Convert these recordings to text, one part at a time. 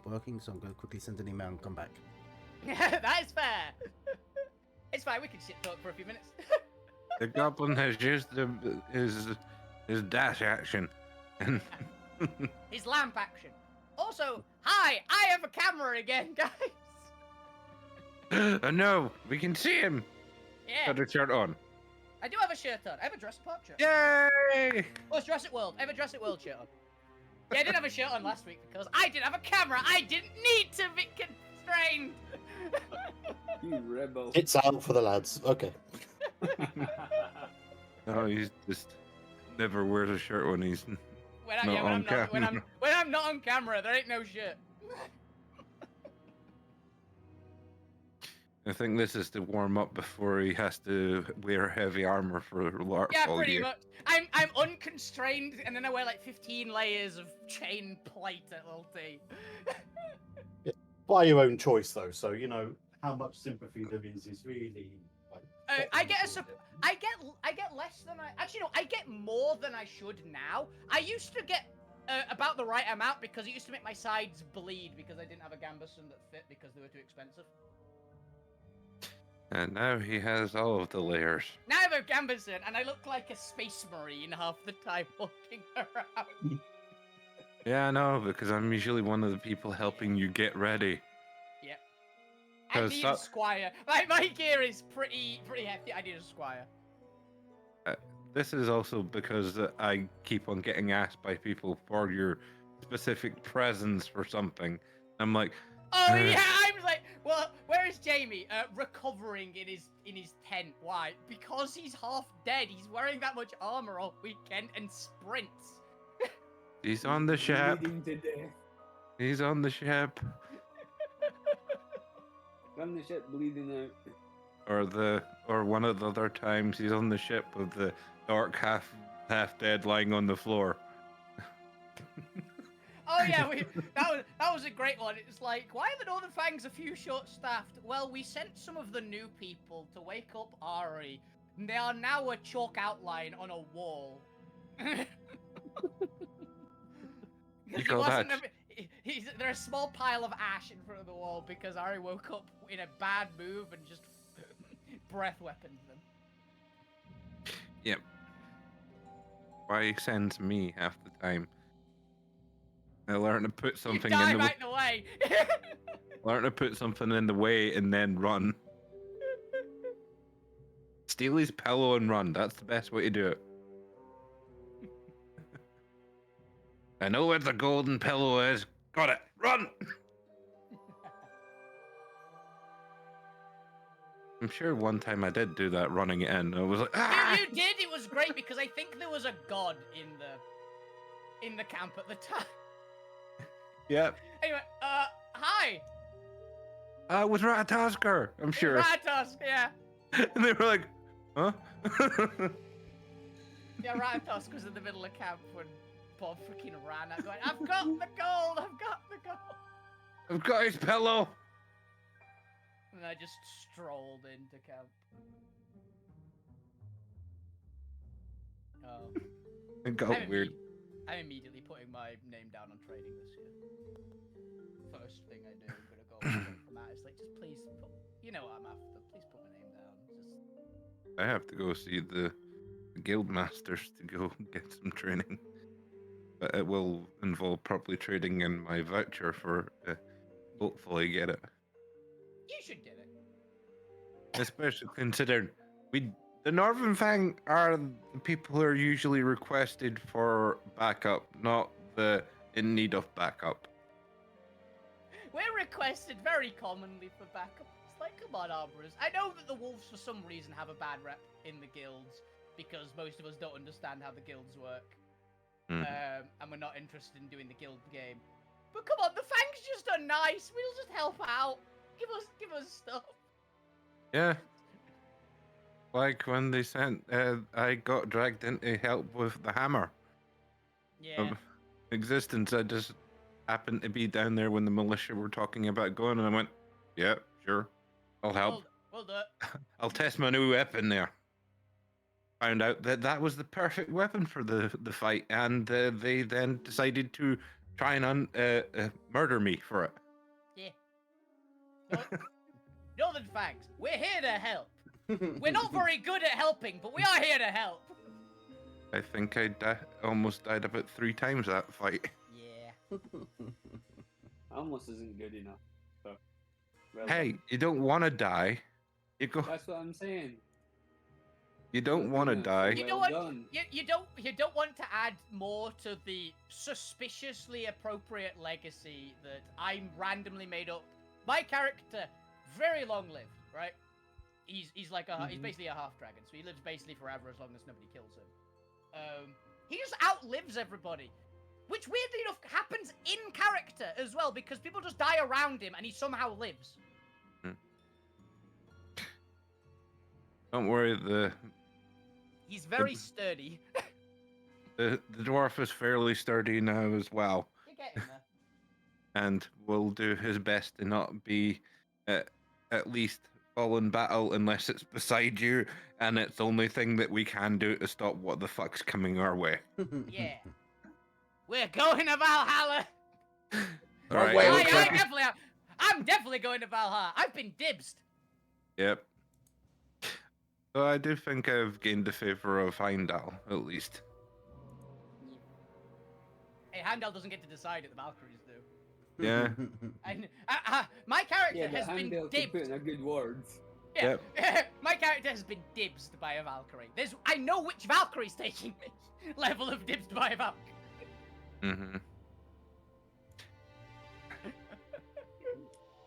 working, so I'm going to quickly send an email and come back. That is fair. It's fine. We can shit talk for a few minutes. The goblin has used his dash action. And His lamp action. Also, hi, I have a camera again, guys. no, we can see him. Yeah, Got a shirt on. I do have a shirt on. I have a Jurassic Park shirt. Yay! Oh, it's Jurassic World. I have a Jurassic World shirt on. Yeah, I did have a shirt on last week because I didn't have a camera. I didn't need to be constrained. You rebel. It's out for the lads. Okay. No, he's just never wears a shirt when he's When not on camera. When I'm not on camera, there ain't no shirt. I think this is to warm up before he has to wear heavy armor for Yeah, all pretty year. much. I'm unconstrained, and then I wear like 15 layers of chain plate at LT. By your own choice, though. So you know how much sympathy there is really. Like, I get less than I get more than I should now. I used to get about the right amount because it used to make my sides bleed because I didn't have a gambeson that fit because they were too expensive. And now he has all of the layers. Now I have a gambeson and I look like a space marine half the time walking around. Yeah, I know, because I'm usually one of the people helping you get ready. Yep. I 'Cause need a squire. My gear is pretty hefty. I need a squire. This is also because I keep on getting asked by people for your specific presents for something. I'm like, Oh yeah, I'm like, well, where is Jamie? Recovering in his tent. Why? Because he's half dead. He's wearing that much armor all weekend and sprints. he's on the ship. Bleeding to death. He's on the ship. On the ship, bleeding out. Or one of the other times he's on the ship with the orc half dead lying on the floor. Oh yeah, that was a great one. It's like, why are the Northern Fangs a few short-staffed? Well, we sent some of the new people to wake up Ari, and they are now a chalk outline on a wall. You call that? They're a small pile of ash in front of the wall because Ari woke up in a bad move and just breath weaponed them. Yep. Why he sends me half the time. I learn to put something you die in the right in the way. learn to put something in the way and then run. Steal his pillow and run. That's the best way to do it. I know where the golden pillow is. Got it. Run! I'm sure one time I did do that running in. I was like, ah! You did. It was great because I think there was a god in the camp at the time. Yep. Anyway, hi. It was Ratatasker, I'm sure. Ratatusk, yeah. And they were like, huh? Yeah, Ratatusk was in the middle of camp when Bob freaking ran out going, I've got the gold, I've got the gold. I've got his pillow. And I just strolled into camp. Oh. It got weird. I'm immediately putting my name down on trading this year. First thing I do, I'm gonna go from that. It's like, just please, you know what I'm after. Please put my name down. Just. I have to go see the guild masters to go get some training. But it will involve properly trading in my voucher for hopefully get it. You should get it. Especially considering the Northern Fang are the people who are usually requested for backup, not the in need of backup. We're requested very commonly for backup. It's like, come on, Arborers. I know that the wolves, for some reason, have a bad rep in the guilds because most of us don't understand how the guilds work, and we're not interested in doing the guild game. But come on, the Fangs just are nice. We'll just help out. Give us stuff. Yeah. Like when they sent, I got dragged in to help with the hammer. Yeah. Existence. I just happened to be down there when the militia were talking about going, and I went, yeah, sure, I'll help. We'll do it. I'll test my new weapon there. Found out that that was the perfect weapon for the fight, and they then decided to try and murder me for it. Yeah. Northern Fangs, we're here to help. We're not very good at helping, but we are here to help. I think I almost died about 3 times that fight. Yeah. Almost isn't good enough. So, well Hey, done. you don't want to die. You go. That's what I'm saying. You don't want to die. You know Well what? done. You don't want to add more to the suspiciously appropriate legacy that I'm randomly made up. My character, very long lived, right? He's like he's basically a half dragon, so he lives basically forever as long as nobody kills him. He just outlives everybody, which weirdly enough happens in character as well because people just die around him and he somehow lives. Don't worry, He's very sturdy. the dwarf is fairly sturdy now as well, You're getting there. and will do his best to not be at least fall in battle unless it's beside you, and it's the only thing that we can do to stop what the fuck's coming our way. Yeah. We're going to Valhalla. All right. Wait, it I looks like- definitely am. I'm definitely going to Valhalla. I've been dibsed. Yep. So I do think I've gained the favor of Heimdall, at least. Hey, Heimdall doesn't get to decide it. The Valkyries do. Yeah. And my character Yeah, but has been Heimdall can put dibbed. in a good words. Yeah, my character has been dibsed by a Valkyrie. I know which Valkyrie's taking me. Level of dibsed by a Valkyrie. Mm-hmm.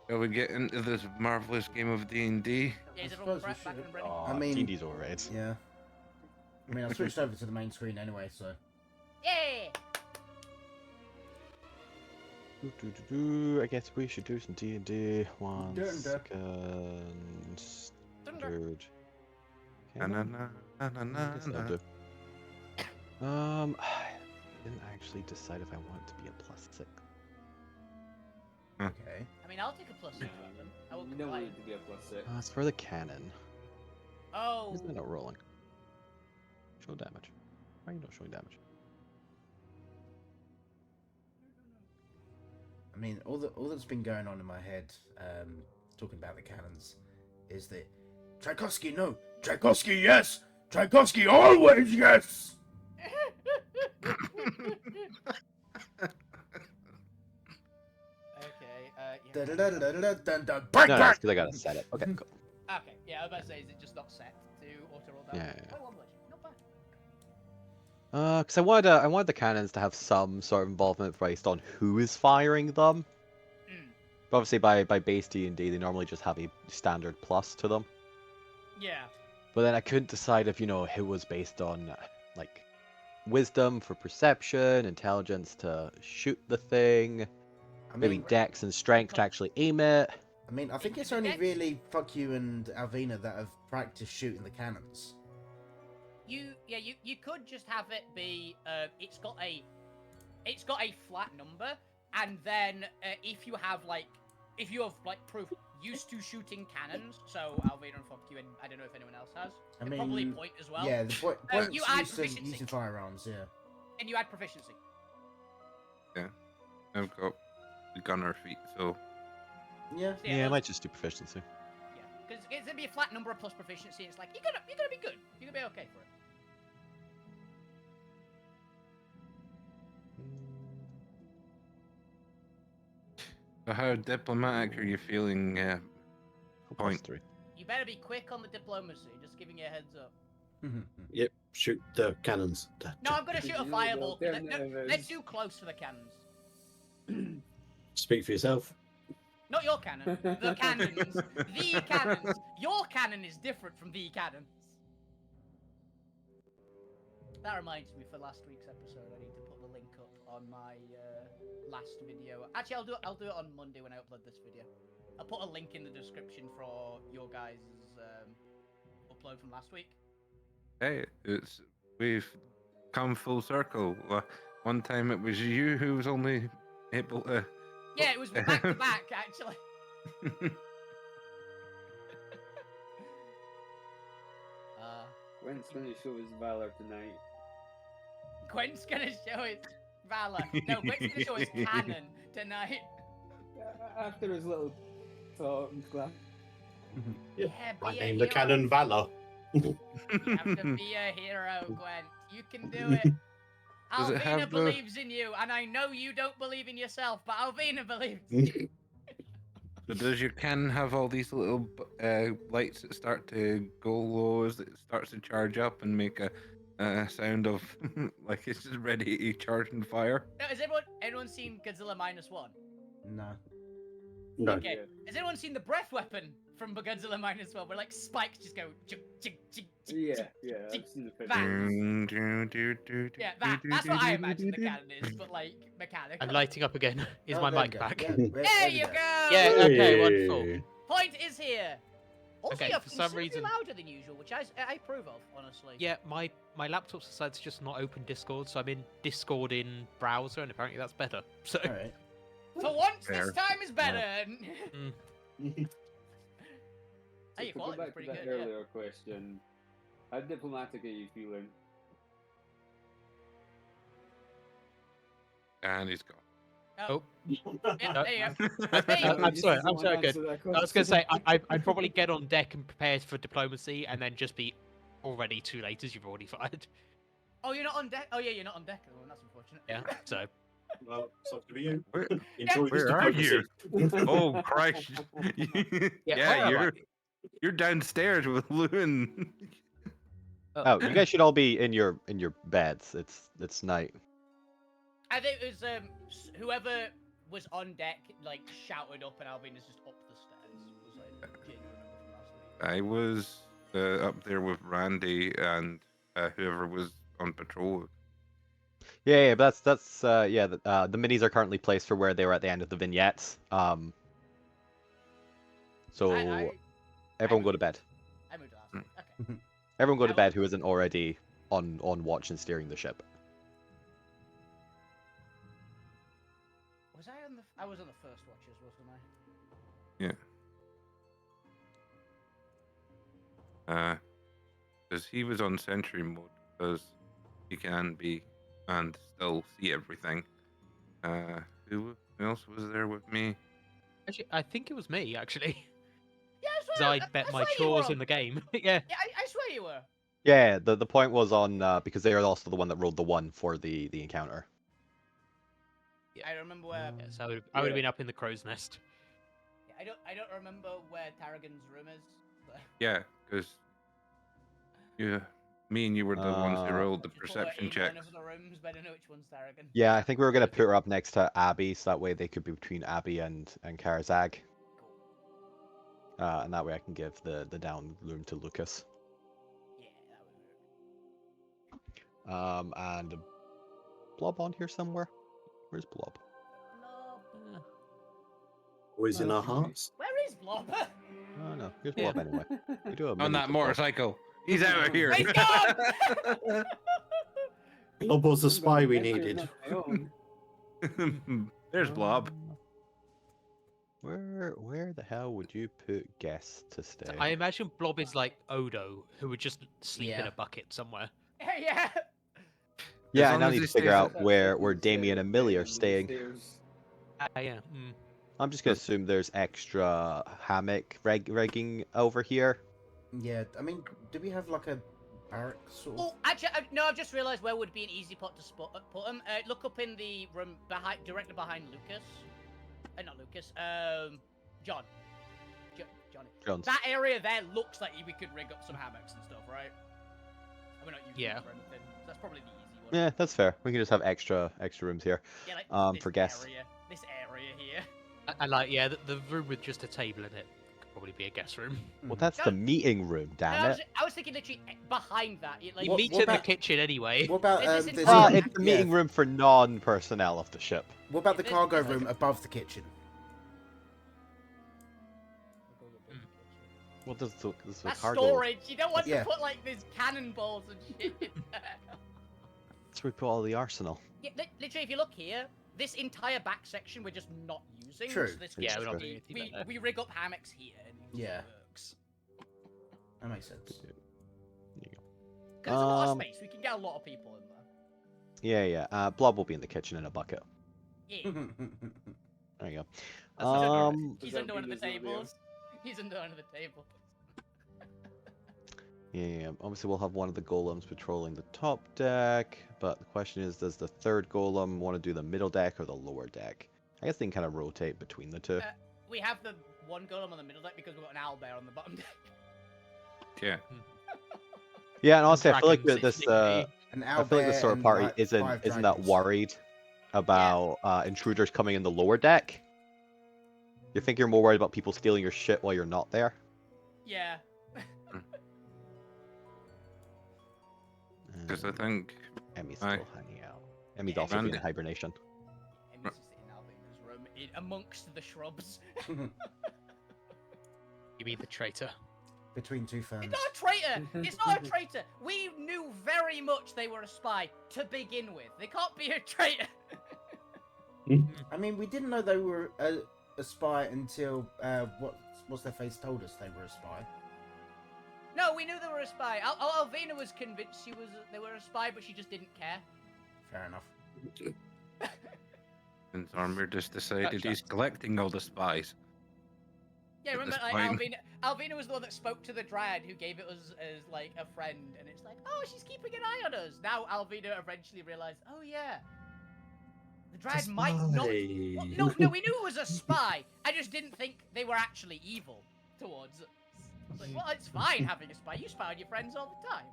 Shall we get into this marvelous game of D&D? Yeah, is I everyone suppose we back should. and ready? Oh, I mean- D&D's alright. Yeah. I mean, I switched over to the main screen anyway, so. Yeah. I guess we should do some D&D. One Dun, dun. second. Standard. Na-na-na, na-na-na, Guess I'll na. do. I didn't actually decide if I want it to be a +6. Okay. I mean, I'll take a +6 on them. I will You don't want complain. it to be a +6. It's for the cannon. Oh. Isn't it not rolling? Show damage. Why are you not showing damage? I mean, all that's been going on in my head, talking about the cannons, is that Tchaikovsky, no, Tchaikovsky, yes, Tchaikovsky, always yes. Okay, yeah. Da-da-da-da-da-da-da-da. No, that's because I gotta set it. Okay, cool. Okay, yeah, I was about to say, is it just not set to auto roll down? Yeah, yeah, yeah. Oh, not bad. Because I wanted the cannons to have some sort of involvement based on who is firing them. Mm. But obviously, by base D&D, they normally just have a standard plus to them. Yeah. But then I couldn't decide if, it was based on, like, wisdom for perception, intelligence to shoot the thing, I maybe mean, dex and strength to actually aim it. I think it's only really Fuck You and Alvina that have practiced shooting the cannons. You could just have it be it's got a flat number, and then if you have proof used to shooting cannons, so Alvina and Fuck You, and I don't know if anyone else has. I and probably mean, point as well. Yeah, the points you add used to proficiency. using firearms, yeah. And you add proficiency. I've got the gunner feet, so Yeah. So, Yeah, I those- might just do proficiency. Yeah, because it's gonna be a flat number plus proficiency. It's like you're gonna be good. You're gonna be okay for it. So how diplomatic are you feeling? Point. +3. You better be quick on the diplomacy. Just giving you a heads up. Yep, shoot the cannons. No, I'm gonna shoot a You know, fireball. the They're alternative too close for the cannons. Speak for yourself. Not your cannon. The cannons. The cannons. Your cannon is different from the cannons. That reminds me, for last week's episode, I need to put the link up on my last video. Actually, I'll do it on Monday when I upload this video. I'll put a link in the description for your guys' upload from last week. Hey, we've come full circle. One time it was you who was only able to. Yeah, it was back to back, actually. Gwen's gonna show his valor tonight. Gwen's gonna show his valor. No, Gwen's gonna show us cannon tonight. After his little talk and stuff. Yeah, Yeah, I be a named the hero. cannon Valor. You have to be a hero, Gwen. You can do it. Does it Alvina have the- believes in you, and I know you don't believe in yourself, but Alvina believes in you. So does your cannon have all these little lights that start to go low as it starts to charge up and make a sound of like it's just ready to charge and fire? No, has anyone seen Godzilla -1? No. No. Okay. Yeah. Has anyone seen the breath weapon from Godzilla -1, where like spikes just go chug chug chug chug? Yeah, yeah, I've seen the That. picture. Yeah, that's what I imagine the cannon is, but like mechanical. I'm lighting up again. Is Oh, my there we mic go. back? Yeah, There you go. Yeah, okay, wonderful. Hey. Point is here. Also, Okay, you're for some considerably reason- louder than usual, which I approve of, honestly. Yeah, my laptop's decided to just not open Discord, so I'm in Discord in browser, and apparently that's better. So All right. For once, Fair. this time is better. Hey, your To go quality was back to pretty that good. Yeah. earlier question, how diplomatic are you feeling? And he's gone. Oh. Yeah, No. there you go. I- I'm sorry, I'm sorry, good. Good. I was going to say I'd probably get on deck and prepare for diplomacy, and then just be already too late as you've already fired. Oh, you're not on deck. Oh yeah, you're not on deck. Oh, that's unfortunate. Yeah. So Well, it's up to you. Where- Enjoy this where are diplomacy. Oh Christ! where yeah, am you're downstairs with Lewin. Oh, you guys should all be in your beds. It's night. I think it was whoever was on deck like shouted up, and Alvina's just up the stairs. Was like genuine from last week. I was up there with Randy and whoever was on patrol. Yeah, but that's yeah. The minis are currently placed for where they were at the end of the vignettes. So everyone go to bed. I moved last week. Okay. Everyone go to I bed who isn't already on watch and steering the ship. Was I on the? I was on the first watches, wasn't I? Because he was on sentry mode, because he can be and still see everything. Who else was there with me? actually, I think it was me actually, Yeah, I because swear. I bet my swear you were chores on- in the game. yeah. Yeah, I swear you were. Yeah, the point was on because they are also the one that rolled the 1 for the encounter. I remember where. Yeah, so I would have Yeah. been up in the crow's nest. I don't remember where Tarragon's room is. But... Yeah, because me and you were the ones who rolled the Just put her perception in checks. one of the rooms, but I don't know which one's Tarragon. Yeah, I think we were gonna put her up next to Abby, so that way they could be between Abby and Karazag. Cool. And that way I can give the down room to Lucas. Yeah, that would work. And Blob on here somewhere. Where's Blob? Blob. Always in our hearts. Where is Blob? Oh no, here's Blob anyway. We do a On mini that for Blob. motorcycle. He's out of here. He's gone! Blob was the spy we needed. There's Blob. Where the hell would you put guests to stay? I imagine Blob is like Odo, who would just sleep in Yeah. a bucket somewhere. Yeah. Yeah, As I long now as need he to figure stays out where Damien and Millie are staying. Yeah. I'm just gonna assume there's extra hammock rigging over here. Yeah, I mean, do we have like a barrack sort of? Oh, actually, no, I've just realised where would be an easy pot to put him. Look up in the room directly behind Lucas. Not Lucas. John. Johnny. Jones. That area there looks like we could rig up some hammocks and stuff, right? And we're not using Yeah. it for anything. So that's probably the easy one. Yeah, that's fair. We can just have extra rooms here. Yeah, like this for guests. This area here. And like, yeah, the room with just a table in it could probably be a guest room. Well, that's No. the meeting room, No, damn it. I was thinking literally behind that. Like, You What- meet what in the about- kitchen anyway. What about This is there's inside. It's the meeting room for non-personnel of the ship. What about the This- cargo this- room above the kitchen? Well, this is the That's cargo. storage. You don't want Yeah. to put like these cannonballs and shit in there. That's where we put all the arsenal. Yeah, literally, if you look here, this entire back section we're just not using. True. So this Yeah, can we're not just doing be- anything back there. we rig up hammocks here. And it just Yeah. works. That makes sense. Because there's a lot of Um, space. We can get a lot of people in there. Yeah. Blob will be in the kitchen in a bucket. Yeah. There you That sounds about right. go. He's that under one of the Venus will be on? tables. He's under one of the tables. Yeah. Obviously, we'll have one of the golems patrolling the top deck, but the question is, does the third golem want to do the middle deck or the lower deck? I guess they can kind of rotate between the two. We have the one golem on the middle deck because we've got an owlbear on the bottom deck. Yeah. Yeah, and honestly, I feel like Dragons, this. it's nickname. An I feel like the owlbear sword and, party like, isn't 5 that dragons. worried about intruders coming in the lower deck. You think you're more worried about people stealing your shit while you're not there? Yeah. Because I think Emmy's Aye. still hanging out. Emmy's Yeah, also being in Randy. hibernation. Emmy's just in Alvina's room, amongst the shrubs. You mean the traitor? Between two ferns. It's not a traitor! It's not a traitor! We knew very much they were a spy to begin with. They can't be a traitor! I mean, we didn't know they were a spy until what's their face told us they were a spy. No, we knew they were a spy. Alvina was convinced they were a spy, but she just didn't care. Fair enough. and Armor just decided Gotcha. he's collecting all the spies. Yeah, At remember, this like, point. Alvina was the one that spoke to the Dryad who gave it us as, like, a friend, and it's like, oh, she's keeping an eye on us. Now Alvina eventually realized, oh, yeah. The Dryad might not... Well, no, we knew it was a spy. I just didn't think they were actually evil towards us. I was like, well, it's fine having a spy. You spy on your friends all the time.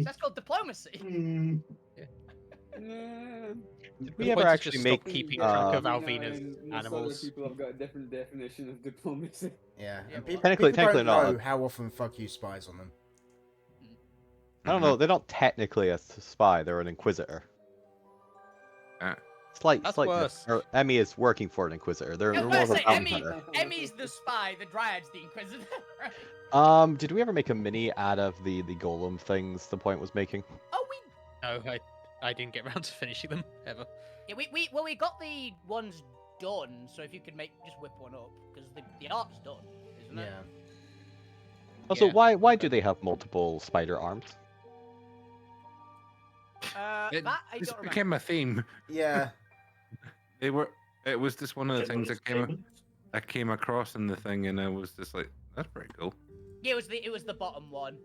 That's called diplomacy. Did we The ever point is actually just make stop keeping track of uh, Alvina's Most animals? other people have got a different definition of diplomacy. Yeah, Yeah, and well, people technically don't not. know how often fuck you spies on them. I don't know. They're not technically a spy. They're an inquisitor. Ah. Slight That's difference. worse. Or Emmy is working for an inquisitor. They're I was more of gonna a say, Emmy, vampire. Emmy's the spy, the Dryad's the Inquisitor. Did we ever make a mini out of the golem things the point was making? Oh, we... No, I didn't get around to finishing them ever. Yeah, we got the ones done, so if you could just whip one up, because the art's done, isn't it? Yeah. Also, Yeah. why do they have multiple spider arms? It That I just don't remember. became a theme. Yeah. They were. It was just one of the things General I came across in the thing, and I was just like, "That's pretty cool." Yeah, it was the bottom one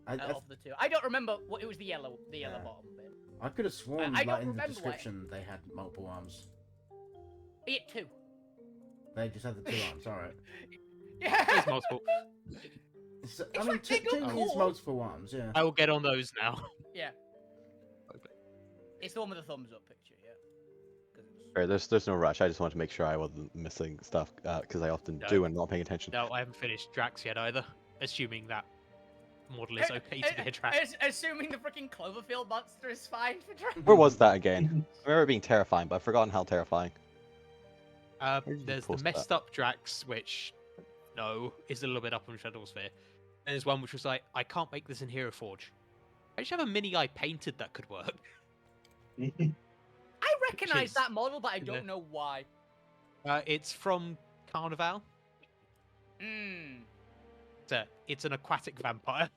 I of the two. I don't remember what it was. The yellow Yeah. bottom bit. could have sworn, I don't like, in the remember description, they had multiple arms. Be it two. They just had the 2 arms, alright. Yeah. There's multiple. I It's mean, like they go technically it's cool. multiple arms, yeah. I will get on those now. Yeah. It's the one with the thumbs up picture. Yeah. 'Cause it was- Right, there's no rush. I just wanted to make sure I wasn't missing stuff because I often No. do and not paying attention. No, I haven't finished Drax yet either. Assuming that model is okay to be a Drax. Assuming the freaking Cloverfield monster is fine for Dragon. Where was that again? I remember it being terrifying, but I've forgotten how terrifying. Where did you There's the post messed up Drax, which no is a little bit up on Shadow Sphere. And there's one which was like, I can't make this in Hero Forge. I just have a mini I painted that could work. I recognize is that model, but I in don't the- know why. It's from Carnival. Hmm. It's an aquatic vampire.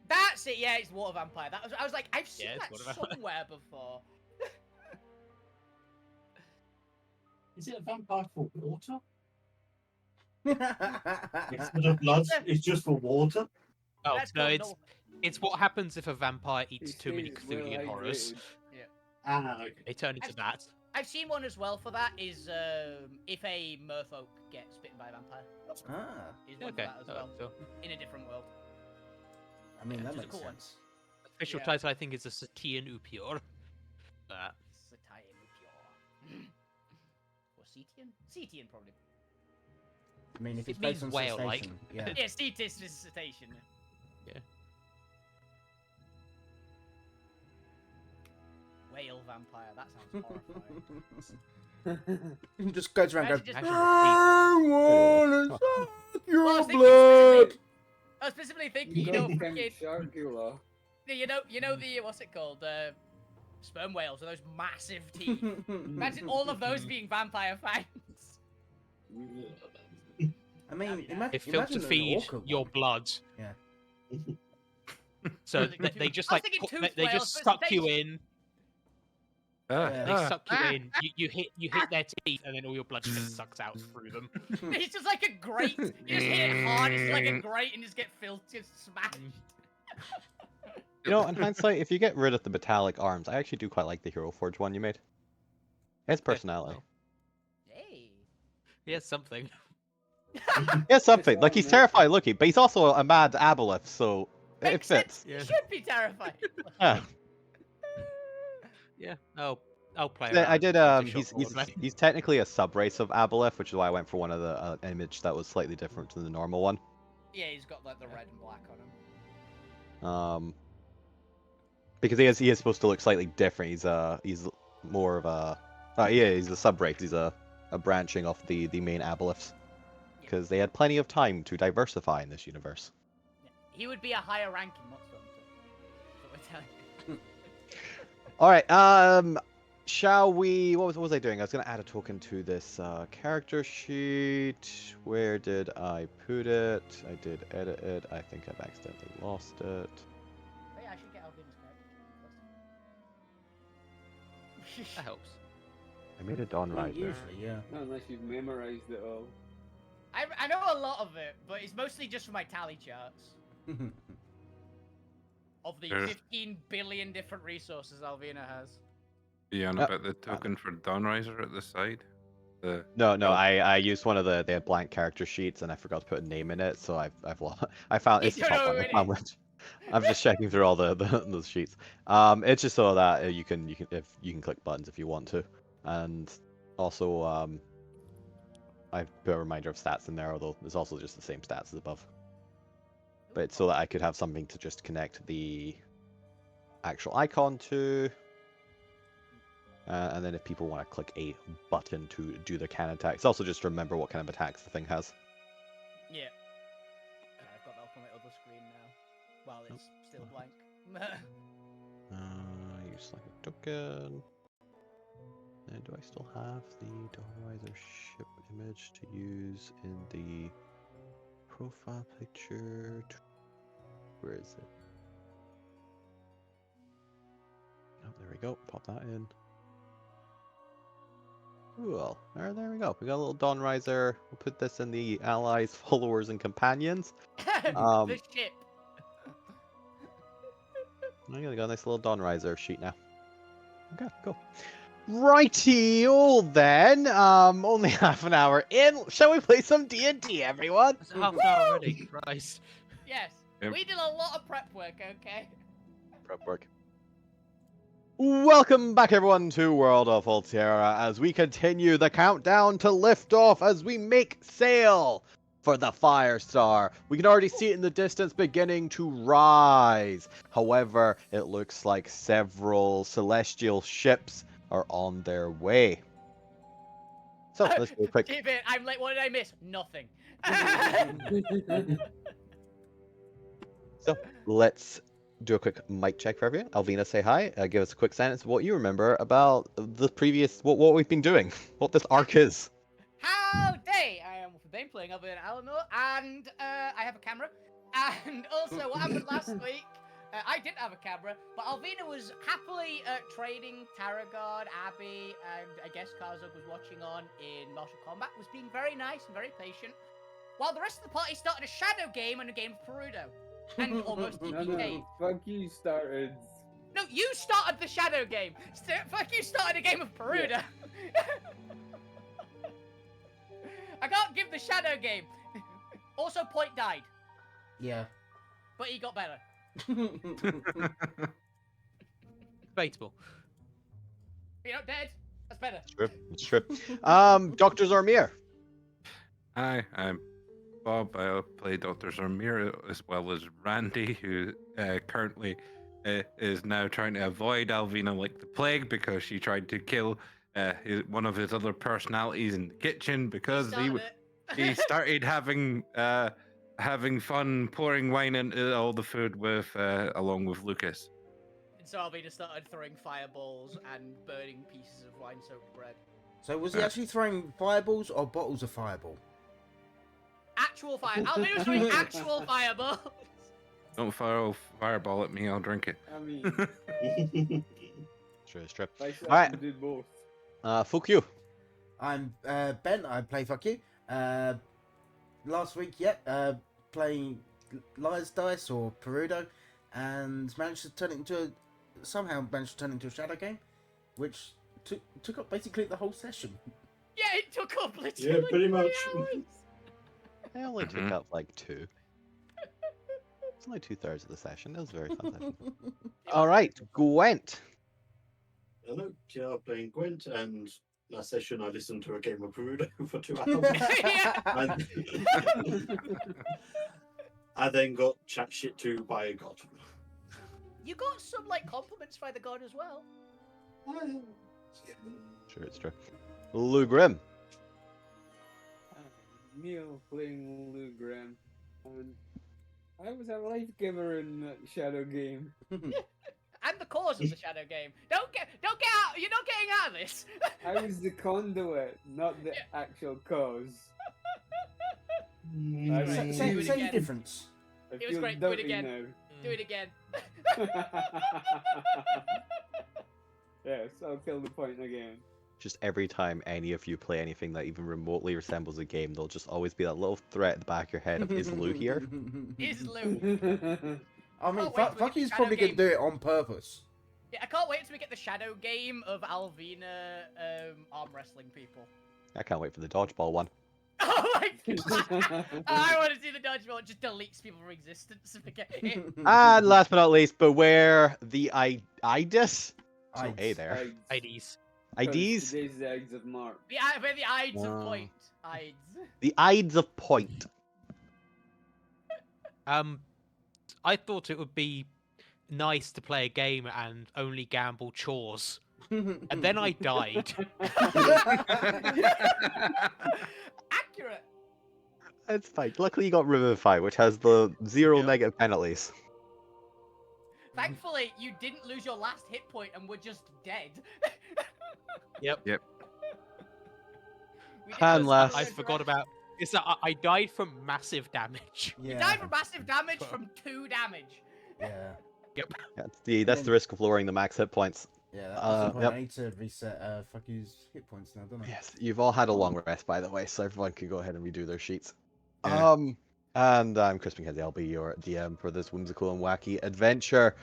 That's it. Yeah, it's water vampire. I was like, I've seen Yeah, it's that water vampire. somewhere before. Is it a vampire for water? Yeah. Instead of blood, it's just for water. Oh That's no, called it's what happens if a vampire eats He too many stays well Cthulhian horrors. hydrated. Ah, okay. They turn into I've- that. I've seen one as well for that. Is if a merfolk gets bitten by a vampire. Ah, Is one Okay. for that as well. So In a different world. I mean, Yeah, that which is a makes cool one. sense. official Yeah. title I think is a Satian Upior. Satian Upior. Or Setian? Setian probably. I mean, if It it's based on means whale-like. cetacean, yeah. Yeah, Cetus is cetacean. Yeah. Whale vampire. That sounds horrifying. He just goes around Imagine going, just- I wanna suck your Well, I was thinking blood. specifically- I was specifically thinking, You you know, got freaking, Sharkula. you know the what's it called? Sperm whales with those massive teeth. Imagine all of those being vampire fangs. I mean, Yeah. imagine, If filled to imagine an feed orca your one. blood. So thinking they tooth- just I was like thinking put- tooth they whales just versus suck you taste. in. Ah, They ah, suck you in. You hit their teeth, and then all your blood just sucks out through them. It's just like a grate. You just hit it hard. It's like a grate, and just get filled, just smashed. You know, in hindsight, if you get rid of the metallic arms, I actually do quite like the Hero Forge one you made. It's personality. well, Hey. he has something. He has something. Like, on he's there. terrifying looking, but he's also a mad aboleth, so it Makes fits. sense. Yeah. You should be terrified. Yeah. Yeah. I'll play Yeah, I around did. and see if He's Shock will play. he's technically a subrace of aboleth, which is why I went for one of the image that was slightly different than the normal one. Yeah, he's got like the red and black on him. Because he is supposed to look slightly different. He's more of a he's a subrace. He's a branching off the main aboleths. Because they had plenty of time to diversify in this universe. Yeah. He would be a higher ranking monster hunter. That's what we're telling you. All right. Shall we? What was I doing? I was gonna add a token to this character sheet. Where did I put it? I did edit it. I think I've accidentally lost it. Hey, I should get Alvina's character. That helps. I made it Dawn Well, Rider. usually, yeah. Not unless you've memorized it all. I know a lot of it, but it's mostly just for my tally charts of the Sure. 15 billion different resources Alvina has. you on about the token for Dawnriser at the side? The No, Oh. I used one of they had blank character sheets and I forgot to put a name in it, so I found You it's the don't top know one. who I it found is. which. I'm just checking through all those sheets. It's just so that you can click buttons if you want to, and also I put a reminder of stats in there, although there's also just the same stats as above. But it's so that I could have something to just connect the actual icon to. And then if people want to click a button to do the cannon attack, it's also just to remember what kind of attacks the thing has. Yeah. I've got that up on my other screen now. While it's still blank. Use like a token. And do I still have the Dawnriser ship image to use in the profile picture? Where is it? Oh, there we go. Pop that in. Cool. There we go. We got a little Dawnriser. We'll put this in the allies, followers, and companions. The ship. I got a nice little Dawnriser sheet now. Okay, cool. Righty-o then. Only half an hour in. Shall we play some D&D, everyone? It's half an hour already. Christ. Yes. Yep. We did a lot of prep work, okay? Prep work. Welcome back, everyone, to World of Alterra as we continue the countdown to liftoff as we make sail for the Firestar. We can already see it in the distance beginning to rise. However, it looks like several celestial ships are on their way. So let's do a quick. Keep it. I'm like, what did I miss? Nothing. So let's do a quick mic check for everyone. Alvina, say hi. Give us a quick sentence of what you remember about the previous what we've been doing, what this arc is. Howdy! I am Bane playing Alvin Eleanor, and I have a camera. And also, what happened last week? I didn't have a camera, but Alvina was happily trading Tarragard, Abby, and I guess Karzog was watching on in Martial Combat. Was being very nice and very patient, while the rest of the party started a shadow game and a game of Perudo, and almost No, TPK'd. no, fuck you started. No, you started the shadow game. Fuck you started a game of Perudo. I can't give the shadow game. Also, Point died, Yeah. but he got better. Debatable. You're not dead. That's better. True. It's true. Dr. Zormir. Hi, I'm Bob. I play Dr. Zormir as well as Randy, who currently is now trying to avoid Alvina like the plague because she tried to kill one of his other personalities in the kitchen because Started he it. started having fun pouring wine into all the food with along with Lucas. And so Alvina started throwing fireballs and burning pieces of wine-soaked bread. So was he actually throwing fireballs or bottles of fireball? Actual fire. Alvina was throwing actual fireballs. Don't fireball at me. I'll drink it. I mean, Sure, it's true. I should Alright. do both. Fuck you. I'm Ben. I play Fuck You. Last week, playing Liar's Dice or Perudo, and somehow managed to turn it into a shadow game, which took up basically the whole session. Yeah, it took up literally. Yeah, pretty much. 3 hours. I only took Mhm. up like 2. It's only 2/3 of the session. It was a very fun session. All right, Gwent. Hello, yeah, playing Gwent, and last session I listened to a game of Perudo for 2 hours. And I then got chat shit to by a god. You got some like compliments by the god as well. Sure, it's true. Lou Grim. Neil playing Lou Graham. And I was a life giver in that shadow game. And the cause of the shadow game. Don't get out. You're not getting out of this. I was the conduit, not the actual cause. Right, do it Same again. difference. I It was feel great. Do it dirty again. Do it again. Yes, I'll kill the point again. Just every time any of you play anything that even remotely resembles a game, there'll just always be that little threat at the back of your head of, is Lou here? Is Lou? I mean, Oh, wait, Fuck we You's get probably shadow gonna do it on purpose. Yeah, I can't wait till we get the shadow game of Alvina arm wrestling people. I can't wait for the dodgeball one. Oh my god! I want to see the dodgeball. It just deletes people from existence and forget it. And last but not least, beware the IDIS. So Ides. hey there. IDs. IDs? Today's the Eggs of March. We're the Ides of Wow. Point. Ides. The Ides of Point. I thought it would be nice to play a game and only gamble chores, and then I died. Accurate. It's fine. Luckily you got Revivify, which has the 0 Yep. negative penalties. Thankfully, you didn't lose your last hit point and were just dead. Yep. We didn't And lose last- I the forgot rest. about. It's that I died from massive damage. You Yeah. died from massive damage from 2 damage. Yeah. That's the risk of lowering the max hit points. Yeah. That's the point. Yep. I need to reset Fuck You's hit points now, don't I? Yes, you've all had a long rest, by the way, so everyone can go ahead and redo their sheets. Yeah. And I'm Chris McKenzie. I'll be your DM for this whimsical and wacky adventure.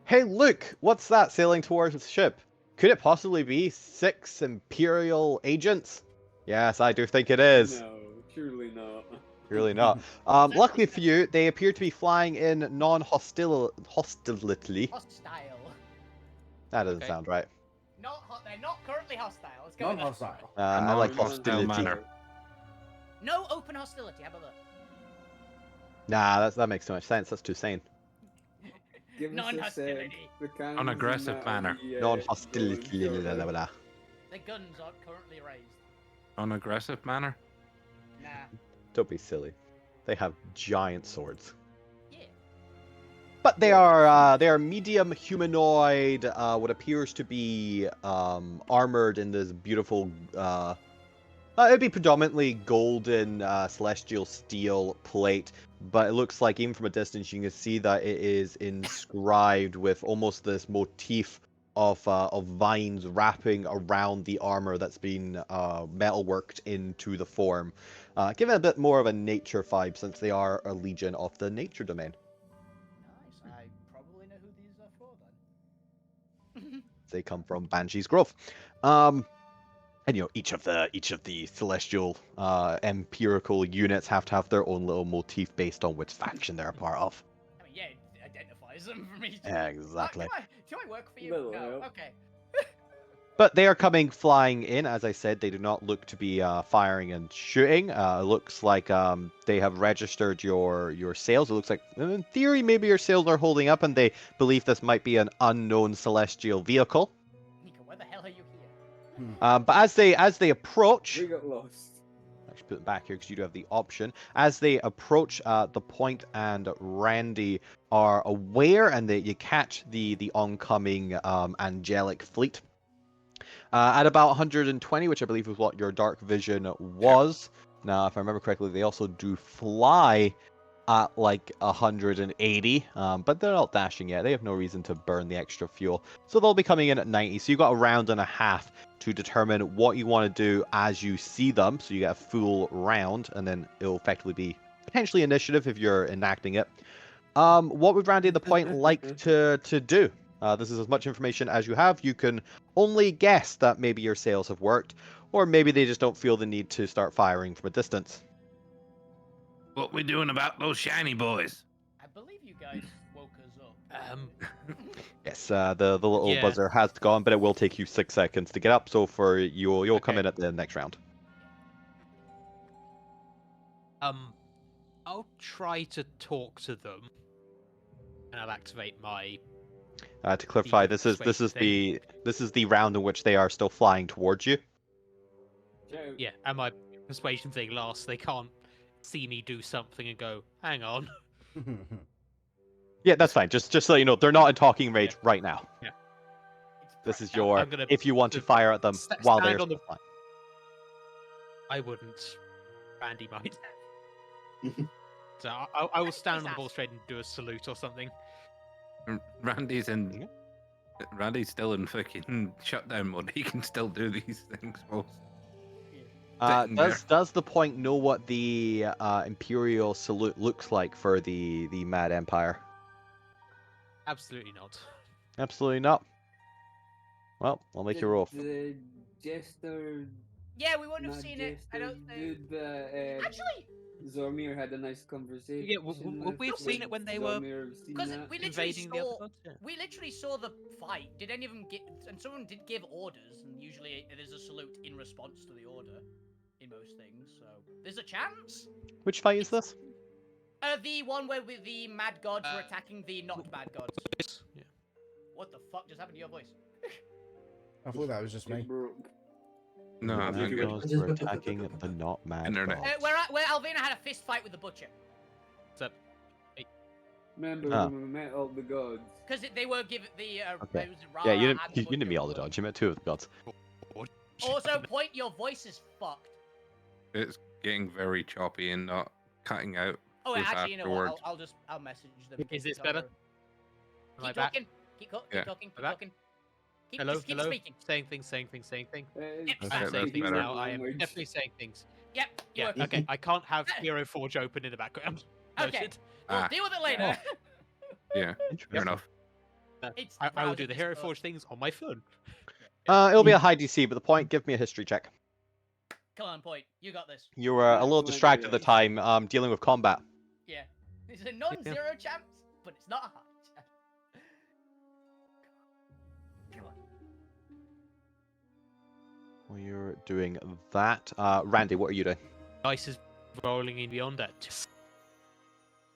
Hey, look! What's that sailing towards the ship? Could it possibly be 6 Imperial agents? Yes, I do think it is. No, surely not. Really not. Luckily for you, they appear to be flying in non-hostility. Hostile. That doesn't Okay. sound right. They're not currently hostile. Let's go with that. Non-hostile. I like Non-hostile hostility. manner. No open hostility. How about that? Nah, that makes too much sense. That's too sane. Give us a sec. Non-hostility. The cannons An aggressive and that manner. will be, Non-hostility. going blah, blah, shortly. blah. The guns aren't currently raised. On aggressive manner. Nah. Don't be silly. They have giant swords. Yeah. But they are medium humanoid, what appears to be armored in this beautiful it'd be predominantly golden celestial steel plate, but it looks like even from a distance you can see that it is inscribed with almost this motif of vines wrapping around the armor that's been metalworked into the form, giving it a bit more of a nature vibe since they are a legion of the nature domain. Nice. I probably know who these are for then. They come from Banshee's Grove. And you know, each of the celestial empirical units have to have their own little motif based on which faction they're a part of. I mean, yeah, it identifies them for me. Exactly. Do I work for you? Little No. help. Okay. But they are coming flying in. As I said, they do not look to be firing and shooting. It looks like they have registered your sails. It looks like, in theory, maybe your sails are holding up, and they believe this might be an unknown celestial vehicle. Nico, where the hell are you here? But as they approach, We got lost. actually put them back here because you do have the option. As they approach, the Point and Randy are aware, and you catch the oncoming angelic fleet. At about 120, which I believe was what your dark vision was. Now, if I remember correctly, they also do fly at like 180, but they're not dashing yet. They have no reason to burn the extra fuel. So they'll be coming in at 90. So you've got a round and a half to determine what you want to do as you see them. So you get a full round, and then it'll effectively be potentially initiative if you're enacting it. What would Randy the Point like to do? This is as much information as you have. You can only guess that maybe your sails have worked, or maybe they just don't feel the need to start firing from a distance. What we doing about those shiny boys? I believe you guys woke us up. Yes, the little Yeah. buzzer has gone, but it will take you 6 seconds to get up. So for you'll come Okay. in at the next round. I'll try to talk to them, and I'll activate my. To clarify, The this is persuasion the round in which they are still flying towards you. Joe, Yeah, and my persuasion thing lasts. They can't see me do something and go, "Hang on." Yeah, that's fine. Just so you know, they're not in talking range right now. Yeah. This is Yeah, your I'm gonna if you want to fire at them while they're stand on still the- flying. I wouldn't. Randy might. So I will stand on the balustrade and do a salute or something. Randy's still in fucking shutdown mode. He can still do these things. Well, sitting there. Does the Point know what the Imperial salute looks like for the Mad Empire? Absolutely not. Absolutely not. Well, I'll make you roll. The jester. Yeah, we wouldn't have not seen it. I jester don't think. dude, Actually, Zormir had a nice conversation. Yeah, would we have seen it when they were because we literally invading the other saw, gods? Yeah. we literally saw the fight. Did any of them get? And someone did give orders, and usually there's a salute in response to the order, in most things. So there's a chance. Which fight is this? The one where with the mad gods were attacking the not mad gods. Yeah. What the fuck just happened to your voice? I thought that was just me. No, I'm Mad good. gods were attacking the not mad Internet. gods. Where Alvina had a fist fight with the butcher. Remember Ah. when we met all the gods? Because they were given the Okay. it was Ra Yeah, and the you didn't meet butcher all the were- gods. You met 2 of the gods. Also, Point, your voice is fucked. It's getting very choppy and not cutting out. Oh, wait, Proof actually, you know what? afterwards. I'll message them. Is this Keep better? talking. Am I Keep back? talking. Keep Yeah. talking. Keep Am I back? talking. Keep, Hello, just keep hello. speaking. Saying things. Yep, I'm Okay, saying that's things better. now. I am definitely saying things. Yep. You Yeah. were- Okay. I can't have Hero Forge open in the background. Okay. Noted. We'll Ah. deal with it later. Yeah, fair Interesting. enough. It's I will browser do the Hero Discord. Forge things on my phone. It'll be a high DC, but the Point, give me a history check. Come on, Point. You got this. You were a little distracted at the time, dealing with combat. Yeah. It's a non-zero chance, but it's not a high chance. Come on. Well, you're doing that. Randy, what are you doing? Dice is rolling in beyond that.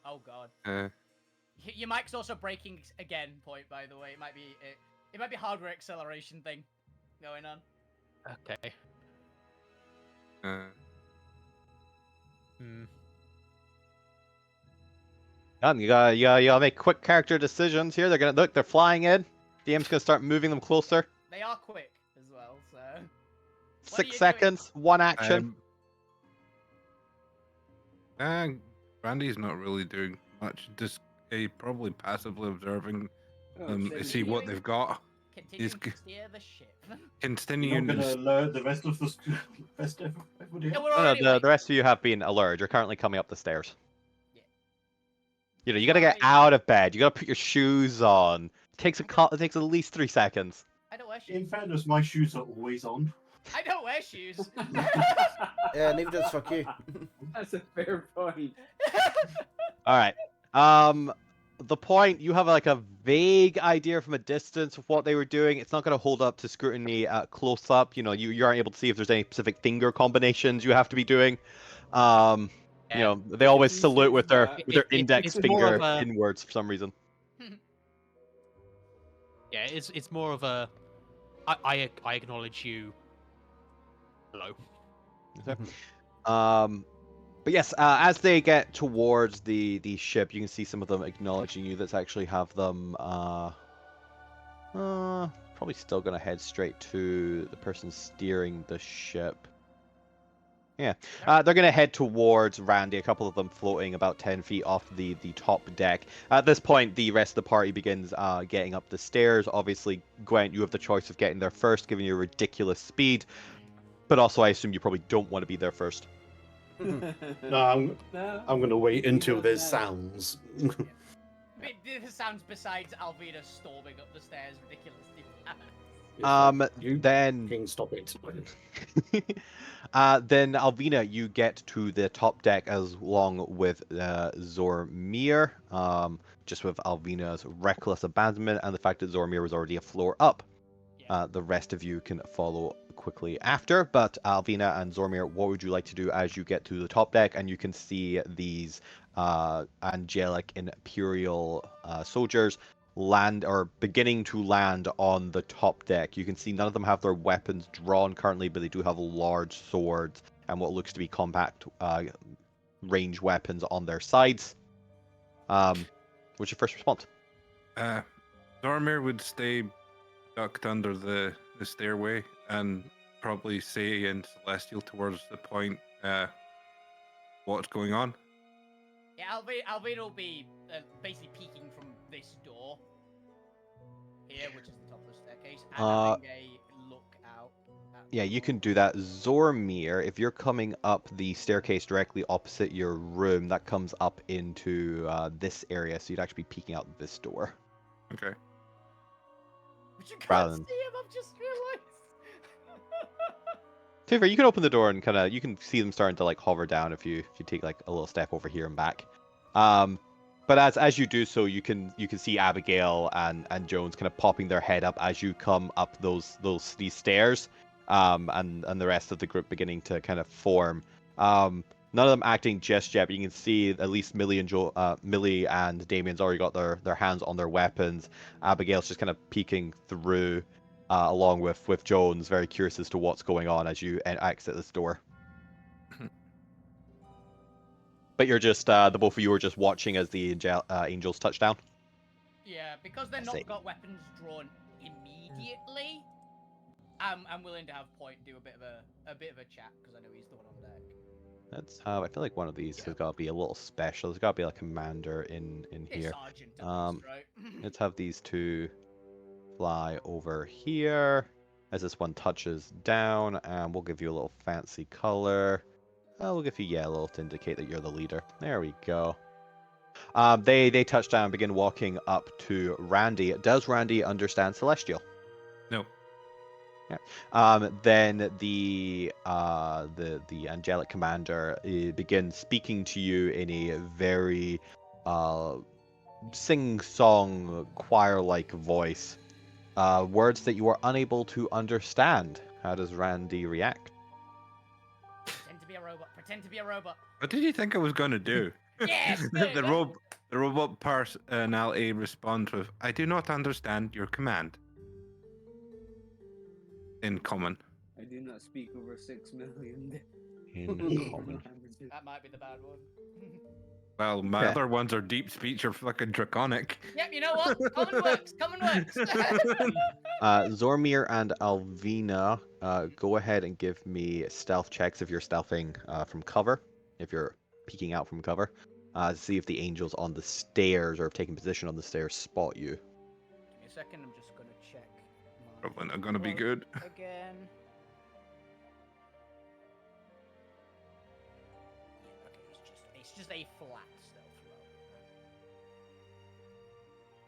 Oh god. Uh, Your mic's also breaking again. Point, by the way. It might be hardware acceleration thing going on. Okay. uh, Hmm. You gotta make quick character decisions here. They're flying in. DM's gonna start moving them closer. They are quick as well, so. What are 6 you doing? seconds, 1 action. Randy's not really doing much. Just probably passively observing Oh, to see what they've got. Continuing He's to g- steer the ship. You're Continuing. not to gonna alert the rest of the everybody Yeah, else? we're No, already the awake. rest of you have been alerted. You're currently coming up the stairs. Yeah. You know, you gotta get Sorry. out of bed. You gotta put your shoes on. It takes at least 3 seconds. I don't wear shoes. In fairness, my shoes are always on. I don't wear shoes. Yeah, neither does fuck you. That's a fair point. All right. The Point, you have like a vague idea from a distance of what they were doing. It's not going to hold up to scrutiny close up. You know, you aren't able to see if there's any specific finger combinations you have to be doing. You know, they always you salute say with their that- index it's more finger of a- inwards for some reason. Yeah, it's more of a. I acknowledge you. Hello. But yes, as they get towards the ship, you can see some of them acknowledging you. That's actually have them probably still gonna head straight to the person steering the ship. They're going to head towards Randy, a couple of them floating about 10 feet off the top deck. At this point, the rest of the party begins getting up the stairs. Obviously, Gwent, you have the choice of getting there first, giving you ridiculous speed. But also, I assume you probably don't want to be there first. No, No, I'm going to wait until does there's now. sounds. The sounds besides Alvina storming up the stairs ridiculously fast. You Then King, stop it. then Alvina, you get to the top deck along with Zormir. Just with Alvina's reckless abandonment and the fact that Zormir was already a floor up. Yeah. The rest of you can follow quickly after. But Alvina and Zormir, what would you like to do as you get to the top deck and you can see these angelic imperial soldiers land or beginning to land on the top deck? You can see none of them have their weapons drawn currently, but they do have large swords and what looks to be compact range weapons on their sides. What's your first response? Dormir would stay ducked under the stairway and probably say in Celestial towards the point what's going on. Yeah, Alvina will be basically peeking from this door here, which is the top of the staircase, and having a look out. Yeah, you can do that. Zormir, if you're coming up the staircase directly opposite your room, that comes up into this area, so you'd actually be peeking out this door. Okay. But you Rather can't than- see him, I've just realised. To be fair, you can open the door and kind of you can see them starting to like hover down if you take like a little step over here and back. But as you do so, you can see Abigail and Jones kind of popping their head up as you come up these stairs, and the rest of the group beginning to kind of form. None of them acting just yet, but you can see at least Millie and Damien's already got their hands on their weapons. Abigail's just kind of peeking through, along with Jones, very curious as to what's going on as you exit this door. But you're just the both of you are just watching as the angels touch down. Yeah, because they're I not see. got weapons drawn immediately. I'm willing to have Point do a bit of a chat because I know he's the one on deck. Let's have. I feel like one of these has got to be a little special. There's got to be like a commander in It's here. Sergeant, at least, right? Let's have these two fly over here as this one touches down, and we'll give you a little fancy color. We'll give you yellow to indicate that you're the leader. There we go. They touch down and begin walking up to Randy. Does Randy understand Celestial? No. Then the angelic commander begins speaking to you in a very sing-song choir-like voice. Words that you are unable to understand. How does Randy react? Pretend to be a robot. Pretend to be a robot. What did you think I was going to do? Yes. the robot personality responds with, "I do not understand your command." In common. I do not speak over 6 million. In common. That might be the bad one. Well, my Okay. other ones are deep speech or fucking draconic. Yep, you know what? Common works. Common works. Zormir and Alvina, go ahead and give me stealth checks if you're stealthing from cover, if you're peeking out from cover. See if the angels on the stairs or taking position on the stairs spot you. Give me a second. I'm just gonna check. Probably not going to be good. Again. Yeah, okay, it's just a flat stealth roll.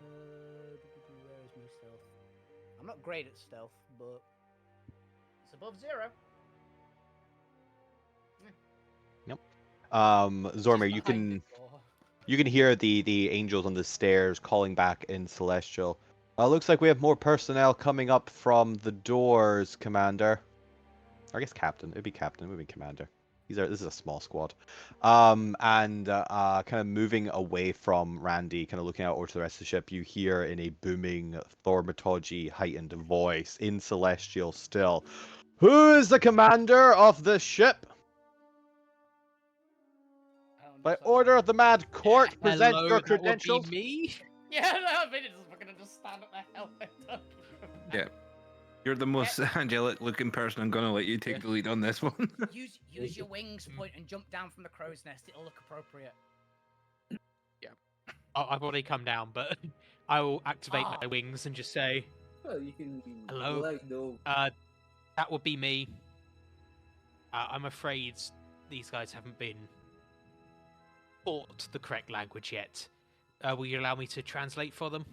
Where is my stealth? I'm not great at stealth, but it's above 0. Zormir, Just you behind can the door. you can hear the angels on the stairs calling back in Celestial. Looks like we have more personnel coming up from the doors, Commander. Or I guess Captain. It'd be Captain. It would be Commander. This is a small squad. And kind of moving away from Randy, kind of looking out over to the rest of the ship, you hear in a booming, thaumaturgy heightened voice in Celestial still, "Who is the commander of this ship? I don't By understand. order of the Mad Court, present Hello, your that would be credentials." me. Yeah, no, I mean, it's just gonna just stand up there. Hell, Yeah. You're the most angelic looking person. I'm gonna let you take the lead on this one. Use your wings point and jump down from the crow's nest. It'll look appropriate. I've already come down, but I will activate Ah. my wings and just say, Well, you can Hello? glide over. that would be me. I'm afraid these guys haven't been taught the correct language yet. Will you allow me to translate for them?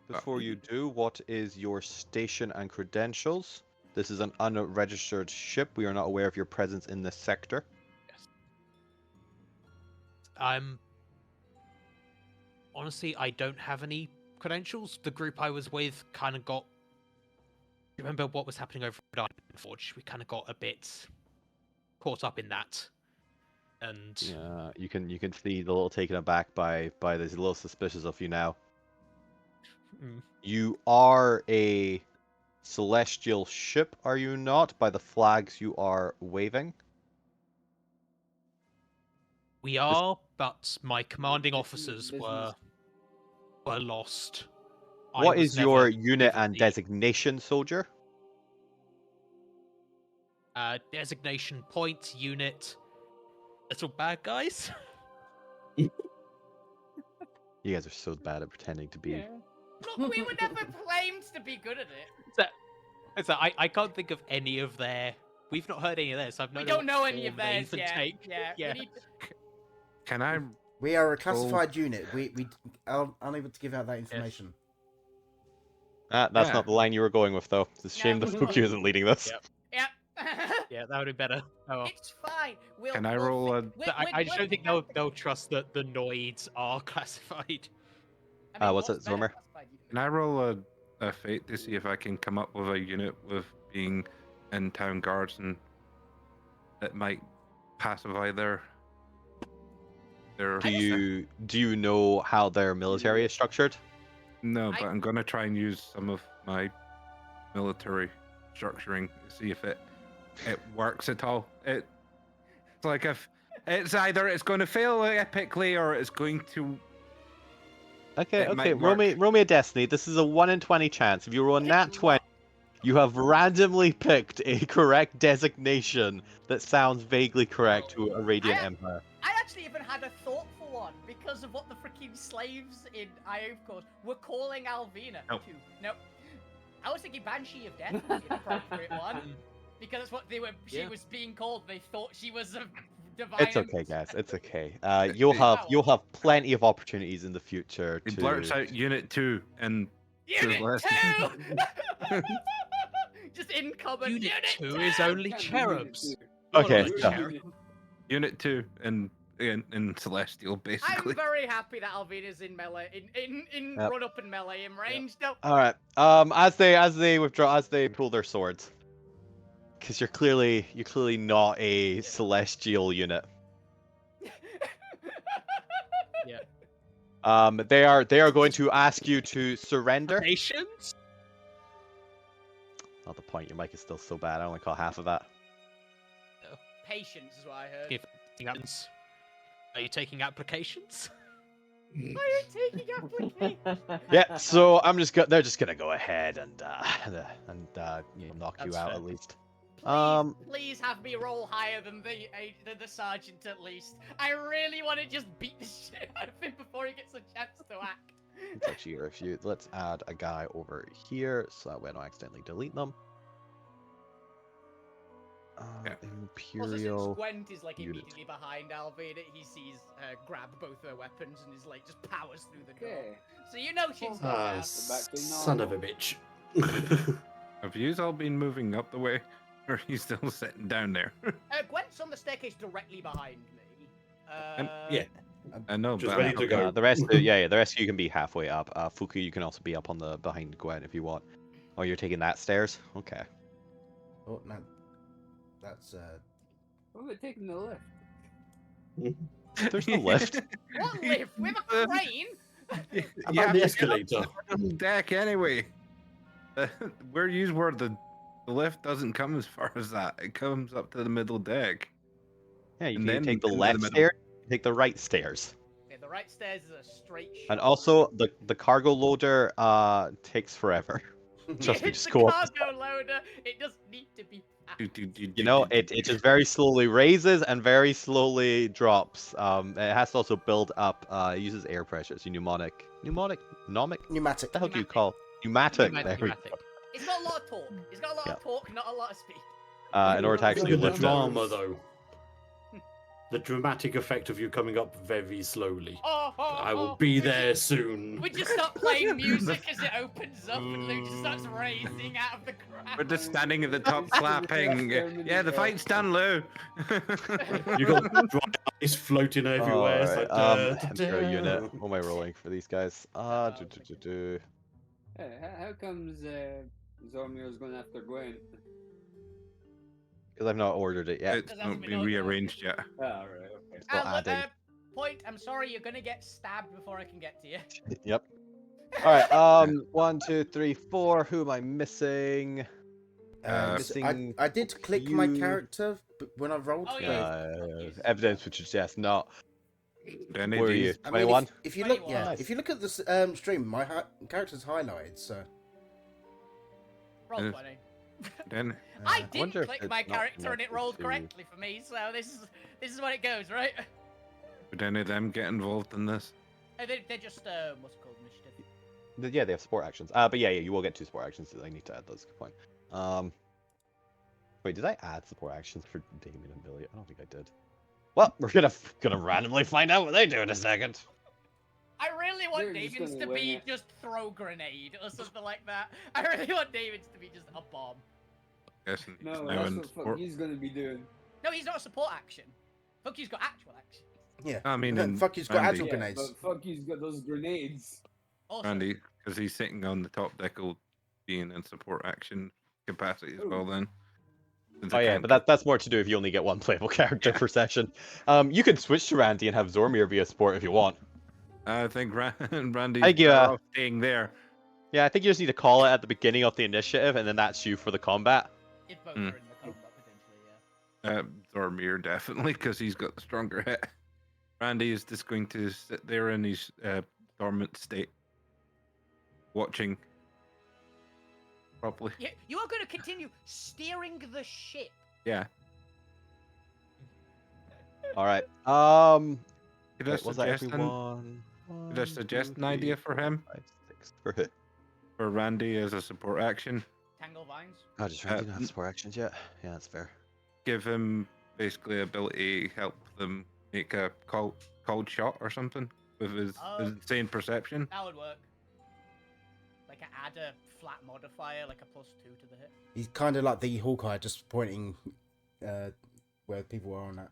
Before you do, what is your station and credentials? This is an unregistered ship. We are not aware of your presence in this sector. Honestly, I don't have any credentials. The group I was with kind of got. Remember what was happening over at Iron Forge? We kind of got a bit caught up in that, and Yeah, you can see the little taken aback by this, a little suspicious of you now. You are a celestial ship, are you not? By the flags you are waving. we are. But my commanding Business- officers business. were lost. I What was is your never unit given and the, designation, soldier? designation point unit? Little bad guys. You guys are so bad at pretending to be. Yeah. Look, we were never claimed to be good at it. So I can't think of any of their. We've not heard any of theirs. So I've We no don't know any of form they theirs even yet. take. Yeah. Yeah. We need Can I? We are a classified unit. We are unable to give out that information. That's Yeah. not the line you were going with, though. It's a shame No. that Fuku isn't leading this. Yep. Yeah. Yeah, that would be better. Oh, well. It's fine. Can I roll a- I just don't think they'll trust that the Noids are classified. What's it, Zormer? Can I roll a fate to see if I can come up with a unit with being in town guards and that might pacify their Do you know how their military is structured? No, but I'm gonna try and use some of my military structuring to see if it works at all. It's like if it's either it's going to fail epically or it's going to. Okay, It okay. might Roll me a destiny. This is a 1 in 20 chance. If you roll a nat 20, you have randomly picked a correct designation that sounds vaguely correct to a Radiant Empire. I actually even had a thought for one because of what the freaking slaves in IO course were calling Alvina. Nope. Nope. I was thinking Banshee of Death was the appropriate one because that's what they were. She Yeah. was being called. They thought she was a divine. It's okay, guys. It's okay. You'll have plenty of opportunities in the future He to. blurts out Unit 2 and Unit less- 2. Just incoming. Unit 2 is only Can't be cherubs. unit Okay, Not a yeah. cherub. Unit 2 and in Celestial, basically. I'm very happy that Alvina's in melee, in Yep. run up and melee in range. No, All right. As they withdraw, as they pull their swords, because you're clearly not a celestial unit. Yeah. They are going to ask you to surrender. Patience? Not the point. Your mic is still so bad. I only caught half of that. patience is what I heard. If are you taking applications? Are you taking applications? Yeah. So they're just gonna go ahead and knock you That's out fair. at least. Please have me roll higher than the sergeant at least. I really want to just beat the shit out of him before he gets a chance to act. It's actually a few. Let's add a guy over here so that way I don't accidentally delete them. Yeah. Also, since Imperial. Gwent is like unit. immediately behind Alvina, he sees grab both her weapons and is like just powers through the door. Okay. So you know she's Ah, gone down. back to son of a normal. bitch. Have you all been moving up the way? Or are you still sitting down there? Gwent's on the staircase directly behind me. Yeah. I know, Just but ready to go. The rest, the rest of you can be halfway up. Fuku, you can also be up on the behind Gwen if you want. Oh, you're taking that stairs? Okay. Oh no, that's What about taking the lift? There's no lift. What lift? With a crane? About the escalator. Deck anyway. Where you were, the lift doesn't come as far as that. It comes up to the middle deck. Yeah, you And can then take the into the left middle. stairs, take the right stairs. Okay, the right stairs is a straight shot. And also, the cargo loader takes forever. Trust me, It's just the go up. cargo loader. It doesn't need to be fast. You know, it just very slowly raises and very slowly drops. It has to also build up. It uses air pressure. So pneumatic. Pneumatic. The hell do you Pneumatic. call pneumatic? Pneumatic, There we go. pneumatic. It's got a lot of torque. It's got a lot Yeah. of torque, not a lot of speed. In order to Look actually Look at lift the it. drama, though. The dramatic effect of you coming up very slowly. Oh, oh, I will oh, be we there just- soon. We just start playing music as it opens up, and Luke just starts raising out of the We're ground. just standing at the top It's the clapping. disaster Yeah, the mini- fight's done, Lou. You got dry ice floating everywhere. It's Alright, like, hero unit. What am I rolling for these guys? Hey, how comes Zormir's going after Gwen? Because I've not ordered it yet. It's Does that have not been been ordered? rearranged yet. Ah, right, okay. Still adding. Point, I'm sorry, you're gonna get stabbed before I can get to you. Yep. Alright, 1, 2, 3, 4. Who am I missing? Missing I did click my you. character when I rolled. Oh, but- yeah. Evidence would suggest not. Any Where of are you? these- I mean, 21? if you look, 21. yeah, if you look at this stream, my character's highlighted. So Roll Yes. 20. Then I wonder didn't if click it's my not character and it connected rolled to- correctly for me, so this is what it goes, right? would any of them get involved in this? They're just what's it called, initiative. Yeah, they have support actions. But yeah, you will get 2 support actions. I need to add those. Good point. Wait, did I add support actions for Damien and Billy? I don't think I did. Well, we're gonna randomly find out what they do in a second. I really want They're just David's gonna to wing be it. just throw grenade or something like that. I really want David's to be just a bomb. Guessing he's No, now that's in what fuck support. he's gonna be doing. No, he's not a support action. Fuck, he's got actual action. yeah, I mean, in fuck, he's got Randy. actual Yeah, grenades. but fuck, he's got those grenades. Also, Randy, because he's sitting on the top deck, will be in support action capacity as well. Then. Since Oh I yeah, can't but that's more to do if you only get one playable character Yeah. per session. You can switch to Randy and have Zormir be a support if you want. I think Randy's Thank you, better off staying there. Yeah, I think you just need to call it at the beginning of the initiative, and then that's you for the combat. if both Hmm. are in the combat potentially, yeah. Zormir definitely, because he's got the stronger hit. Randy is just going to sit there in his dormant state, watching properly. Yeah, you are going to continue steering the ship. Yeah. All right. Could I Wait, was that suggest everyone? could I suggest an idea for him? 5, 6. For who? For Randy as a support action? Tangle vines. Oh, does Randy not have n- support actions yet? Yeah, that's fair. Give him basically ability, help them make a cold shot or something with his Oh. insane perception. That would work. Like add a flat modifier, like a +2 to the hit. He's kind of like the Hawkeye, just pointing where people are on that.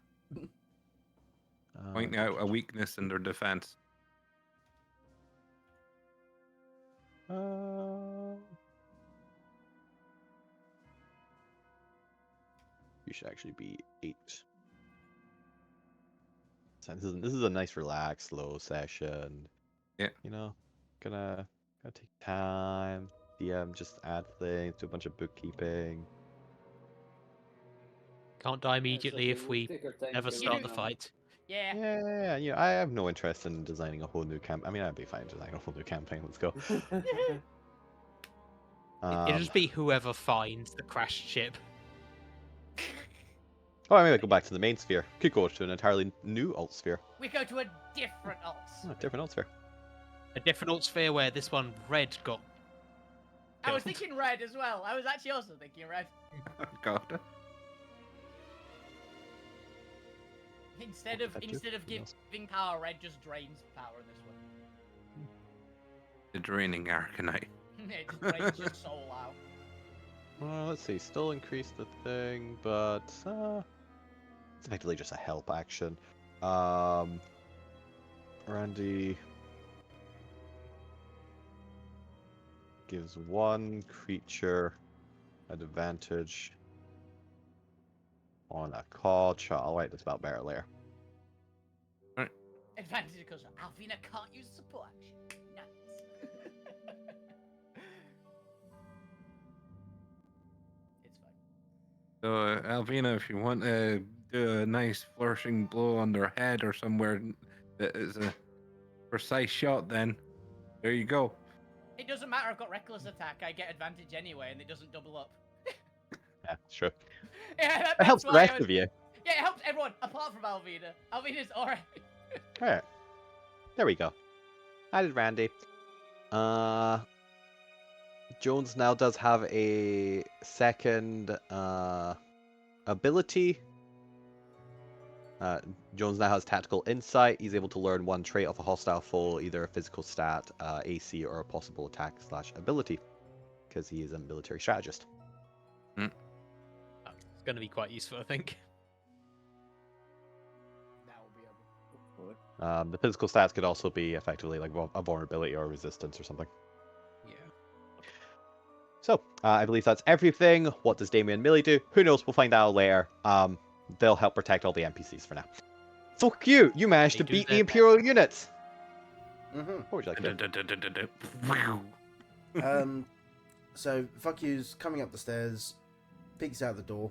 Pointing out a weakness in their defense. You should actually be 8. So this is a nice, relaxed, slow session. Yeah. You know, gonna take time. DM, just add things, do a bunch of bookkeeping. Can't die immediately if we never start the fight. Yeah. Yeah, you know, I have no interest in designing a whole new camp. I mean, I'd be fine designing a whole new campaign. Let's go. It'll just be whoever finds the crashed ship. Oh, I mean, go back to the main sphere. Could go to an entirely new alt sphere. We go to a different alt. Oh, different alt sphere. A different alt sphere where this one red got. I was killed. thinking red as well. I was actually also thinking red. God. Instead of Effective, anything else? giving power, red just drains power in this one. The draining Arcanite. It just drains your soul out. Well, let's see. Still increase the thing, but it's effectively just a help action. Randy gives one creature advantage on a call shot. I'll write this about better later. Advantage because Alvina can't use support action. Nice. It's fine. So, Alvina, if you want to do a nice flourishing blow on their head or somewhere that is a precise shot, then there you go. It doesn't matter. I've got reckless attack. I get advantage anyway, and it doesn't double up. Yeah, sure. Yeah, It that's helps the why I rest was- of you. Yeah, it helps everyone apart from Alvina. Alvina's alright. Alright. There we go. Added Randy. Jones now does have a second ability. Jones now has tactical insight. He's able to learn one trait of a hostile foe, either a physical stat, AC, or a possible attack / ability, because he is a military strategist. It's going to be quite useful, I think. That will be able. The physical stats could also be effectively like a vulnerability or resistance or something. Yeah. So, I believe that's everything. What does Damien and Millie do? Who knows? We'll find out later. They'll help protect all the NPCs for now. Fuck you! You managed to They do beat the their Imperial units! Mm-hmm. What would you like to do? So fuck you's coming up the stairs, peeks out the door,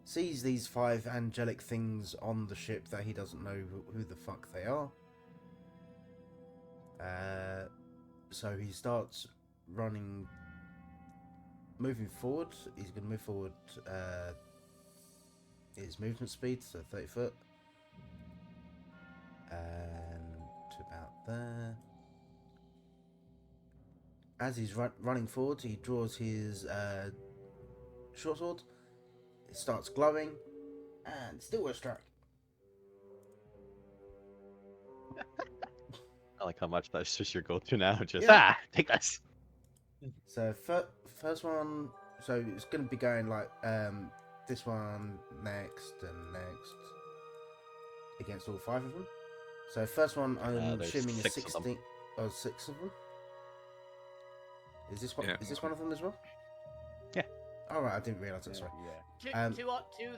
sees these 5 angelic things on the ship that he doesn't know who the fuck they are. So he starts moving forward. He's going to move forward his movement speed, so 30 foot. And to about there. As he's running forward, he draws his short sword. It starts glowing, and still a strike. I like how much that's just your go-to now. Just, Yeah. take this! So first one, so it's going to be going like this one next and next against all 5 of them. So first one, I'm there's assuming is 6 of them. 16 or 6 of them. Is this one? Yeah. Is this one of them as well? Yeah. All right, I didn't realize that. Sorry. Yeah. Two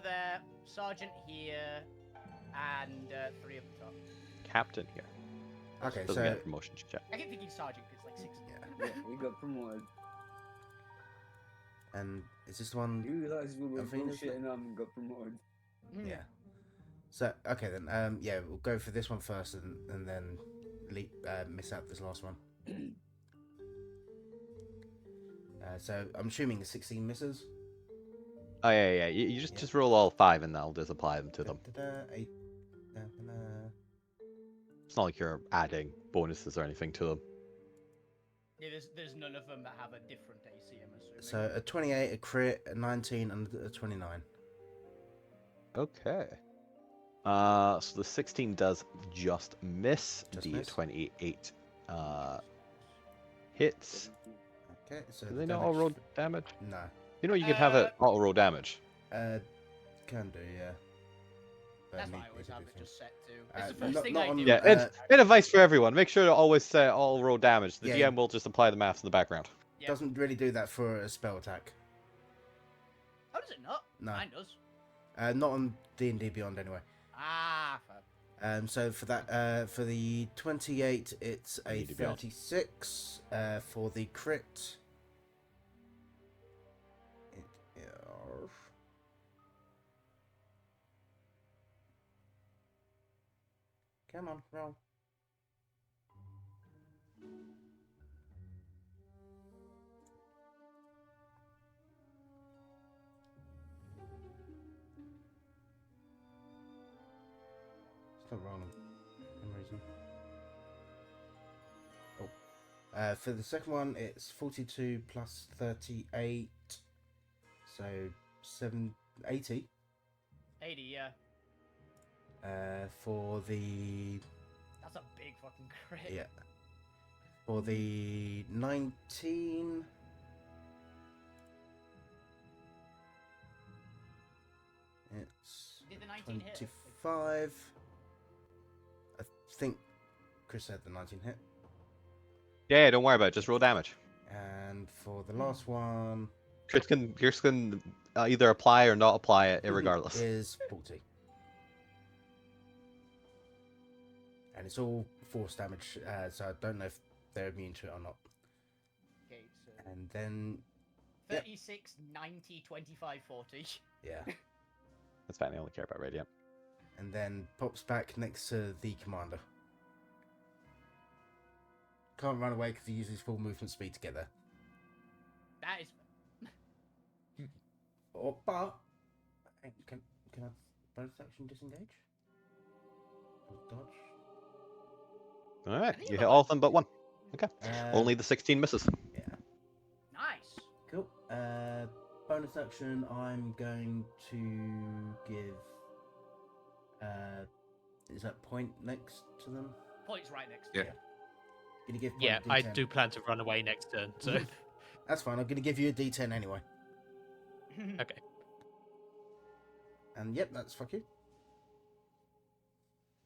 there, sergeant here, and 3 up the top. Captain here. Okay, Doesn't so get a promotion check. I keep thinking sergeant because like 6. yeah, Yeah, we got promoted. and is this the one? You guys were Alvina's bullshitting on and got promoted. Yeah. So okay then, yeah, we'll go for this one first, and then miss out this last one. So I'm assuming 16 misses. Oh, yeah. You just, Yeah. just roll all 5 and that'll just apply them to them. Eight. It's not like you're adding bonuses or anything to them. Yeah, there's none of them that have a different AC, I'm assuming. So a 28, a crit, a 19, and a 29. Okay. So the 16 does just miss. Just The miss. 28 hits. Okay, so Do the they not damage all roll damage? No. You know you can have it auto roll damage. Can do, yeah. But That's need- why I always need to have do it things. just set to. It's the not- first thing not I on- do. Yeah, it's bit of advice for everyone. Make sure to always set all roll damage. The Yeah. DM will just apply the maths in the background. Yeah. Doesn't really do that for a spell attack. How does it not? No. Mine does. Not on D&D Beyond anyway. Ah, fuck. So for that, for the 28, it's a D&D Beyond. 36. For the crit, it is... Come on, roll. It's not rolling for some reason. Oh. For the second one, it's 42 plus 38. So 80. 80, yeah. For the... That's a big fucking crit. Yeah. For the 19... It's Did the 19 hit? 25. I think Chris said the 19 hit. Yeah, don't worry about it. Just roll damage. And for the last one... Chris can either apply or not apply it, irregardless. Is 40. And it's all force damage, so I don't know if they're immune to it or not. Okay, so And then, yep. 36, 90, 25, 40. yeah. That's fine. I only care about Radiant. And then pops back next to the commander. can't run away because he uses full movement speed to get there. That is. Or but can I bonus action disengage? Or dodge? All right, I think you you hit got all of them but one. Okay. Uh, Only the 16 misses. Yeah. Nice. Cool. Bonus action. I'm going to give. Is that point next to them? Point's right next Yeah. to you. Gonna give. Point Yeah, a I D10. do plan to run away next turn, so That's fine. I'm gonna give you a D10 anyway. okay. And yep, that's fuck you.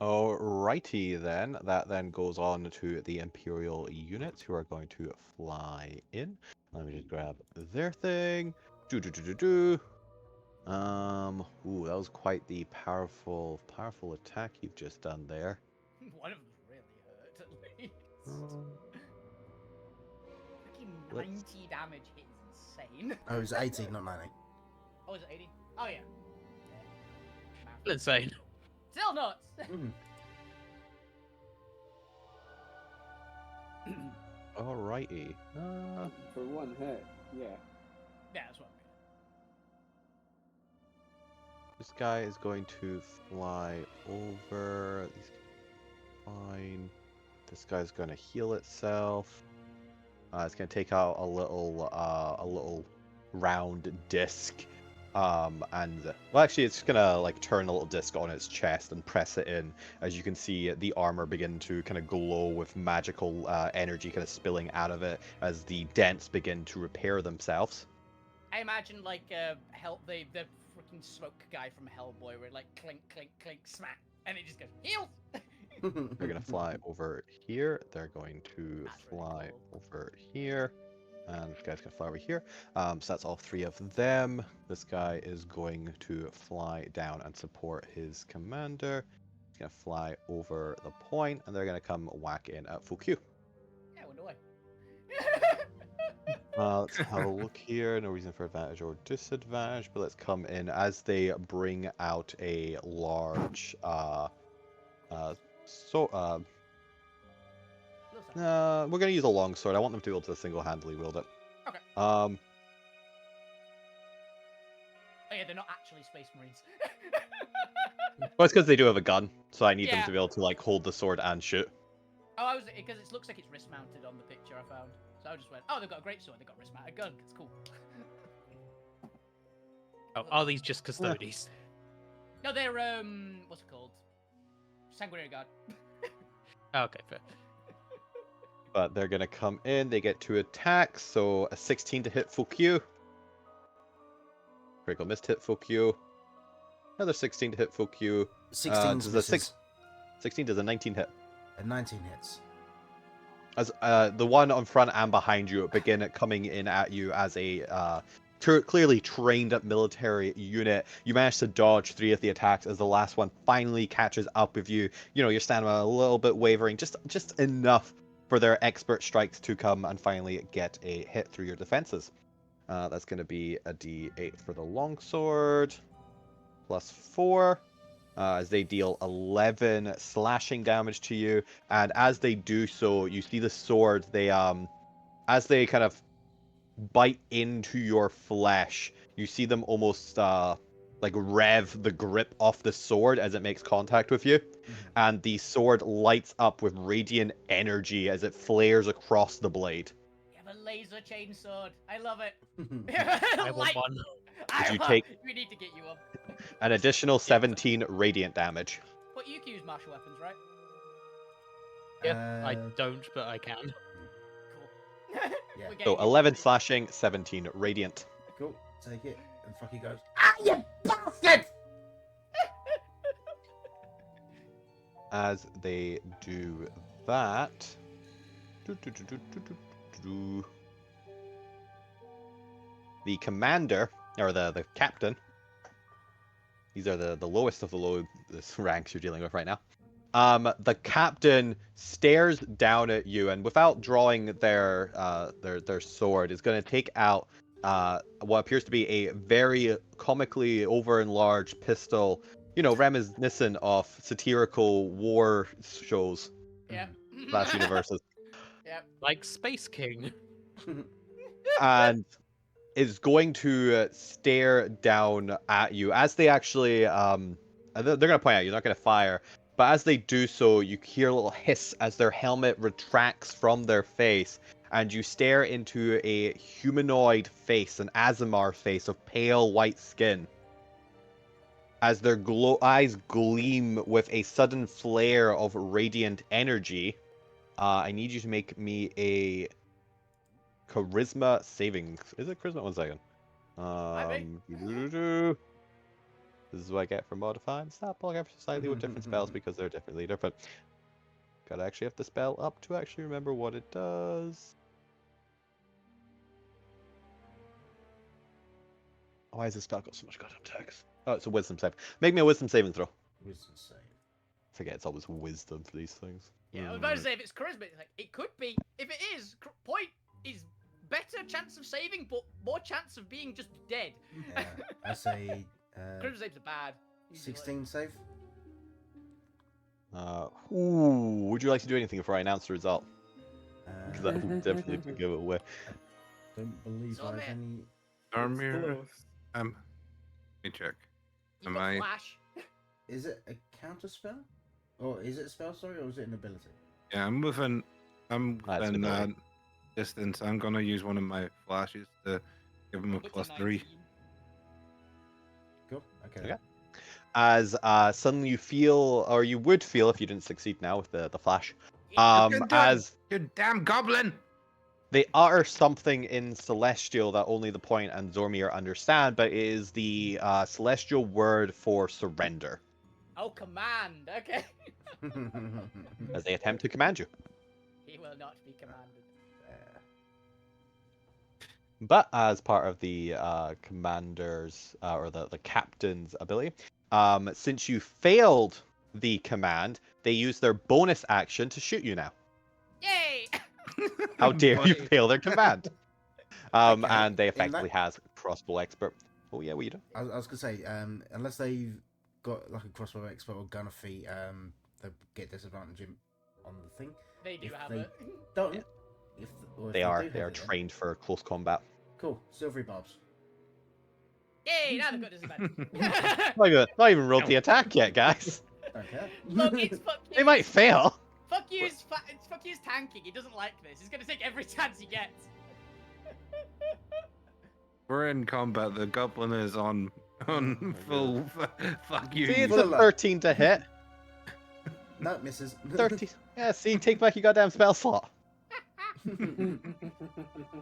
Alrighty then. That then goes on to the Imperial units who are going to fly in. Let me just grab their thing. Do. Ooh, that was quite the powerful attack you've just done there. One of them really hurt, at least. Um, Fucking let's- 90 damage hit is insane. Oh, it was 18, not 90. Oh, is it 80? Oh, yeah. Still insane. Still nuts! Alrighty. For one hit, yeah. Yeah, that's what This guy is going to fly over. These fine. This guy's going to heal itself. It's going to take out a little round disc. And well, actually, it's gonna like turn a little disc on its chest and press it in. As you can see, the armor begin to kind of glow with magical energy kind of spilling out of it as the dents begin to repair themselves. I imagine like the freaking smoke guy from Hellboy, where it, like clink, clink, clink, smack, and it just goes heal. They're gonna fly over here. They're going to That's really fly cool. over here. And this guy's gonna fly over here. So that's all three of them. This guy is going to fly down and support his commander. He's gonna fly over the point, and they're gonna come whack in at full Q. Yeah, wonder why. Let's have a look here. No reason for advantage or disadvantage, but let's come in as they bring out a large we're gonna use a longsword. I want them to be able to single-handedly wield it. Okay. Um, Oh yeah, they're not actually Space Marines. well, it's because they do have a gun, so I need them Yeah. to be able to like hold the sword and shoot. Oh, I was because it looks like it's wrist mounted on the picture I found. So I just went, oh, they've got a great sword. They've got wrist mounted gun. It's cool. Oh, are these just custodies? No, they're what's it called? Sanguinary Guard. Oh, okay, fair. But they're gonna come in. They get 2 attacks, so a 16 to hit full Q. Critical missed hit full Q. Another 16 to hit full Q. 16 does a misses. 16 does a 19 hit. And 19 hits. As the one on front and behind you begin coming in at you as a clearly trained military unit. You manage to dodge 3 of the attacks as the last one finally catches up with you. You know, you're standing a little bit wavering, just enough for their expert strikes to come and finally get a hit through your defenses. That's going to be a D8 for the longsword, plus 4. As they deal 11 slashing damage to you, and as they do so, you see the sword. They as they kind of bite into your flesh, you see them almost like rev the grip off the sword as it makes contact with you, and the sword lights up with radiant energy as it flares across the blade. You have a laser chainsword. I love it. I want one. Did you take- We need to get you up. An additional 17 radiant damage. But you can use martial weapons, right? Yeah, I don't, but I can. Cool. Yeah. We're So getting you. 11 slashing, 17 radiant. Cool. Take it. And fuck he goes. Ah, you bastard! As they do that, the commander, or the captain, these are the lowest of the low ranks you're dealing with right now. The captain stares down at you, and without drawing their sword, is going to take out what appears to be a very comically over-enlarged pistol, you know, reminiscent of satirical war shows Yeah. / universes. Yep. Like Space King. And is going to stare down at you as they actually they're going to point at you, not going to fire, but as they do so you hear a little hiss as their helmet retracts from their face and you stare into a humanoid face, an Azamar face of pale white skin, as their eyes gleam with a sudden flare of radiant energy. I need you to make me a charisma saving. Is it charisma? 1 second. This is what I get for modifying stat block ever so slightly with different spells because they're differently different. Gotta actually have the spell up to actually remember what it does. Why is this spell got so much goddamn text? Oh, it's a wisdom save. Make me a wisdom saving throw. Wisdom save. Forget it's always wisdom for these things. Yeah, I was about to say if it's charisma, it's like it could be. If it is, point is better chance of saving, but more chance of being just dead. Yeah, I say Charisma saves are bad. usually. 16 save. Would you like to do anything before I announce the result? Because that will definitely give it away. Don't believe So, I have man. any. Armir. Let me check. You Am got I- flash. Is it a counter spell? Or is it a spell, sorry, or is it an ability? Yeah, I'm within That's that ability. distance. I'm gonna use one of my flashes to give him a It's plus a 3. 19. Cool. Okay. Okay. As suddenly you feel, or you would feel if you didn't succeed now with the flash, Yeah, as You damn goblin! they utter something in Celestial that only the Point and Zormir understand, but it is the Celestial word for surrender, Oh, command. Okay. as they attempt to command you. He will not be commanded. But as part of the commander's, or the captain's ability, since you failed the command, they use their bonus action to shoot you now. Yay! How dare you Boy. fail their command? Okay, And they in effectively that- has crossbow expert. Oh yeah, what you doing? I was gonna say, unless they've got like a crossbow expert or gunner feat, they get disadvantage on the thing. They do If have they it. Don't. Yeah. If They are do they have are it, then- trained for close combat. Cool. Silvery barbs. Yay! Now they've got disadvantage. Not even rolled the attack yet, guys. Don't care. Look, it's fuck you. They might fail. Fuck you's fuck you's tanking. He doesn't like this. He's gonna take every chance he gets. We're in combat. The goblin is on full. Fuck you. See, it's Full a of luck. 13 to hit. No, misses. 30. Yeah, see, take back your goddamn spell slot.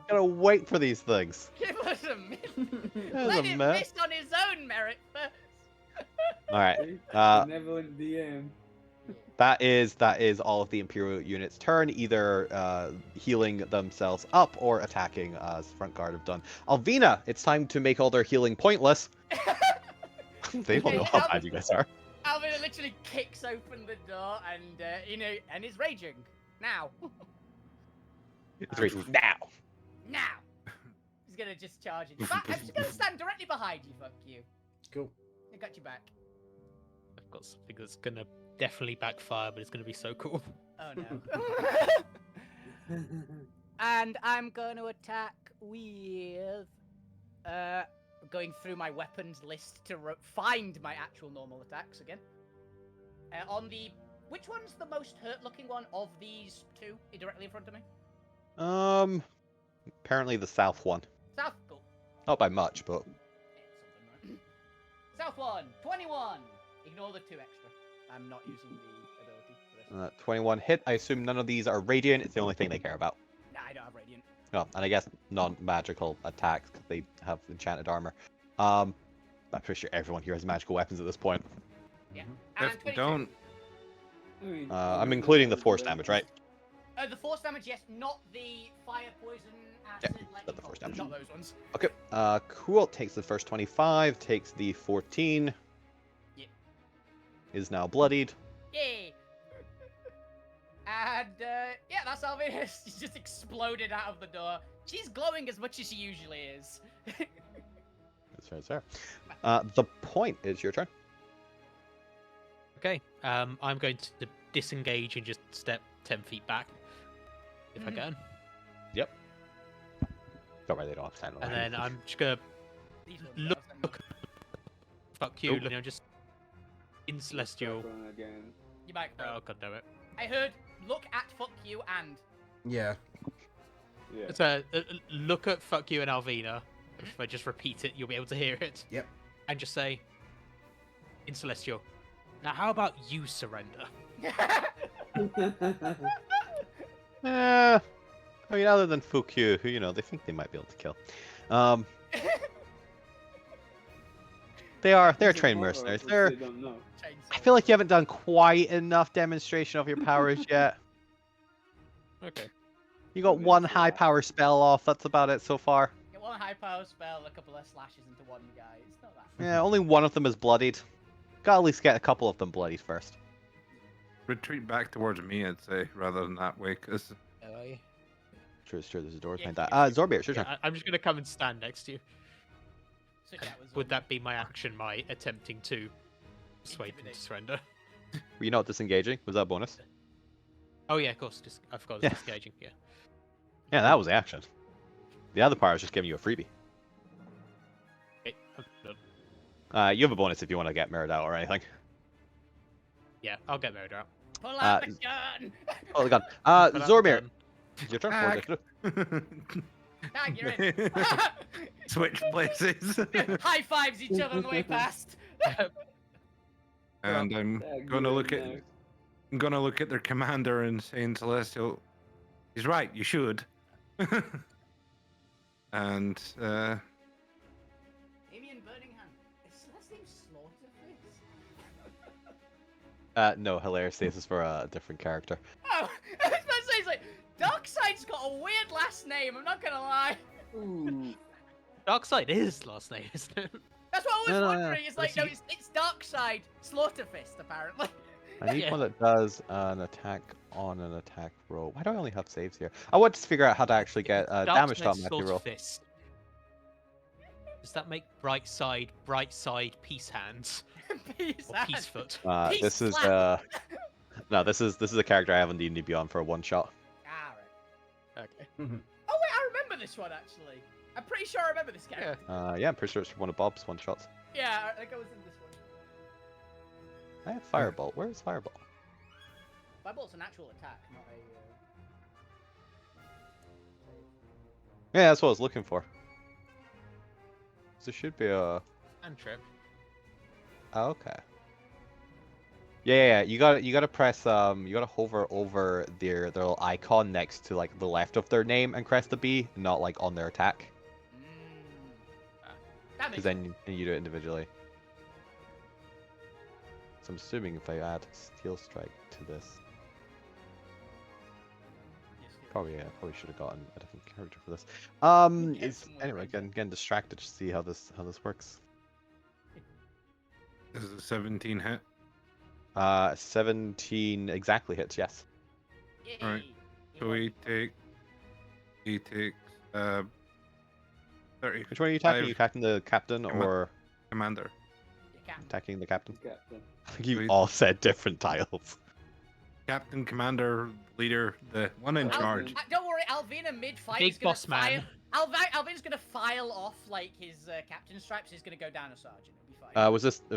Gotta wait for these things. Give us a minute. There's Let a him minute. miss on his own merit first. Alright. Uh, Benevolent DM. That is all of the Imperial units' turn, either healing themselves up or attacking, as front guard have done. Alvina, it's time to make all their healing pointless. They don't know how bad you guys are. Alvin literally kicks open the door and and is raging now. It's raging now. Now. He's gonna just charge it. I'm just gonna stand directly behind you. Fuck you. Cool. I got you back. I've got something that's gonna definitely backfire, but it's gonna be so cool. Oh no. And I'm going to attack with going through my weapons list to find my actual normal attacks again. On the which one's the most hurt looking one of these two directly in front of me? Apparently the south one. South, cool. Not by much, but It's something, right? South one, 21. Ignore the 2 extra. I'm not using the ability for this. 21 hit. I assume none of these are radiant. It's the only thing they care about. Nah, I don't have radiant. Oh, and I guess non-magical attacks because they have enchanted armor. I'm pretty sure everyone here has magical weapons at this point. Yeah. If And you 22. don't, I mean, I'm including the force damage, right? The force damage, yes, not the fire, poison, acid, lightning, not the force damage. not those ones. Okay. Cool. Takes the first 25. Takes the 14. Yep. Is now bloodied. Yay! And yeah, that's Alvin. She's just exploded out of the door. She's glowing as much as she usually is. That's fair. The Point is your turn. Okay, I'm going to disengage and just step 10 feet back. if I Mhm. can. Don't worry, they don't have stand And then I'm just gonna These ones look, are sending- fuck you, Nope. you know, just in celestial. Start going again. You back, bro. Oh god damn it! I heard look at fuck you and. Yeah. Yeah. So look at fuck you and Alvina. If I just repeat it, you'll be able to hear it. Yep. And just say in celestial. Now, how about you surrender? I mean, other than Fukyu, who, they think they might be able to kill. They're He's a trained mortal, mercenaries. which They're. they don't know. I feel like you haven't done quite enough demonstration of your powers yet. Okay. You got Maybe one that's high right. power spell off. That's about it so far. Get one high power spell, a couple of slashes into one guy. It's not that. Yeah, only one of them is bloodied. Gotta at least get a couple of them bloodied first. Retreat back towards me, I'd say, rather than that way, because True, there's a door Yeah, behind that. yeah. Zorbier, it's your turn. I'm just gonna come and stand next to you. So And that was would that be my action, my attempting to persuade them to Intimidate. surrender? Were you not disengaging? Was that a bonus? Oh yeah, of course. I forgot it Yeah. was disengaging. Yeah. Yeah, that was the action. The other part was just giving you a freebie. Okay, I'm done. You have a bonus if you want to get mirrored out or anything. Yeah, I'll get married out. Pull out the gun. Oh, the gun. Put out the Zorbir, gun. it's your turn. What would you do? Tag, you're in. Switch places. High fives each other on the way past. And I'm Tag gonna you look in at now. I'm gonna look at their commander and saying Celestial, he's right, you should. And Amy and Birmingham. Is last name Slaughterface? No, hilariously, this is for a different character. Oh, I was about to say, it's like, Darkseid's got a weird last name, I'm not gonna lie. Ooh. Darkseid is last name, isn't it? That's what I was No, no, no. wondering. It's like, no, it's Darkseid Slaughterfist, apparently. I need Yeah. one that does an attack on an attack roll. Why do I only have saves here? I want to figure out how to actually get damage to Darkseid's automatic sword roll. fist. Does that make bright side, peace hands, Peace or out. peace foot? Peace This is slap. no, this is a character I have on D&D Beyond for a one shot. Ah, right. Okay. Oh, wait, I remember this one, actually. I'm pretty sure I remember this character. Yeah, I'm pretty sure it's one of Bob's one shots. Yeah, I think I was in this one. I have Firebolt. Where is Firebolt? Firebolt's an actual attack, not a. Yeah, that's what I was looking for. There should be a. And trip. Oh, okay. Yeah. You gotta press you gotta hover over their little icon next to like the left of their name and press the B, not like on their attack. That Because makes then you do it individually. So I'm assuming if I add Steel Strike to this, probably should have gotten a different character for this. Yeah, It's somewhere anyway around there. getting distracted to see how this works. this is a 17 hit. 17 exactly hits. Yes. Alright, So he takes 30. Which one are you attacking? Are Five. you attacking the captain Comma- or Commander. You can. attacking the captain? Captain. I think you Please. all said different titles. Captain, Commander, Leader, the one in Al- charge. Don't worry, Alvina mid-fight Big is gonna boss man. Alvina's gonna file off like his captain stripes. He's gonna go down a sergeant. It'll be fine.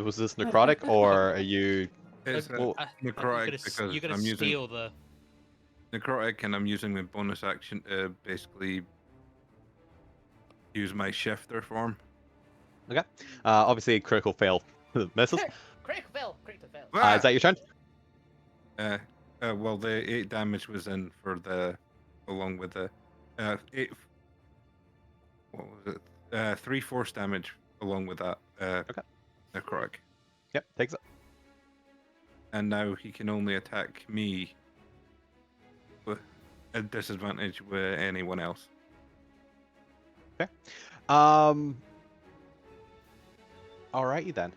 Was this necrotic or are you? It's Well, necrotic You're gonna because I'm using steal the. necrotic and I'm using the bonus action to basically use my shifter form. Obviously critical fail misses. Critical fail. Critical fail. Is that your turn? Well, the 8 damage was in for the, along with the 8. What was it? 3 force damage along with that. Necrotic. Yep, takes it. And now he can only attack me with a disadvantage with anyone else. Alrighty then.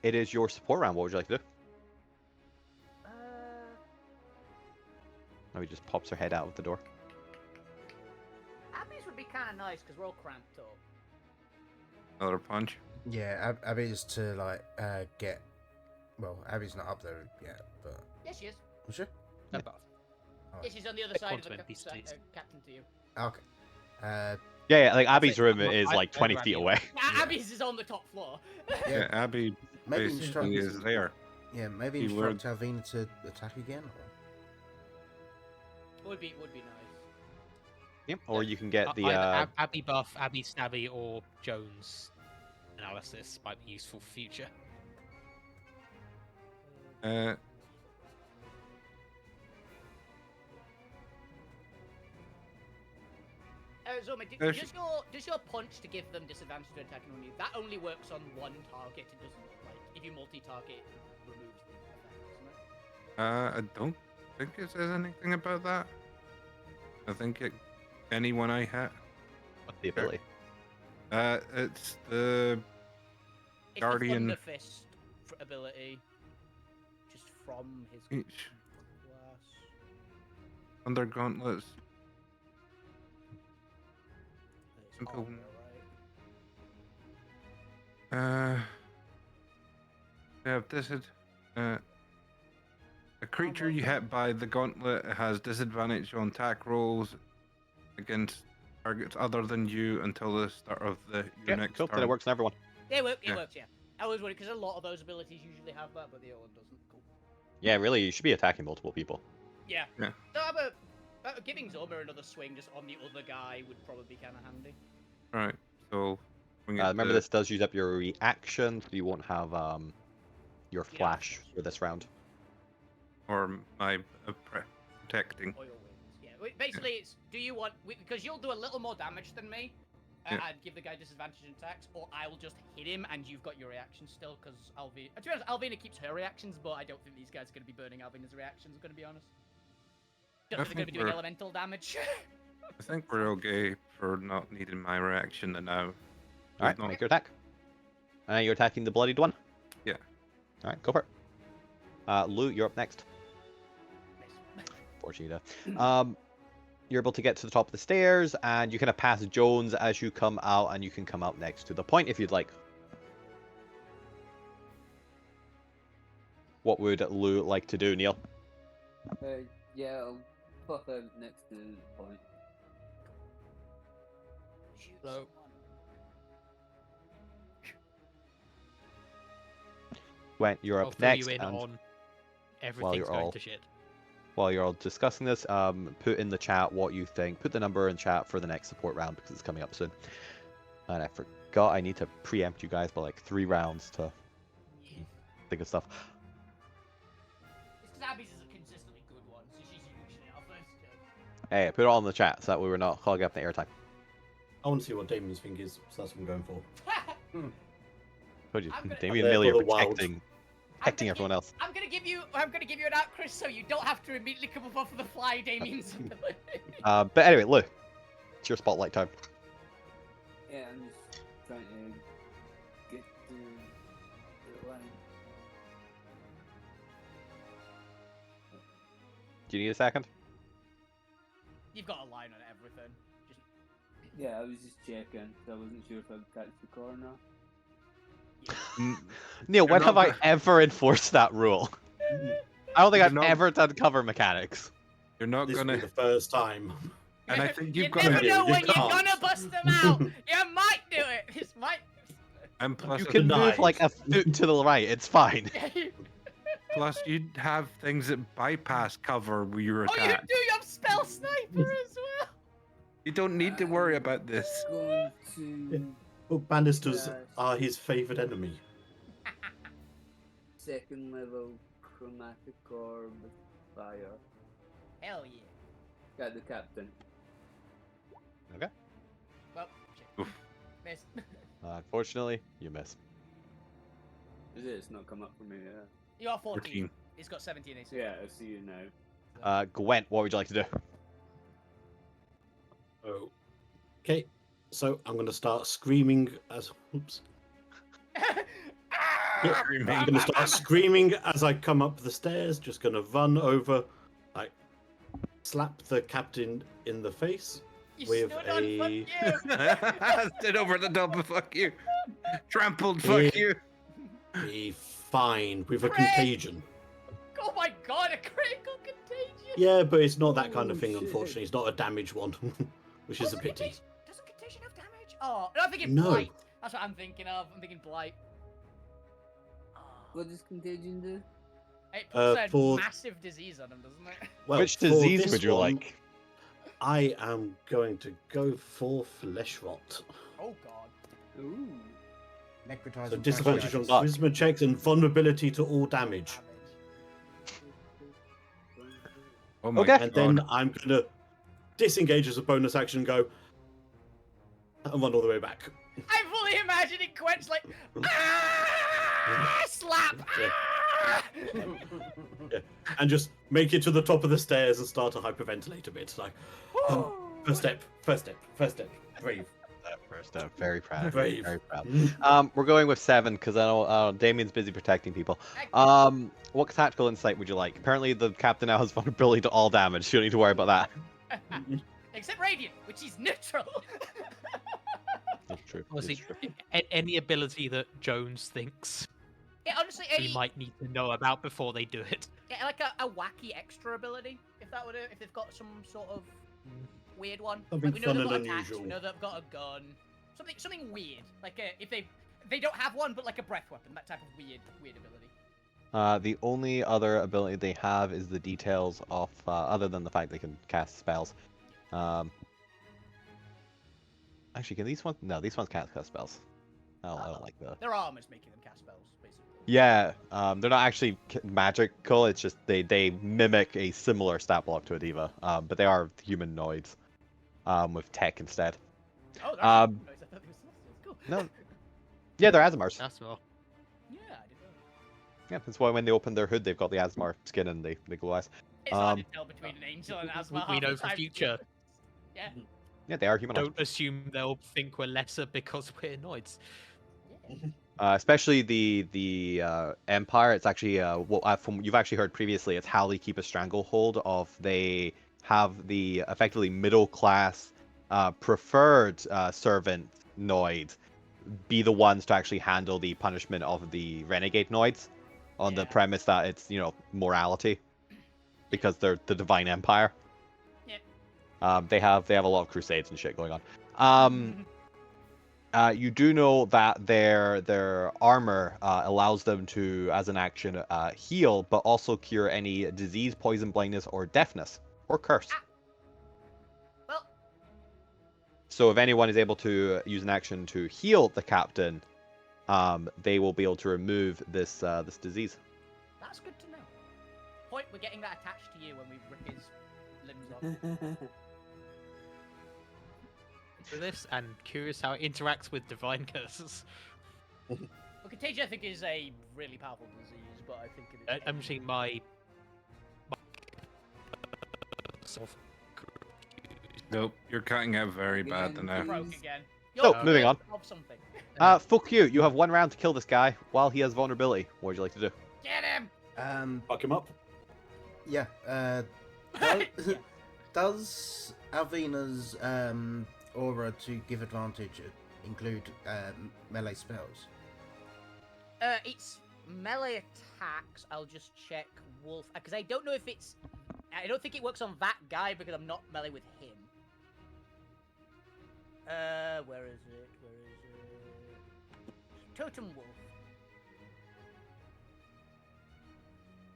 It is your support round. What would you like to do? Oh, he just pops her head out of the door. Abby's would be kind of nice because we're all cramped up. Another punch. Yeah, Abby's to like get. Well, Abby's not up there yet, but Yes, she is. was she? Above. Oh, This is on the other Pick side one of the to NPCs. captain to you. okay. Yeah, like Abby's it. room I'm- is I- like I'd 20 grab feet you. away. Yeah. Abby's is on the top floor. Yeah. Yeah, Abby Maybe basically instruct. is there. Yeah, maybe You were- instruct Alvina to attack again. would be nice. Yep. Or you can get the Either Abby buff, Abby stabby, or Jones analysis might be useful for future. Zoma, Uh, does your punch to give them disadvantage to attacking on you? That only works on one target. It doesn't like if you multi-target, it removes the effect, doesn't it? I don't think it says anything about that. I think anyone I hit. what's the ability. It's the It's Guardian- the Thunder Fist ability, just from his each class. under gauntlets. It's Simple. armor, right? They have a creature you hit by the gauntlet has disadvantage on attack rolls against targets other than you until the start of your Yeah, next cool. turn. Then it works on everyone. Yeah, it Yeah. works. Yeah, I was worried because a lot of those abilities usually have that, but the other one doesn't. Cool. Yeah, really, you should be attacking multiple people. Yeah. Yeah. So giving Zoma another swing just on the other guy would probably be kind of handy. Right. So Remember, this does use up your reaction, so you won't have your Yeah. flash for this round. or my protecting. Oil wings. Yeah. Basically, it's do you want because you'll do a little more damage than me. Yeah. And give the guy disadvantage in attacks, or I will just hit him and you've got your reaction still, because Alvina... To be honest, Alvina keeps her reactions, but I don't think these guys are going to be burning Alvina's reactions, I'm going to be honest. Don't think they're going to be doing elemental damage. I think we're okay for not needing my reaction now. Alright, not- make your attack. You're attacking the bloodied one? Yeah. Alright, go for it. Lou, you're up next. Poor Cheetah. You're able to get to the top of the stairs, and you kind of pass Jones as you come out, and you can come out next to the point if you'd like. What would Lou like to do, Neil? Yeah, I'll pop out next to the point. Shoot Hello. someone. Gwent, you're I'll up fill next. you in and on everything's you're going all- to shit. while you're all discussing this, put in the chat what you think. Put the number in chat for the next support round because it's coming up soon. And I forgot I need to preempt you guys by like 3 rounds to think of stuff. It's because Abby's is a consistently good one, so she's usually our first choice. Hey, put it all in the chat so that way we're not clogging up the airtime. I want to see what Damon's thing is, so that's what I'm going for. Told you, I'm gonna- Damien I'm there Millie for are the wild. protecting everyone else. I'm gonna give you an out, Chris, so you don't have to immediately come up off of the fly, Damien's ability. But anyway, Lou, it's your spotlight time. Yeah, I'm just trying to get to the line. Do you need a second? You've got a line on everything. Just Yeah, I was just checking, so I wasn't sure if I'd catch the corner. Neil, You're when not have I go- ever enforced that rule? I don't think You're I've not- ever done cover mechanics. You're not This will be gonna. the first time. And I think you've you got never to. know You when you're can't. gonna bust them out. You might do it. This might. And plus, You can move Denied. like a foot to the right, it's fine. plus, you have things that bypass cover with your Oh, you attack. do. You have spell sniper as well. You don't need to worry about this. Going to Well, Bannisters Yes. are his favourite enemy. second level chromatic orb fire. Hell yeah. Got the captain. Well, shit. Oof. Miss. Unfortunately, you miss. Is it? It's not come up for me, yeah. You are 14. 14. He's got 17 AC. Yeah, I see you now. Gwent, what would you like to do? Oh. Okay, so I'm going to start screaming as. Oops. Yeah, Screaming. I'm going to start screaming as I come up the stairs. Just going to run over, like, slap the captain in the face. You with stood on a- fuck you. Stood over the top of fuck you. Trampled fuck you. Be fine with a Craig! contagion. Oh my god, a critical contagion. Yeah, but it's not that kind of Oh, thing, shit. unfortunately. It's not a damage one, which is a Doesn't pity. Doesn't Contagion have damage? Oh, no, I'm thinking No. Blight. That's what I'm thinking of. I'm thinking Blight. Oh. What does Contagion do? It puts a for- massive disease on him, doesn't it? Well, Which for disease this would you one, like? I am going to go for Flesh Rot. Oh god. Ooh. Necrotize So and disadvantage on fasciitis. charisma checks and vulnerability to all damage. Oh my Okay. god. And then I'm going to disengage as a bonus action and go and run all the way back. I'm fully imagining Quench like slap. Yeah. Ah! Yeah. And just make it to the top of the stairs and start to hyperventilate a bit. Like, first step, brave. First up, very proud. Brave. Very proud. We're going with 7 because I know Damien's busy protecting people. Heck, What tactical insight would you like? Apparently, the captain now has vulnerability to all damage. You don't need to worry about that. Except Radiant, which is neutral. That's true. Honestly, It's true. any ability that Jones thinks Yeah, honestly, we any might need to know about before they do it. yeah, like a wacky extra ability, if they've got some sort of weird one. Something Like, we know fun they've got and attacks, we unusual. know they've got a gun, something weird. Like if they don't have one, but like a breath weapon, that type of weird ability. The only other ability they have is the details of, other than the fact they can cast spells. Actually, can these ones? No, these ones can't cast spells. I don't like the. Their armor's making them cast spells, basically. Yeah, they're not actually magical. It's just they mimic a similar stat block to a diva. But they are humanoids, with tech instead. Oh, they're Um, nice. I thought they were celestials. Cool. No. Yeah, they're Asmars. That's well. Yeah, I didn't know. Yeah, that's why when they open their hood, they've got the Asmar skin and they glow eyes. It's hard Um, to tell between an angel and Asma. We half know the for time. future. Yeah. Yeah, they are humanoids. Don't assume they'll think we're lesser because we're noids. Especially the Empire. It's actually from you've actually heard previously. It's how they keep a stranglehold of. They have the effectively middle class, preferred servant noids be the ones to actually handle the punishment of the renegade noids, on the Yeah. premise that it's morality, because they're the divine empire. Yeah. They have a lot of crusades and shit going on. You do know that their armor allows them to, as an action, heal, but also cure any disease, poison, blindness, or deafness, or curse. Well, So if anyone is able to use an action to heal the captain, they will be able to remove this disease. that's good to know. Point, we're getting that attached to you when we rip his limbs off. For this, and curious how it interacts with divine curses. Well, Contagion, I think, is a really powerful disease, but I think it is. I'm seeing my sort of Nope, you're cutting out very bad now. Broke again. So, You're moving on. Of something. Fuck you. You have 1 round to kill this guy while he has vulnerability. What would you like to do? Get him! Fuck him up. Yeah. Does Alvina's aura to give advantage include melee spells? It's melee attacks. I'll just check Wolf because I don't know if it's. I don't think it works on that guy because I'm not melee with him. Where is it? Totem Wolf.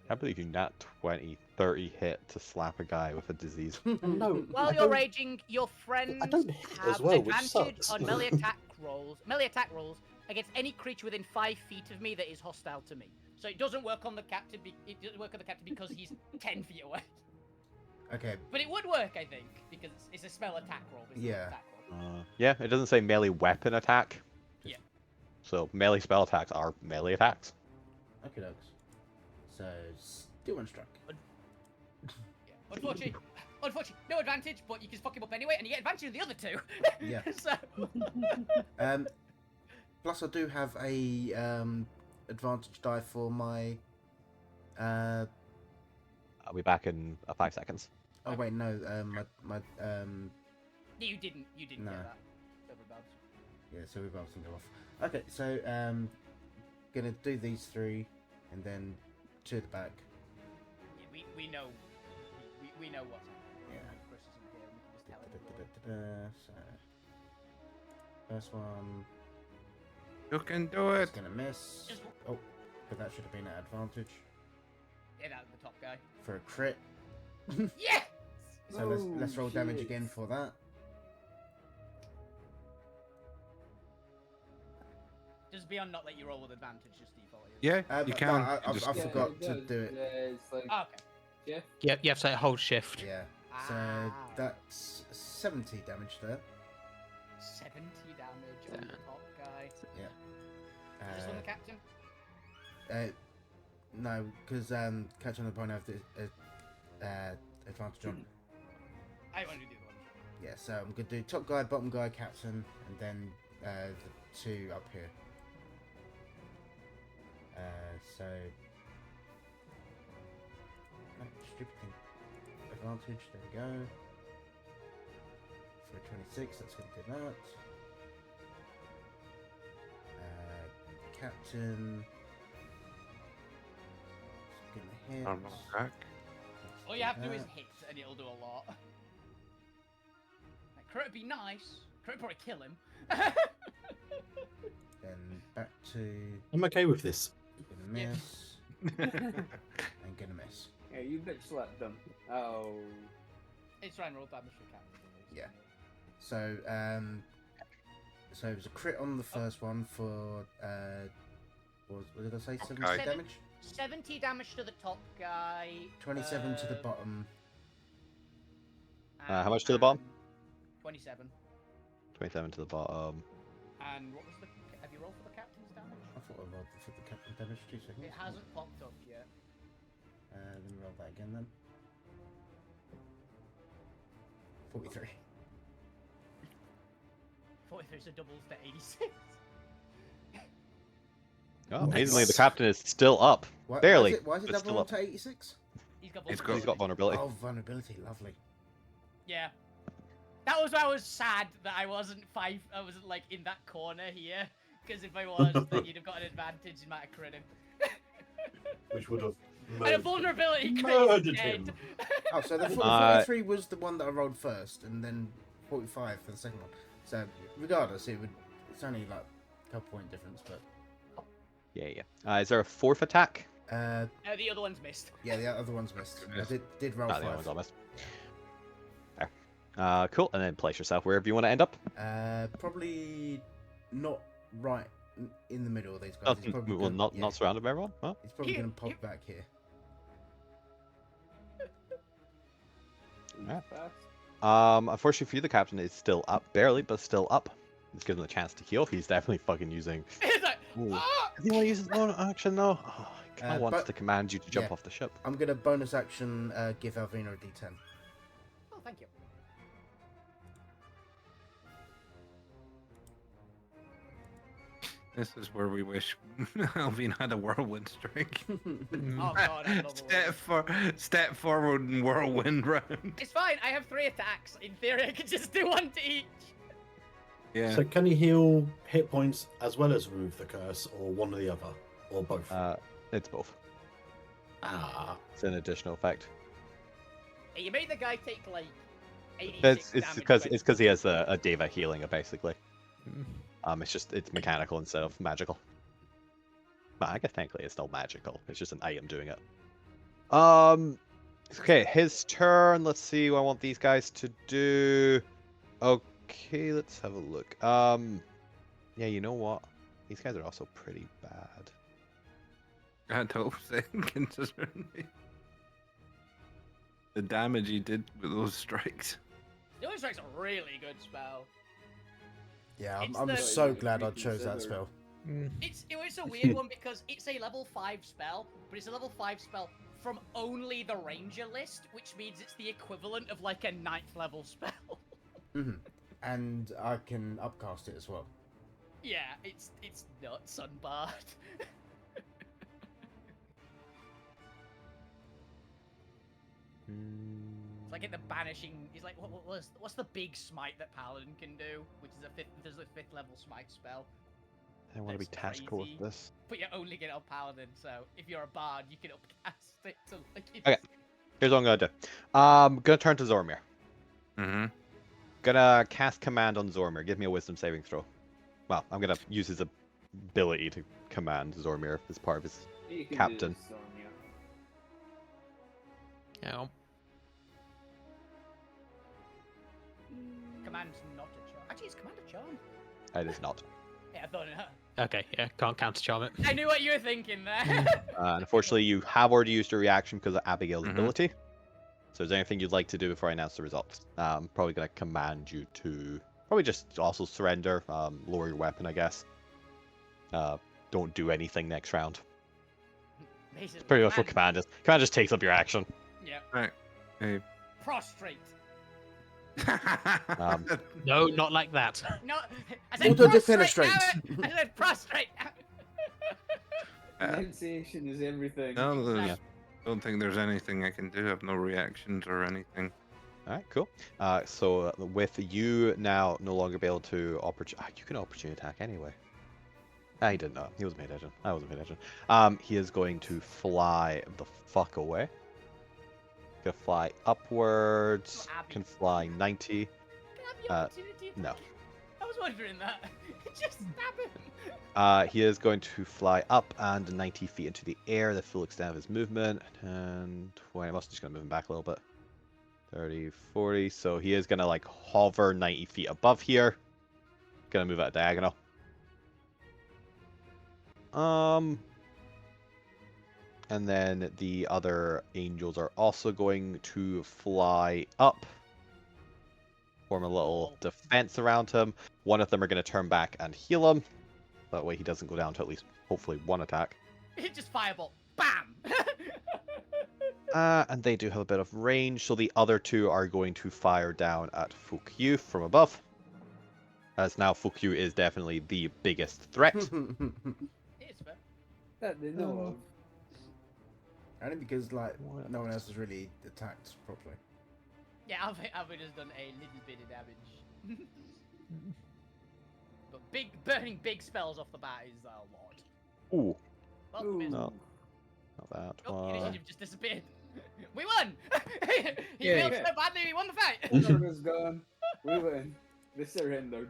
I believe you nat 20, 30 hit to slap a guy with a disease. No. While I you're don't- raging, your friends I don't hit have as well, which advantage sucks. on melee attack rolls against any creature within 5 feet of me that is hostile to me. So it doesn't work on the captain. It doesn't work on the captain because he's 10 feet away. Okay. But it would work, I think, because it's a spell attack roll. It's not an Yeah. attack roll. Yeah, it doesn't say melee weapon attack. Yeah. So melee spell attacks are melee attacks. Okay, dokes. So still one struck. Yeah. Unfortunately, no advantage, but you can fuck him up anyway, and you get advantage of the other 2. Yeah. So. Plus, I do have a advantage die for my. I'll be back in 5 seconds. Oh wait, no. My You didn't No. get that. Silver Babs. Yeah, so we're bouncing them off. Okay, so gonna do these 3, and then 2 at the back. Yeah, we know. we know what's happening. Yeah. Chris isn't here. We can just tell him. So, first one You can do is it. gonna miss. Just- Oh, but that should have been an advantage Get out of the top guy. for a crit. Yes! So let's roll damage shit. again for that. Does Beyond not let you roll with advantage, just default? Yeah, you But can. no, You I just- forgot it to does. do it. Yeah, it's like Oh, okay. Jeff. Yep, you have to hold shift. Yeah. So Ah. that's 70 damage there. 70 damage on the top guy. Just on the captain? No, because catch on the point of the advantage on. I want to do the one. Yeah, so I'm gonna do top guy, bottom guy, captain, and then the two up here. So no, stupid thing. Advantage. There we go. For 26, that's gonna do that. Captain. It's gonna hit. Normal attack. Let's All you have to do that. is hit, and it'll do a lot. Like, crit would be nice. Crit would probably kill him. Then back to I'm okay with this. gonna Yeah. miss and gonna miss. Yeah, you bitch slapped them. Oh. It's trying to roll damage for captain. Yeah. So so it was a crit on the first one for what did I say? 70 Okay. damage. 70 damage to the top guy. 27 to the bottom. How much to the bottom? 27. 27 to the bottom. And what was the? Have you rolled for the captain's damage? I thought I rolled for the captain damage. 2 seconds. It hasn't popped up yet. Let me roll that again then. 43. 43, so doubles to 86. Oh, Nice. amazingly, the captain is still up. Why, Barely, Why is it but double still on up. to 86? He's got. He's He's got vulnerability. Oh, vulnerability. Lovely. Yeah. That was why I was sad that I wasn't like in that corner here. Because if I was, then you'd have got an advantage and might have crit him. Which would have And a vulnerability crit murdered is dead. him. Oh, so the 43 was the one that I rolled first, and then 45 for the second one. So regardless, it's only like a couple point difference, but Yeah. Is there a fourth attack? The other one's missed. yeah, the other one's missed. I Missed. did roll Oh, the other 5. one's almost. Fair. Cool. And then place yourself wherever you want to end up. Probably not right in the middle of these guys. He's probably Well, gonna- not surrounded by everyone. Well, He's probably Here, going to pop here. back here. Alright. Fast. Unfortunately for you, the captain is still up, barely, but still up. Let's give him a chance to heal. He's definitely fucking using. It's like, Ooh. ah! Does he want to use his bonus action though? Oh, he kind of wants but- to command you to jump yeah. off the ship. I'm going to bonus action give Alvina a d10. Oh, thank you. This is where we wish Alvin had a whirlwind strike. Oh god, I love Step forward and whirlwind round. It's fine. I have 3 attacks. In theory, I could just do 1 to each. Yeah. So can he heal hit points as well as remove the curse, or one or the other, or both? It's both. Ah. It's an additional effect. Hey, you made the guy take like 86 It's damage. because when- it's because he has a Deva healing it basically. Mm. It's mechanical instead of magical. But I guess technically it's still magical. It's just an item doing it. Okay, his turn. Let's see what I want these guys to do. Okay, let's have a look. Yeah, you know what? These guys are also pretty bad. I hope so, considering the damage he did with those strikes. Stealing Strike's a really good spell. Yeah, It's I'm the- so glad I chose that spell. It's a weird one because it's a level 5 spell, but it's a level 5 spell from only the ranger list, which means it's the equivalent of like a 9th level spell. Hmm. And I can upcast it as well. Yeah, it's nuts, Sunbart. It's like in the banishing. He's like, what's the big smite that Paladin can do? Which is there's a 5th level smite spell. I want to be That's tactical crazy. with this. But you only get it on Paladin, so if you're a bard, you can upcast it to like. Okay. Here's what I'm gonna do. Gonna turn to Zormir. Mm-hmm. Gonna cast command on Zormir. Give me a wisdom saving throw. Well, I'm gonna use his ability to command Zormir as part of his You can captain. do this, Sonya. Yeah. Command's not a charm. Actually, it's command a charm. It is not. Yeah, I thought it. Okay, yeah, can't counter charm it. I knew what you were thinking there. Unfortunately, you have already used your reaction because of Abigail's Mhm. ability. So is there anything you'd like to do before I announce the results? Probably going to command you to probably just also surrender, lower your weapon, I guess. Don't do anything next round. Basically, Pretty much what command is. Command just takes up your action. Yeah. Right. Hey. Prostrate. No, not like that. No, I said Auto prostrate. defenestrate. damn it! I said prostrate. Pronunciation is everything. No, there's, Yeah. don't think there's anything I can do. I have no reactions or anything. All right, cool. So with you now no longer be able to you can opportunity attack anyway. He didn't know. He wasn't paying attention. I wasn't paying attention. He is going to fly the fuck away. Gonna fly upwards. Not Abby. Can fly 90. Can I have the opportunity? No. I was wondering that. Just stab him. He is going to fly up and 90 feet into the air, the full extent of his movement. And 20. I'm also just going to move him back a little bit. 30, 40. So he is going to like hover 90 feet above here. Going to move at a diagonal. And then the other angels are also going to fly up. Form a little defense around him. One of them are going to turn back and heal him. That way he doesn't go down to at least, hopefully, one attack. Just fireball. Bam. And they do have a bit of range, so the other two are going to fire down at Fukyu from above. As now Fukyu is definitely the biggest threat. It's fair. That they know of. Only because like no one else has really attacked properly. Yeah, I've just done a little bit of damage. But burning big spells off the bat is a lot. Ooh, Well, Ooh. missed. no. Not that Oh, one. initiative just disappeared. We won! He Yeah. failed so badly, we won the fight! Order was gone. We win. They surrendered.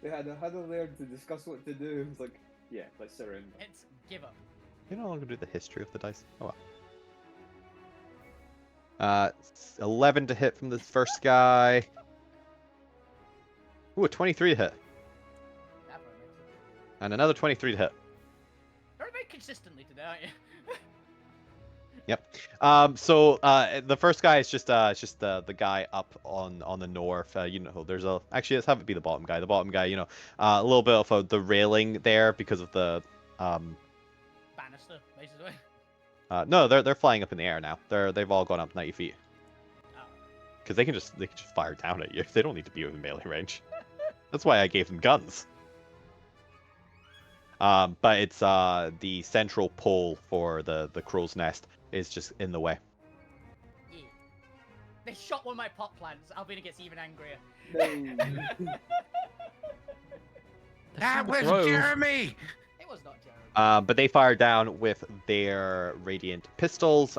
They had a huddle there to discuss what to do. It's like, yeah, let's surrender. It's give up. You no longer do the history of the dice. Oh well. 11 to hit from the first guy. Ooh, a 23 to hit. That probably makes it. And another 23 to hit. Very, very consistently today, aren't you? Yep. So the first guy is just the guy up on the north. You know, there's a actually let's have it be the bottom guy. The bottom guy, you know, a little bit of the railing there because of the Banister, basically. no, they're flying up in the air now. They've all gone up 90 feet. Oh. Because they can just fire down at you. They don't need to be within melee range. That's why I gave them guns. But it's the central pole for the crow's nest is just in the way. Yeah. They shot one of my pot plants. Albina gets even angrier. No. That was Grove. Jeremy! It was not Jared. But they fire down with their radiant pistols,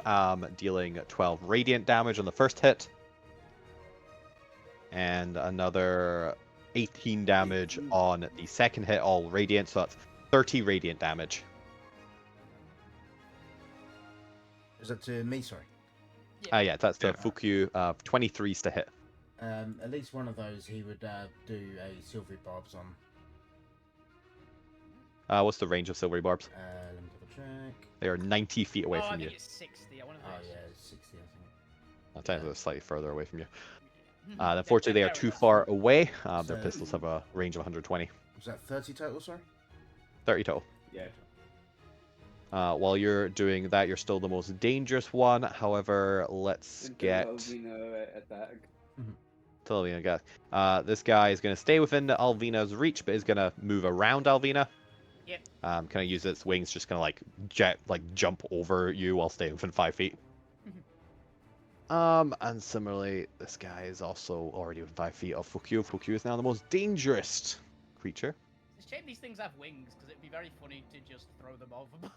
dealing 12 radiant damage on the first hit. And another 18 damage on the second hit, all radiant, so that's 30 radiant damage. Is that to me? Sorry. Yeah, that's the Yeah. Fukyu, 23s to hit. At least one of those he would do a silvery barbs on. What's the range of silvery barbs? Let me double check. They are 90 feet away Oh, I from think you. it's 60. I want to Oh yeah, it's 60 I think. I'll tell you they're slightly further away from you. Hmm. Unfortunately, they are too far away. Their So- pistols have a range of 120. Was that 30 total? Sorry. 30 total. Yeah. While you're doing that, you're still the most dangerous one. However, let's Until get Alvina attack. to Alvina. This guy is going to stay within Alvina's reach, but is going to move around Alvina. Yep. Kind of use its wings, just going to jump over you while staying within 5 feet. And similarly, this guy is also already within 5 feet of Fukyu. Fukyu is now the most dangerous creature. It's a shame these things have wings, because it'd be very funny to just throw them over.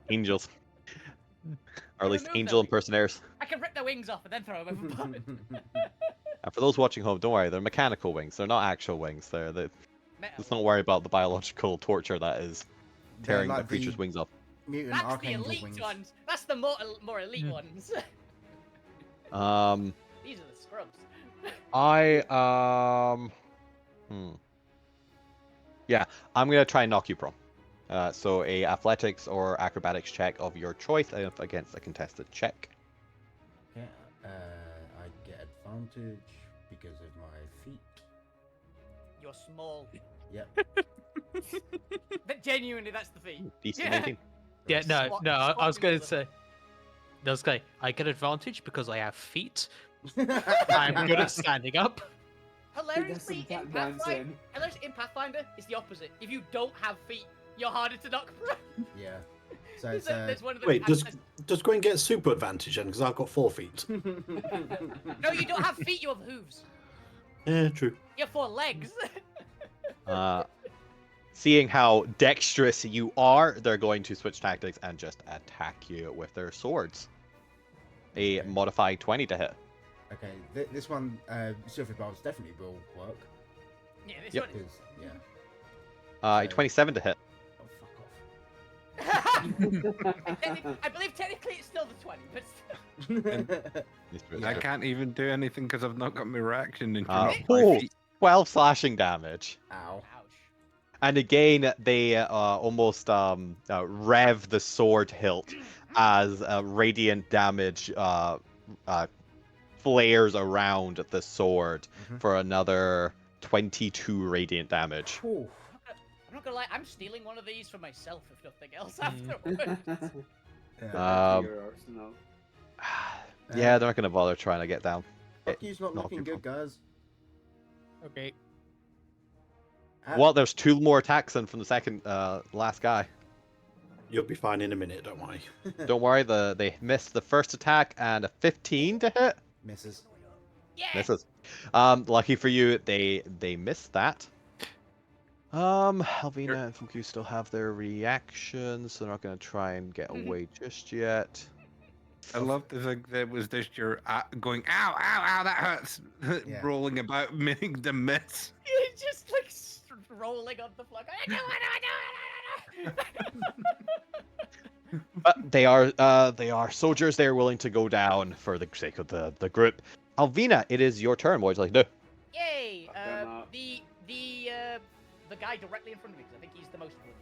Angels. Or at You least remove angel them. impersonators. I can rip their wings off and then throw them overboard. And for those watching home, don't worry, they're mechanical wings. They're not actual wings. Metal. Let's not worry about the biological torture that is They're tearing like a creature's the wings off. mutant That's the archangel elite wings. ones. That's the more elite ones. These are the scrubs. Yeah, I'm gonna try and knock you prone. So a athletics or acrobatics check of your choice against a contested check. Okay, I get advantage because of my feet. You're small. Yep. But genuinely, that's the feat. Decent Yeah. 18. Yeah, no, Squat- no. I was squatting going all to the- say. I was going. I get advantage because I have feet. I'm good at standing up. Hilariously, tap in dancing. Pathfinder, it's the opposite. If you don't have feet, you're harder to knock prone. Yeah. So it's There's one of the Wait, does Gwen get super advantage then? Because I've got 4 feet. No, you don't have feet. You have hooves. Yeah, true. You have 4 legs. Seeing how dexterous you are, they're going to switch tactics and just attack you with their swords. A modified 20 to hit. Okay, this one, Silver Barbs definitely will work. Yeah, this Yep. one. Because, yeah. A 27 to hit. Oh, fuck off. I believe technically it's still the 20, but still. I can't even do anything because I've not got my reaction into Uh, not oh. my feet. 12 slashing damage. Ow. Ouch. And again, they almost rev the sword hilt as radiant damage flares around the sword for another 22 radiant damage. Whew. I'm not gonna lie, I'm stealing one of these for myself, if nothing else, afterwards. Yeah. Your arsenal. Yeah, they're not going to bother trying to get down. Fuck you's not knock looking you good, guys. Okay. Well, there's 2 more attacks in from the second last guy. You'll be fine in a minute, don't worry. Don't worry, they missed the first attack and a 15 to hit. Misses. Yeah! Misses. Lucky for you, they missed that. Alvina and Fuku still have their reactions, so they're not going to try and get away just yet. I love the fact that it was just your going, ow, ow, ow, that hurts, Yeah. rolling about, making them miss. It's just like rolling on the floor. I know. But they are soldiers. They are willing to go down for the sake of the group. Alvina, it is your turn. What would you like to do? Yay! Fuck them up. The guy directly in front of me, because I think he's the most bloodied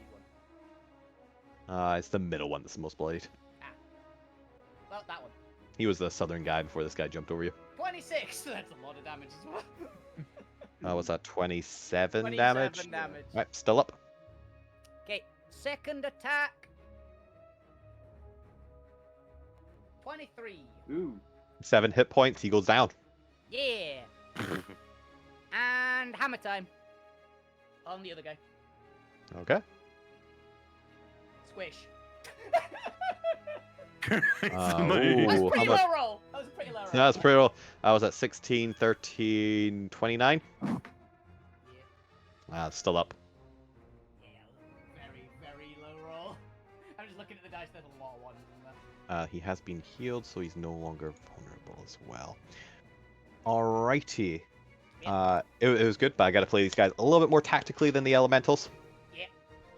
one. It's the middle one that's the most bloodied. Well, that one. He was the southern guy before this guy jumped over you. 26! That's a lot of damage as well. Was that 27 27 damage? damage. Right, still up. Okay, second attack. 23. Ooh. 7 hit points. He goes down. Yeah. And hammer time. On the other guy. Okay. Squish. Ooh, That's how pretty much- low roll. That was a pretty low roll. Yeah, that's pretty low. I was at 16, 13, 29. It's still up. Yeah, very, very low roll. I'm just looking at the dice. There's a lot of ones in there. He has been healed, so he's no longer vulnerable as well. Alrighty. It was good, but I gotta play these guys a little bit more tactically than the elementals. Yeah.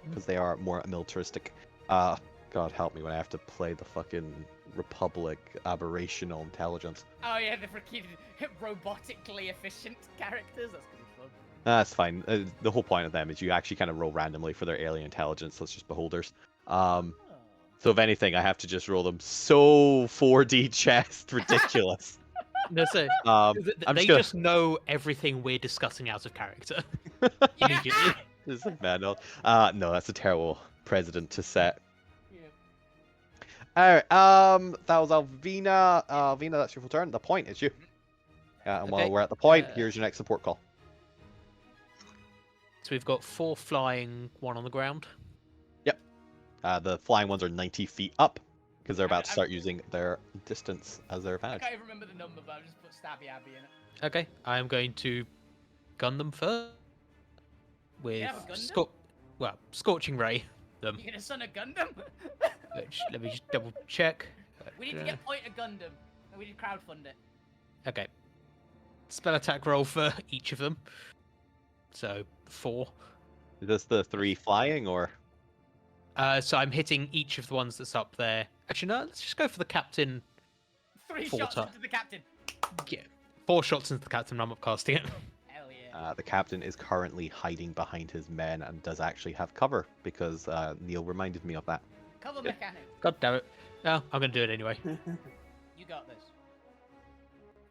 Because they are more militaristic. God help me when I have to play the fucking Republic aberrational intelligence. Oh yeah, the freaking robotically efficient characters. That's gonna be fun. That's fine. The whole point of them is you actually kind of roll randomly for their alien intelligence. That's just beholders. So if anything, I have to just roll them so 4D chest ridiculous. No, so I'm they just gonna... just know everything we're discussing out of character. Immediately. Just like, man, no, that's a terrible precedent to set. Yeah. Alright, that was Alvina. Alvina, that's your full turn. The point is you. And while Okay, we're at the point, here's your next support call. So we've got 4 flying, 1 on the ground. The flying ones are 90 feet up because they're about to I'm- start using their distance as their I advantage. can't even remember the number, but I'll just put Stabby Abby in it. Okay, I am going to gun them first with have a gun now? Scorching Ray. them. You gonna son a Gundam? Let me just double check. We need to get point a Gundam. And we need to crowdfund it. Okay. Spell attack roll for each of them. So 4. Is this the 3 flying or? So I'm hitting each of the ones that's up there. Actually, no. Let's just go for the captain. 3 4 shots ti- into the captain. Yeah, 4 shots into the captain. I'm upcasting it. Hell yeah. The captain is currently hiding behind his men and does actually have cover because Neil reminded me of that. Cover mechanic. God damn it! No, I'm gonna do it anyway. You got this.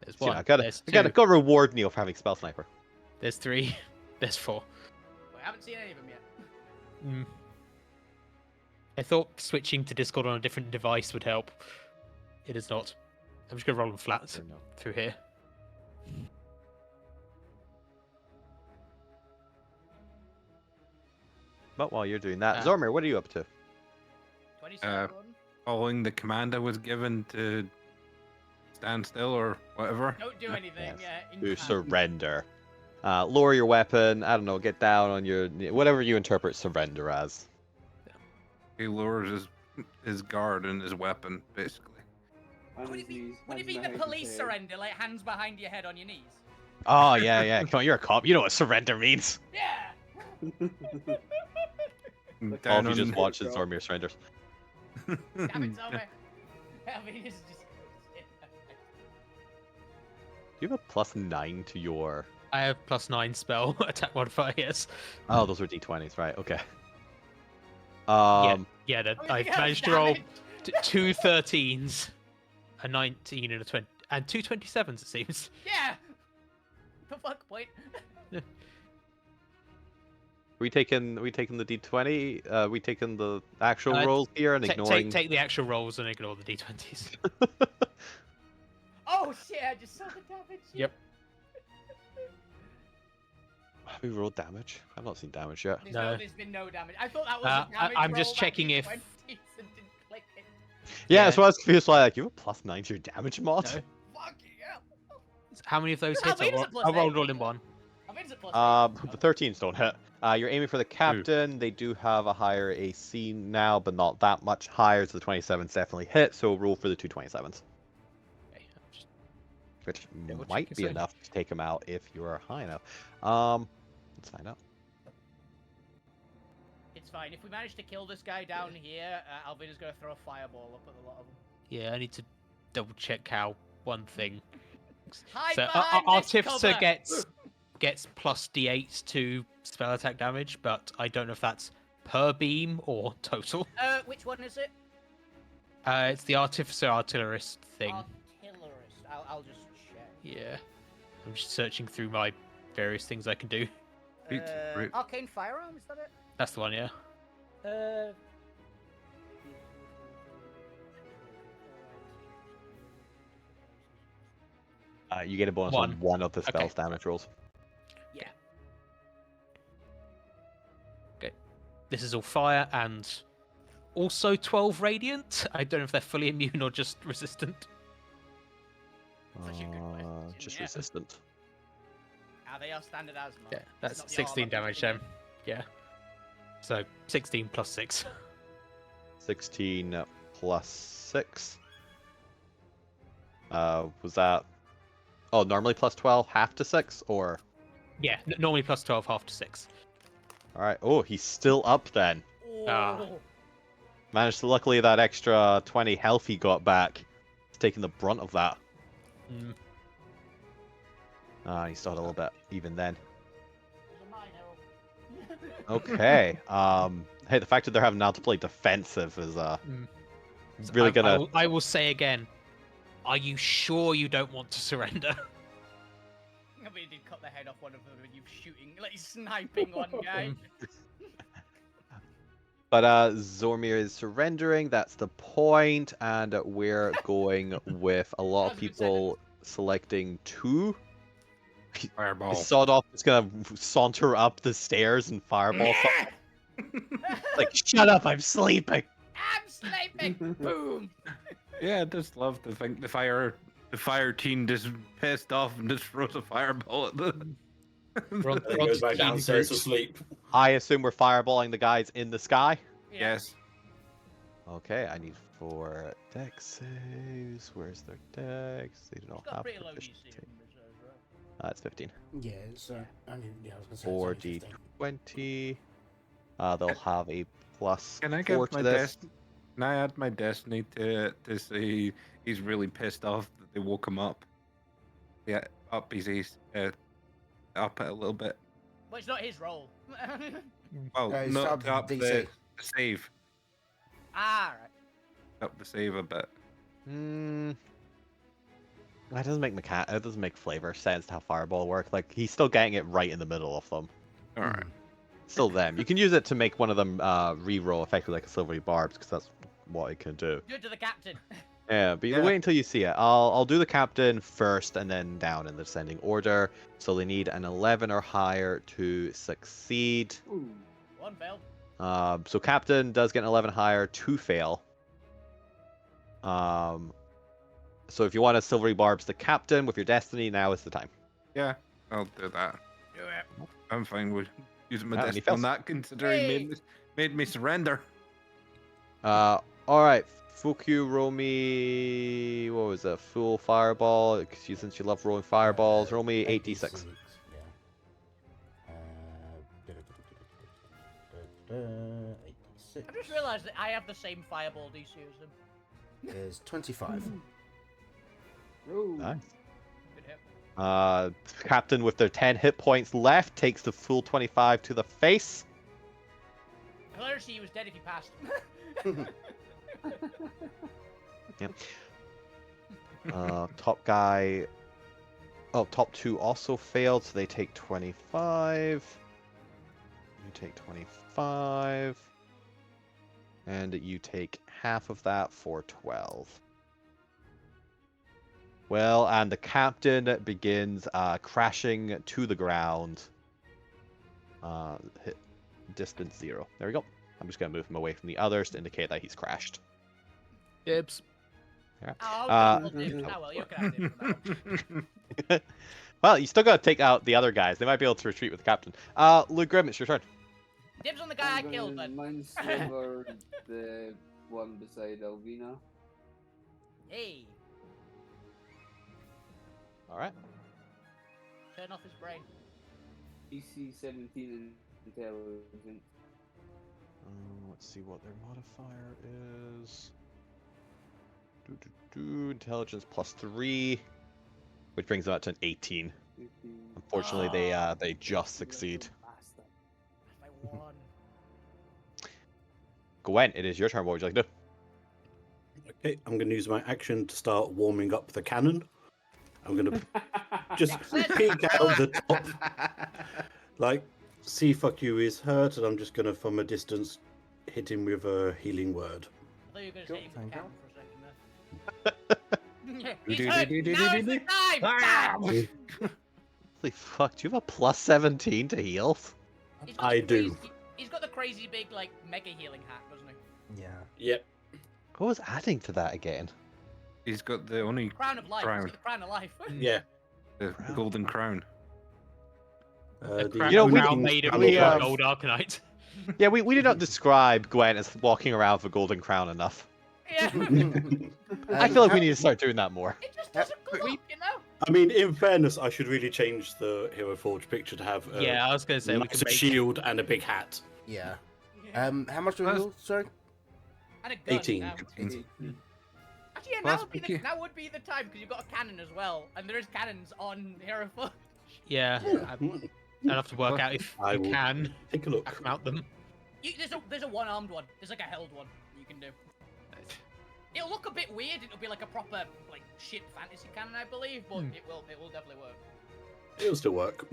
There's See, 1. I gotta There's 2. go reward Neil for having spell sniper. There's 3. There's 4. I haven't seen any of them yet. Mm. I thought switching to Discord on a different device would help. It is not. I'm just gonna roll them flat through here. But while you're doing that, Ah. Zormir, what are you up to? 27 Following the command I was given to stand still or whatever. Don't do anything. Yes. In To time. surrender. Lower your weapon. I don't know. Get down on your whatever you interpret surrender as. He lowers his guard and his weapon, basically. Would it be, would it be Hands the behind police his head. surrender, like hands behind your head on your knees? Oh yeah. Come on, you're a cop. You know what surrender means. Yeah! All Down of you just on- watch as Zormir surrenders. Damn it, Zombie. I mean, it's just... Do you have a +9 to your? I have +9 spell attack modifier. Yes. Oh, those were d20s, right? Okay. Yeah, that, Oh, I've yeah, managed to roll damage. 2 13s, a 19, and a 20, and 2 27s. It seems. Yeah! The fuck, point? We taking the d20. We taking the actual Uh, rolls here and ignoring. Take the actual rolls and ignore the d20s. Oh shit, I just saw the damage. Yep. Have we rolled damage? I've not seen damage yet. There's been no damage. I thought that was a I- damage I'm roll just back checking in if- 20s and didn't click it. Yeah, Yeah. that's why I was confused. Why like you have a +9 to your damage mod? No. Fuck yeah. How many of those Oh, hits? mine is a plus I rolled 8. all in one. I think it's a plus The 13s don't hit. You're aiming for the captain. They do have a higher AC now, but not that much higher. So the 27s definitely hit. So roll for the 227s, Okay, I'm just- which Double might check be your enough to take him out if you're high enough. Let's find out. It's fine. If we manage to kill this guy down here, Alvina's gonna throw a fireball up at a lot of them. Yeah, I need to double check how one thing. Hide So behind this Artificer cover. gets plus d8 to spell attack damage, but I don't know if that's per beam or total. Which one is it? It's the Artificer Artillerist thing. Artillerist. I'll just check. Yeah, I'm just searching through my various things I can do. Sweet, great. Arcane firearm, is that it? That's the one, yeah. You get a bonus One. on one of the Okay. spell's damage rolls. Yeah. Okay, this is all fire and also 12 radiant. I don't know if they're fully immune or just resistant. Such a good question, Just yeah. resistant. They are standard asthma. Yeah, It's that's not the 16 armor damage being- then. Yeah. So 16 plus 6. 16 plus 6. Was that? Oh, normally plus 12, half to 6, or? Yeah, normally plus 12, half to 6. All right. Oh, he's still up then. Ah. Oh. Managed to, luckily, that extra 20 health he got back. He's taking the brunt of that. Mm. He still had a little bit even then. It's a mine arrow. Okay. Hey, the fact that they're having now to play defensive is So really I gonna. I will say again. Are you sure you don't want to surrender? I mean, you did cut the head off one of them and you shooting, like sniping one guy. But Zormir is surrendering. That's the point, and we're going with a lot of That was a good people selecting 2. Fireball. Sawed-off is gonna saunter up the stairs and fireball. Like, shut up! I'm sleeping. I'm sleeping. Boom. Yeah, I just love to think the fire team just pissed off and just throws a fireball at the. And then he goes back downstairs to sleep. I assume we're fireballing the guys in the sky. Yeah. Yes. Okay, I need 4 dex saves. Where's their dex? They do He's not got have pretty low DC proficiency. in reserves, right? That's 15. Yeah, it's only, yeah, I was gonna say it's 4 only 15. d20. They'll have a plus Can I 4 give my to this. Can I add my destiny to say he's really pissed off that they woke him up? Yeah, up his up it a little bit. Well, it's not his role. Well, It's not up to up DC. the save. Ah, right. Up the save a bit. Hmm. That doesn't make it doesn't make flavor sense to how fireball work. Like he's still getting it right in the middle of them. All right. Still them. You can use it to make one of them re-roll effectively like a silvery barbs because that's what it can do. Good to the captain. Yeah, but Yeah. wait until you see it. I'll do the captain first and then down in the descending order. So they need an 11 or higher to succeed. Ooh. One failed. So captain does get an 11 higher to fail. So if you want to silvery barbs the captain with your destiny, now is the time. Yeah, I'll do that. Do it. I'm fine with using my Ah, and he destiny on fails. that, considering Hey. made me surrender. All right, Fuku, roll me. What was that? Full fireball. Since you love rolling fireballs, roll me 8d6. Yeah. 86. I just realised that I have the same fireball DC as him. Is 25. Ooh. Nice. Good hit. Captain with their 10 hit points left takes the full 25 to the face. Hilarity, he was dead if he passed. Top guy. Oh, top 2 also failed, so they take 25. You take 25. And you take half of that for 12. Well, and the captain begins crashing to the ground. Hit distance 0. There we go. I'm just going to move him away from the others to indicate that he's crashed. Dibs. Yeah. Oh, well, you can have him for that. Well, you still got to take out the other guys. They might be able to retreat with the captain. Luke Grimm, it's your turn. Dibs on the guy I I'm killed, gonna then. Mind Sliver the one beside Alvina. Hey, All right. turn off his brain. DC 17 intelligence. Let's see what their modifier is. Intelligence plus 3, which brings them up to an 18. 15. Unfortunately, they just succeed. Bastard. I won. Gwen, it is your turn. What would you like to do? Okay, I'm going to use my action to start warming up the cannon. I'm going to just peek out the top, like, see fuck you is hurt, and I'm just going to, from a distance, hit him with a healing word. I thought you were going to Cool, say him for the thank camera for a second there. He's hurt! Now is the time! Bam! Holy fuck, do you have a plus 17 to heals? He's got I the do. crazy- He's got the crazy big, like, mega healing hat, doesn't he? Yeah. Yep. What was adding to that again? He's got the only Crown of life. Crown. He's got the crown of life. Yeah. the Crown. golden crown. A The crown You know, we- crown made of we, gold arcanite. Yeah, we did not describe Gwen as walking around with a golden crown enough. Yeah. I feel like we need to start doing that more. It just doesn't go up, you know? I mean, in fairness, I should really change the Hero Forge picture to have a Yeah, I was gonna say we nice could make shield and a big hat. Yeah. How much do we Plus- heal? Sorry? And a gun 18. now. 18. Actually, yeah, Plus, now would be the time because you've got a cannon as well, and there is cannons on Hero Forge. Yeah, I'd have to work out if I you will can Take a look. mount them. There's a one-armed one. There's like a held one you can do. It'll look a bit weird. It'll be like a proper like ship fantasy cannon, I believe, but it will definitely work. It'll still work.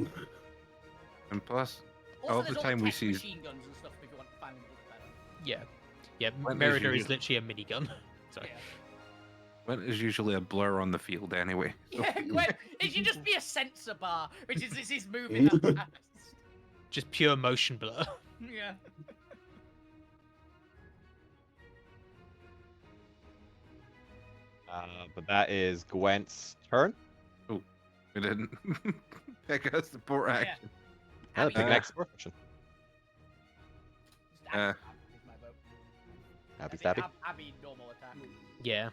And plus, Also, all there's the time we tech see- machine guns and stuff if you want to find them a bit better. Yeah, yeah. When Merida is is you- literally a minigun. Sorry. Yeah. When is usually a blur on the field anyway. So- Yeah, Gwen, it should just be a sensor bar, which is this is moving that fast. Just pure motion blur. Yeah. But that is Gwent's turn. We didn't pick a support Yeah. action. Yeah, Abby, pick an Uh, export action. just Abby uh, is my vote. Abby I think Stabby. Abby normal attack. Yeah.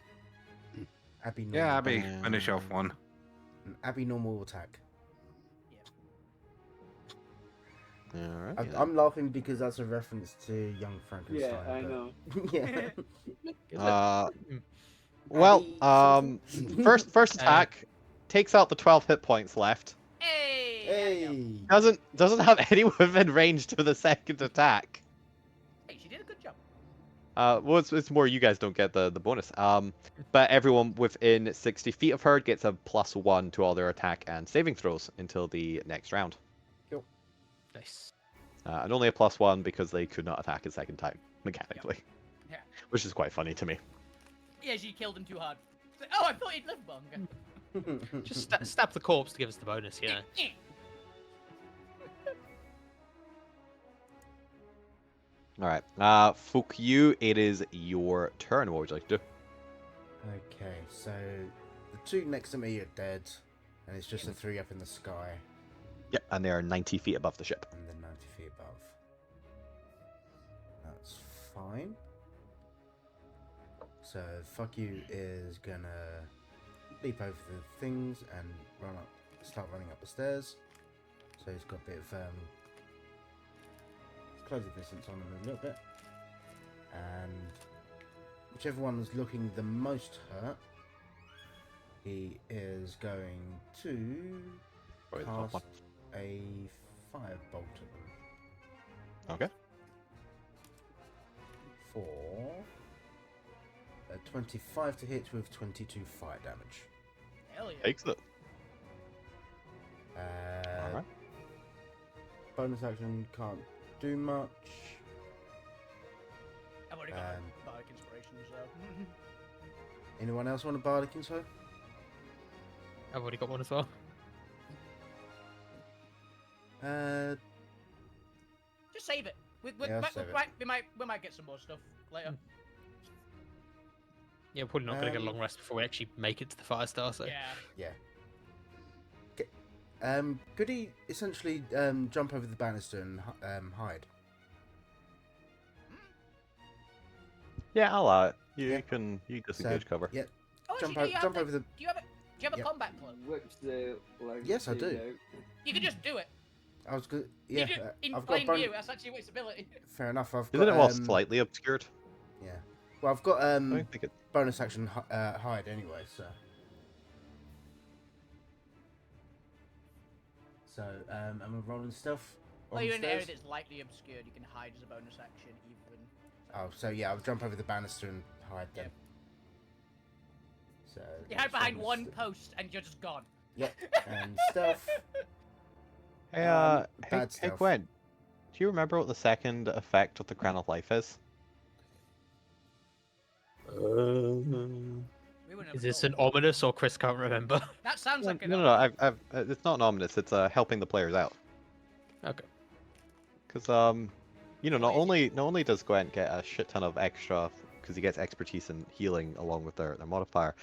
Abby normal. Yeah, Abby, finish off one. Abby normal attack. Alright. I'm laughing because that's a reference to Young Frankenstein. Yeah, I but- know. yeah. Well, Abby first attack takes out the 12 hit points left. Hey! there you go. Hey. Doesn't have any within range to the second attack. Hey, she did a good job. Well, it's more you guys don't get the bonus. But everyone within 60 feet of her gets a +1 to all their attack and saving throws until the next round. Nice. And only a +1 because they could not attack a second time mechanically. Yeah. Which is quite funny to me. Yeah, she killed him too hard. It's like, oh, I thought he'd live longer. Just stab the corpse to give us the bonus, you know. Alright. Fuck you, it is your turn. What would you like to do? Okay, so the two next to me are dead, and it's just the three up in the sky, Yep, and they are 90 feet above the ship. and then 90 feet above. That's fine. So fuck you is gonna leap over the things and start running up the stairs. So he's got a bit of closer distance on him a little bit, and whichever one is looking the most hurt, he is going to Probably the top cast one. a firebolt at them Okay. for a 25 to hit with 22 fire damage. Hell yeah. Takes it. Alright. Bonus action can't do much. I've already got Um, bardic inspiration, so. Anyone else want a bardic info? I've already got one as well. Just save it. Yeah, I'll save it. We might get some more stuff later. Yeah, we're probably not going to get a Um, long rest before we actually make it to the Firestar, so. Yeah. Could he essentially jump over the banister and hide? Yeah, I'll allow it. You Yeah. can disengage cover. Yep. Oh, Jump, actually, jump over the. Do you have a Yep. combat cloak? Which the like. Yes, I take do. out. You can just do it. I was good. Yeah, In I've got plain a view, that's actually its ability. Fair enough. I've Isn't got. it all slightly obscured? Yeah. Well, I've got I don't think it. bonus action hide anyway, so. So am I rolling stealth? Well, on you're in an area stairs? that's lightly obscured. You can hide as a bonus action, even. Oh, so yeah, I'll jump over the banister and hide then. So. You hide next behind is one the- post and you're just gone. Yep. And stealth. Hey, bad hey, stealth. Gwen. Do you remember what the second effect of the Crown of Life is? We wouldn't have Is this thought. an ominous or Chris can't remember? That sounds like an. No. It's not an ominous. It's helping the players out. Okay. Because not only does Gwent get a shit ton of extra because he gets expertise in healing along with their modifier.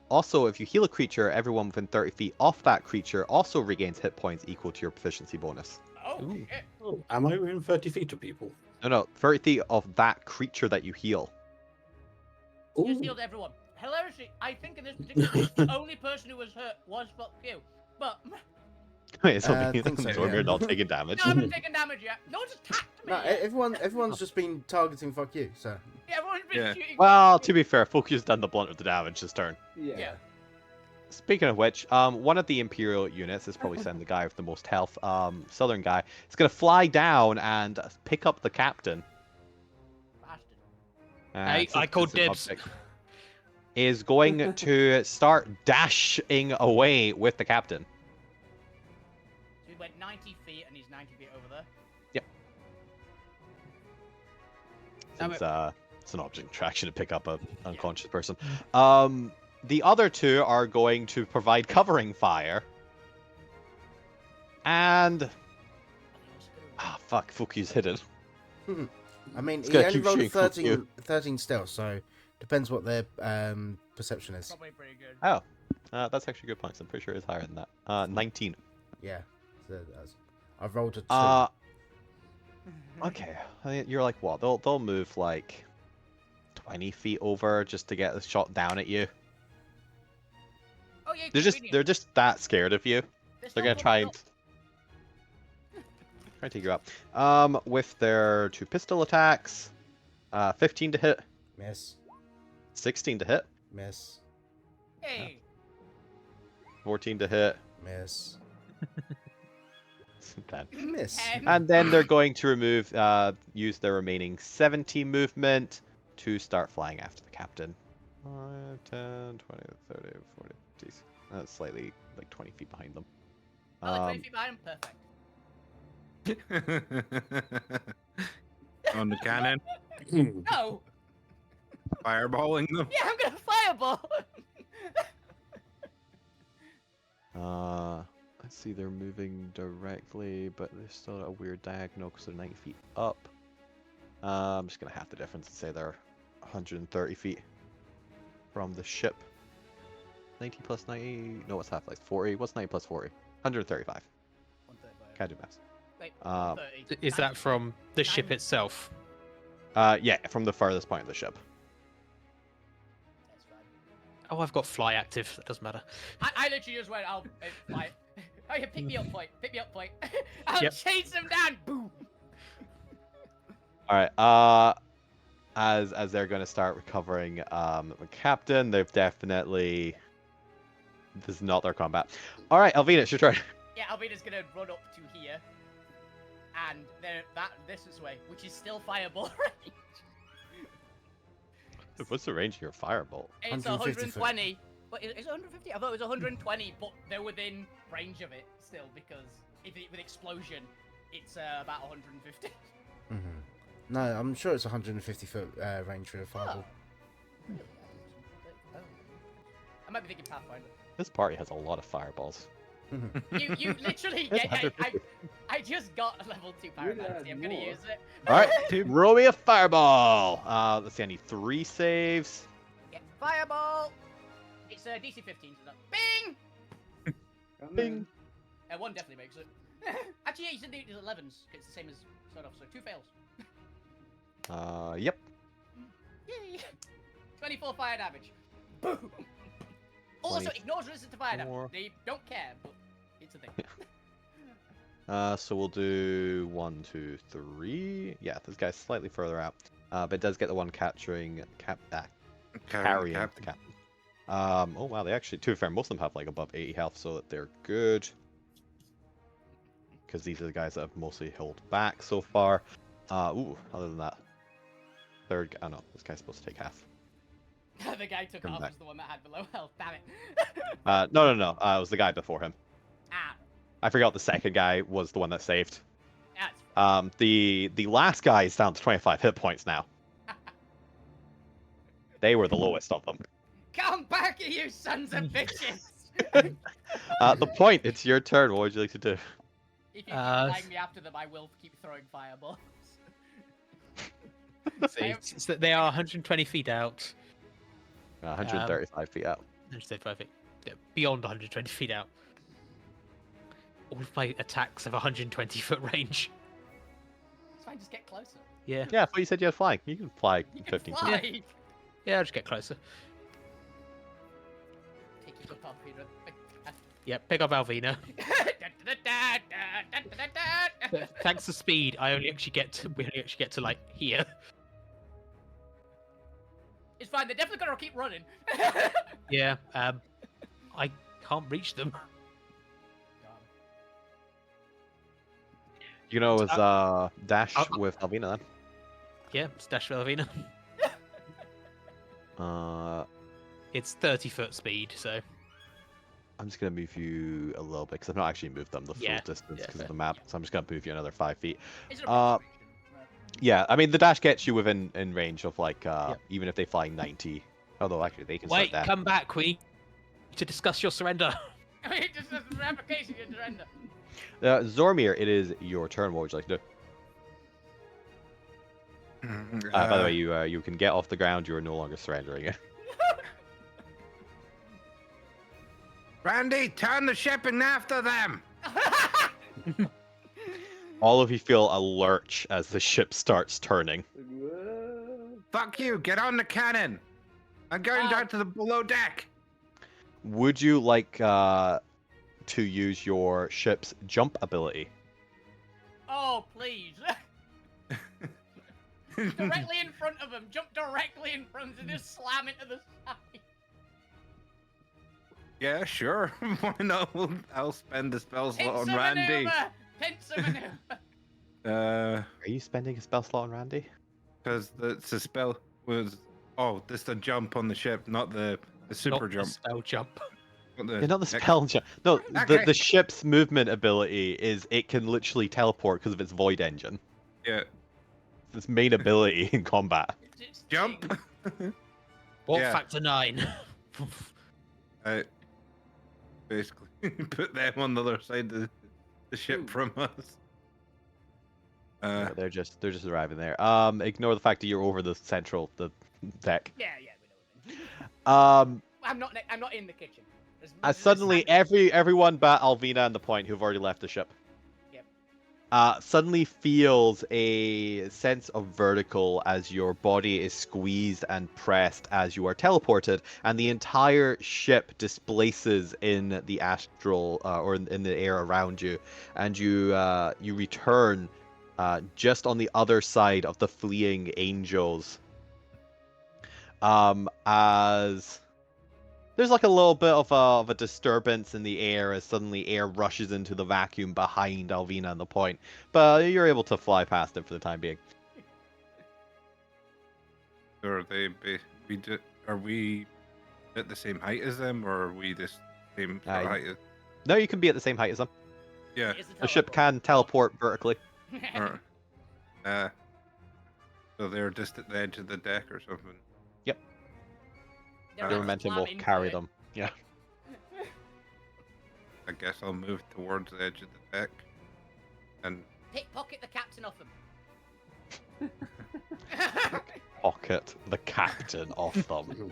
Also, if you heal a creature, everyone within 30 feet off that creature also regains hit points equal to your proficiency bonus. Oh, Ooh. shit. Oh, am I within 30 feet of people? No, 30 feet of that creature that you heal. You just Ooh. healed everyone. Hilariously, I think in this particular case, the only person who was hurt was fuck you. But no, Wait, so I think so, you're yeah. not taking damage. I haven't taken damage yet. No one's attacked me. No, yet. everyone's just been targeting fuck you. So. Yeah, everyone's been Yeah. shooting. Well, to be fair, Focus done the blunt of the damage this turn. Yeah. Yeah. Speaking of which, one of the Imperial units is probably sending the guy with the most health, Southern guy. Is going to fly down and pick up the captain. Bastard. Hey, since I called it's an dibs. object, is going to start dashing away with the captain. So he went 90 feet and he's 90 feet over there. Damn Since it. it's an object attraction to pick up a unconscious person. The other two are going to provide covering fire. And fuck, Fuku's hidden. I mean, It's he gonna only keep rolled a shooting fuck you. 13 stealth, so depends what their perception is. Probably pretty good. Oh, that's actually good points. I'm pretty sure it's higher than that. 19. Yeah. So I've rolled a 2. Okay. You're like what? They'll move like 20 feet over just to get the shot down at you. Oh yeah, They're just that scared of you. They're gonna try and take you up. With their 2 pistol attacks, 15 to hit, Miss. 16 to hit, Miss. Hey. 14 to hit, Miss. 10. Miss. 10. And then they're going to use their remaining 17 movement to start flying after the captain. 5, 10, 20, 30, 40, 50. That's slightly like 20 feet behind them. Oh, like 20 feet behind him. Perfect. On the cannon, No. fireballing them. Yeah, I'm gonna fireball. Let's see, they're moving directly, but they're still at a weird diagonal because they're 90 feet up. I'm just gonna half the difference and say they're 130 feet from the ship. 90 plus 90. No, what's half like 40? What's 90 plus 40? 135. 135. Can't do maths. Wait, Um, 130. Is that from the ship 90. itself? Yeah, from the farthest point of the ship. That's fine. Oh, I've got fly active. That doesn't matter. I literally just went, I'll fly. Oh, yeah, pick me up, point. Pick me up, point. I'll Yep. chase them down. Boom. All right. As they're going to start recovering the captain, they've definitely. This is not their combat. All right, Alvina, it's your turn. Yeah, Alvina's gonna run up to here, and then this way, which is still fireball range. What's the range of your firebolt? It's 150 foot. 120. But is it 150? I thought it was 120, but they're within range of it still because with explosion, it's about 150. Mm-hmm. No, I'm sure it's 150 foot range for a fireball. Really? I might be thinking Pathfinder. This party has a lot of fireballs. You literally That's get. 150. I just got a level 2 pyromancy. I'm gonna more. use it. All right, roll me a fireball. Let's see, I need 3 saves. Yeah, fireball. It's DC 15, so that. Bing. Bing. One definitely makes it. Actually, yeah, you said these 11s. It's the same as sort of, so 2 fails. Yep. Yay! 24 fire damage. Boom. Also, ignores resistance to fire damage. 24. They don't care, but it's a thing. So we'll do 1, 2, 3. Yeah, this guy's slightly further out. But it does get the one carrying the captain. Oh wow, they actually, to be fair, most of them have like above 80 health, so that they're good. Because these are the guys that have mostly held back so far. Other than that, third guy, oh no, this guy's supposed to take half. The guy took Come off back. was the one that had below health. Damn it. No, it was the guy before him. Ah, I forgot the second guy was the one that saved. that's The last guy is down to 25 hit points now. They were the lowest of them. Come back, you sons of bitches! The point, it's your turn. What would you like to do? If you keep flying me after them, I will keep throwing fireballs. So they are 120 feet out. 135 feet out. 135 feet. Yeah, beyond 120 feet out. All of my attacks have 120 foot range. It's fine, just get closer. Yeah. Yeah, I thought you said you had flying. You can fly You can 15 feet. fly! Yeah, I'll just get closer. Take you up, Peter. Yeah, pick up Alvina. Thanks to speed, we only actually get to like here. It's fine, they're definitely gonna keep running. Yeah, I can't reach them. You know, it was dash with Alvina then. Yeah, it's dash for Alvina. It's 30 foot speed, so I'm just gonna move you a little bit because I've not actually moved them the full Yeah, distance yeah, because fair. of the map. So I'm just gonna move you another 5 feet. Is it a Yeah, I mean the dash gets you within range of like even if they fly 90. Although actually they can wait, start come back, we need to discuss your surrender. I mean, just as an application, you surrender. Zormir, it is your turn. What would you like to do? By the way, you can get off the ground. You are no longer surrendering it. Randy, turn the shipping after them. All of you feel a lurch as the ship starts turning. Fuck you! Get on the cannon! I'm going down to the below deck! Would you like to use your ship's jump ability? Oh, please. Directly in front of him. Jump directly in front and just slam into the side. Yeah, sure. Why not? I'll spend the spell slot on Pincer Randy. maneuver! Pincer maneuver! Are you spending a spell slot on Randy? Because the spell was... Oh, this is the jump on the ship, not the super Not the jump. spell jump. Yeah, not the spell jump. No, Okay. the ship's movement ability is it can literally teleport because of its void engine. Yeah. Its main ability in combat. It's Jump! What Yeah. factor 9? I basically put them on the other side of the ship Ooh. from us. Yeah, they're just arriving there. Ignore the fact that you're over the deck. Yeah, we know what I mean. I'm not in the kitchen. There's Suddenly sandwich. everyone but Alvina and the Point who've already left the ship. Yep. Suddenly feels a sense of vertical as your body is squeezed and pressed as you are teleported, and the entire ship displaces in the astral or in the air around you, and you return just on the other side of the fleeing angels. As there's like a little bit of a disturbance in the air as suddenly air rushes into the vacuum behind Alvina and the Point, but you're able to fly past it for the time being. Are are we at the same height as them, or are we the same sort of height as... No, you can be at the same height as them. Yeah. It is a The ship teleport. can teleport vertically. Or, so they're just at the edge of the deck or something. They're The not momentum will slamming carry to it. them. Yeah. I guess I'll move towards the edge of the deck. And Pickpocket the captain off them. Pocket the captain off them.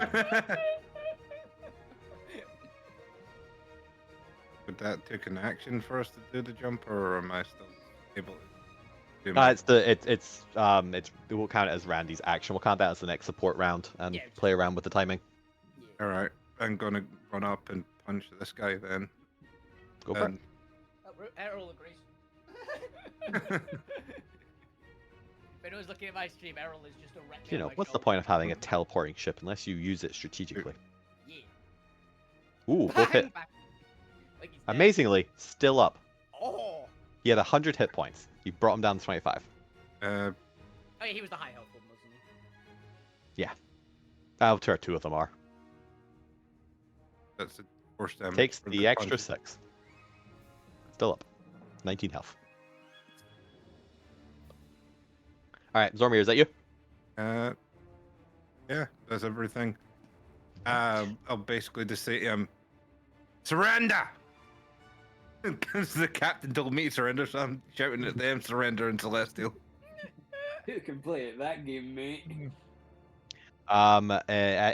would that take an action for us to do the jump, or am I still able to do my... We will count it as Randy's action. We'll count that as the next support round and Yeah. play around with the timing. Yeah. Alright, I'm gonna run up and punch this guy then. Go for it. Errol agrees. If anyone's looking at my stream, Errol is just directly You on know, my what's the shoulder. point of having a teleporting ship unless you use it strategically? Yeah. Ooh, both hit. Bang, bang. Like he's dead. Amazingly, still up. Oh. He had 100 hit points. You brought him down to 25. Oh yeah, he was the high health one, wasn't he? Alterra, 2 of them are. that's the force damage. Takes for the extra punch. 6. Still up. 19 health. Alright, Zormir, is that you? Yeah, that's everything. I'll basically just say to him, surrender! Because the captain told me to surrender, so I'm shouting at them, surrender in Celestial. You can play it that game, mate.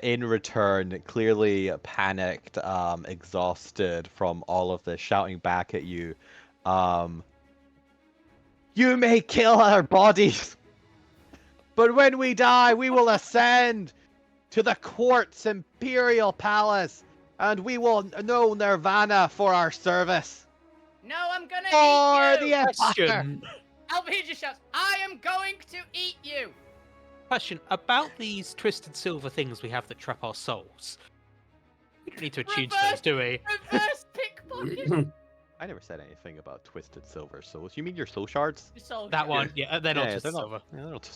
In return, clearly panicked, exhausted from all of this shouting back at you. You may kill our bodies, but when we die, we will ascend to the Quartz Imperial Palace, and we will know Nirvana for our service. No, I'm gonna For eat the you! Empire. Question. Albie just shouts, I am going to eat you! Question about these twisted silver things we have that trap our souls. We don't need to attune to those, do we? Reverse pickpocket! I never said anything about twisted silver souls. You mean your soul shards? Your soul That shard. one, yeah, they're not Yeah, twisted silver. Yeah, they're not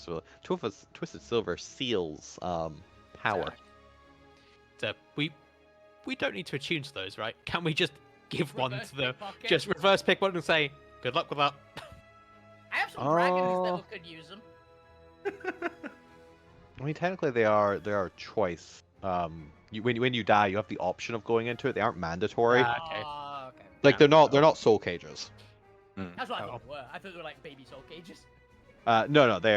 twisted silver seals power. So we don't need to attune to those, right? Can we just give one Reverse to the pickpocket. just reverse pick one and say good luck with that? I have some dragons Oh. that could use them. I mean, technically they are choice. When you die, you have the option of going into it. They aren't mandatory. Okay. Okay. Like they're not soul cages. That's what I Oh. thought they were. I thought they were like baby soul cages. No, they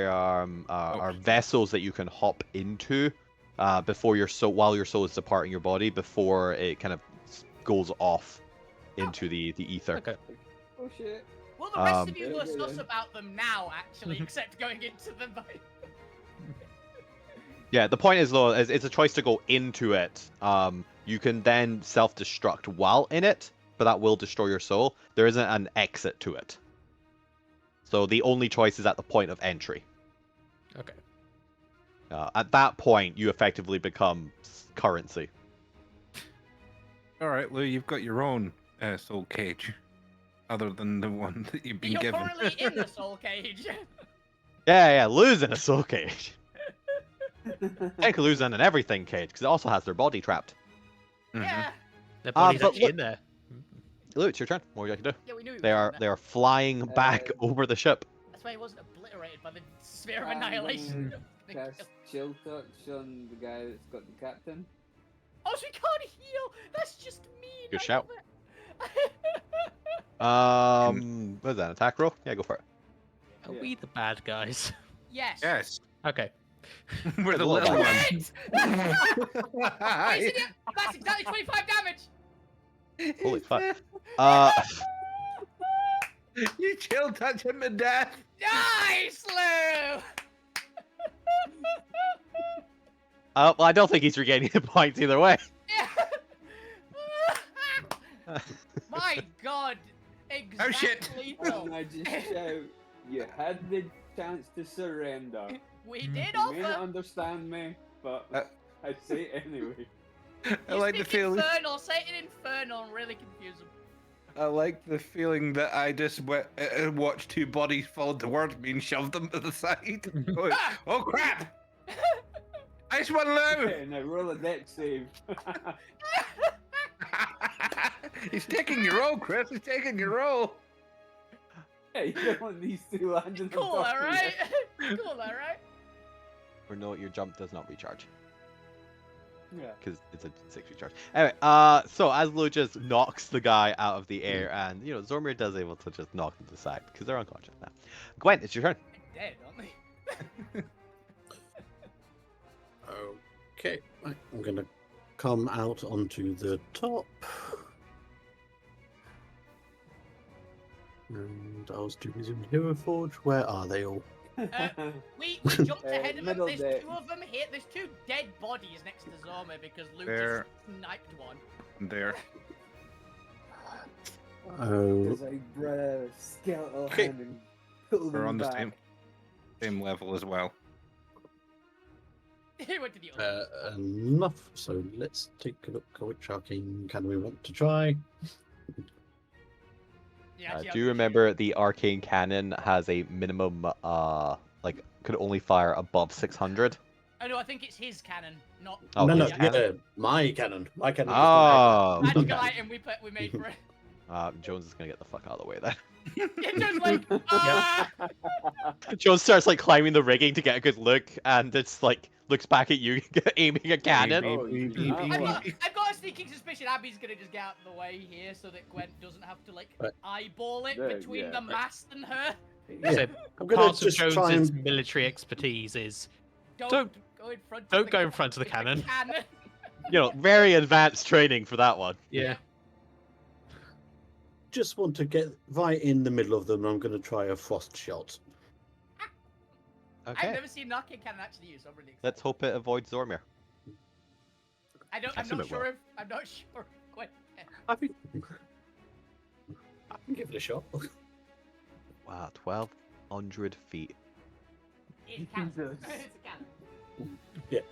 are vessels that you can hop into before while your soul is departing your body before it kind of goes off into the ether. Okay. Oh shit. Well, the rest Um, of you Yeah, were yeah, sus yeah. about them now, actually, except going into them by... Yeah, the point is though, is it's a choice to go into it. You can then self-destruct while in it, but that will destroy your soul. There isn't an exit to it. So the only choice is at the point of entry. Okay. At that point, you effectively become currency. All right, Lou, you've got your own soul cage, other than the one that you've been You're given. currently in the soul cage. Yeah, losing a soul cage. Heck, losing an everything cage because it also has their body trapped. Mhm. Yeah. Their body's but actually what- in there. Lou, it's your turn. What would you like to do? Yeah, we knew. He They was are in they there. are flying back over the ship. That's why he wasn't obliterated by the sphere of I'm gonna annihilation. Cast chill touch on the guy that's got the captain. Oh, so he can't heal. That's just mean. Good I shout. love it. What is that? Attack roll? Yeah, go for it. Are Yeah. we the bad guys? Yes. Yes, Okay. we're the little little bad. ones. Oh, he's idiot. That's exactly 25 damage. Holy fuck. You chill touch him to death. Nice, Lou. Well, I don't think he's regaining the points either way. My God. Exactly. Oh, shit. lethal. And I just shout, you had the chance to surrender. We Mm. did You may not offer. understand me, but Uh, I say it anyway. I You like the speak feeling. Infernal. Say it in Infernal and really confuse him. I like the feeling that I just watched two bodies fall towards me and shoved them to the side. Going, oh crap! Nice one, Lou. And I roll a deck save. He's taking your role, Chris. He's taking your role. Hey, you don't want these two landing Cool, on top of alright? Cool, alright? Or no, your jump does not recharge. you. Yeah. Because it's a 6 recharge. Anyway, so as Lou just knocks the guy out of the air, and, you know, Zormir does able to just knock them to the side, because they're unconscious now. Gwen, it's your turn. They're dead, aren't they? Okay, right, I'm gonna come out onto the top. And I was too busy with Hero Forge. Where are they all? We jumped ahead of them. middle There's deck. two of them here. There's two dead bodies next to Zorma because Lou There. just sniped one. There. Oh, There's a brother skeletal Okay. hand and pull We're them on the back. same level as well. He went to the other. enough. So let's take a look at which arcane can we want to try. Yeah, actually, Do you remember the arcane cannon has a minimum, like, could only fire above 600? Oh no, I think it's his cannon, not. Oh, no, his yeah, cannon? my cannon. My cannon. Oh, Magical okay. item we made for it. Jones is gonna get the fuck out of the way then. It just like, ah! Jones starts like climbing the rigging to get a good look, and it's like looks back at you, aiming a cannon. Oh, you do not want- I've got a sneaking suspicion Abby's gonna just get out of the way here so that Gwen doesn't have to like Right. eyeball it Yeah, between yeah. the mast and her. Yeah, So I'm gonna part of just try Jones's and military expertise is Don't go in front. don't of the go in front of the cannon. cannon. You know, very advanced training for that one. Yeah. just want to get right in the middle of them. I'm going to try a frost shot. I've Okay. never seen Narcan cannon actually used. So I'm really excited. Let's hope it avoids Zormir. I'm assume not it sure will. if I'm not sure. Gwen. I think I can give it a shot. Wow, 1,200 feet. It's a cannon. Jesus. It's a cannon.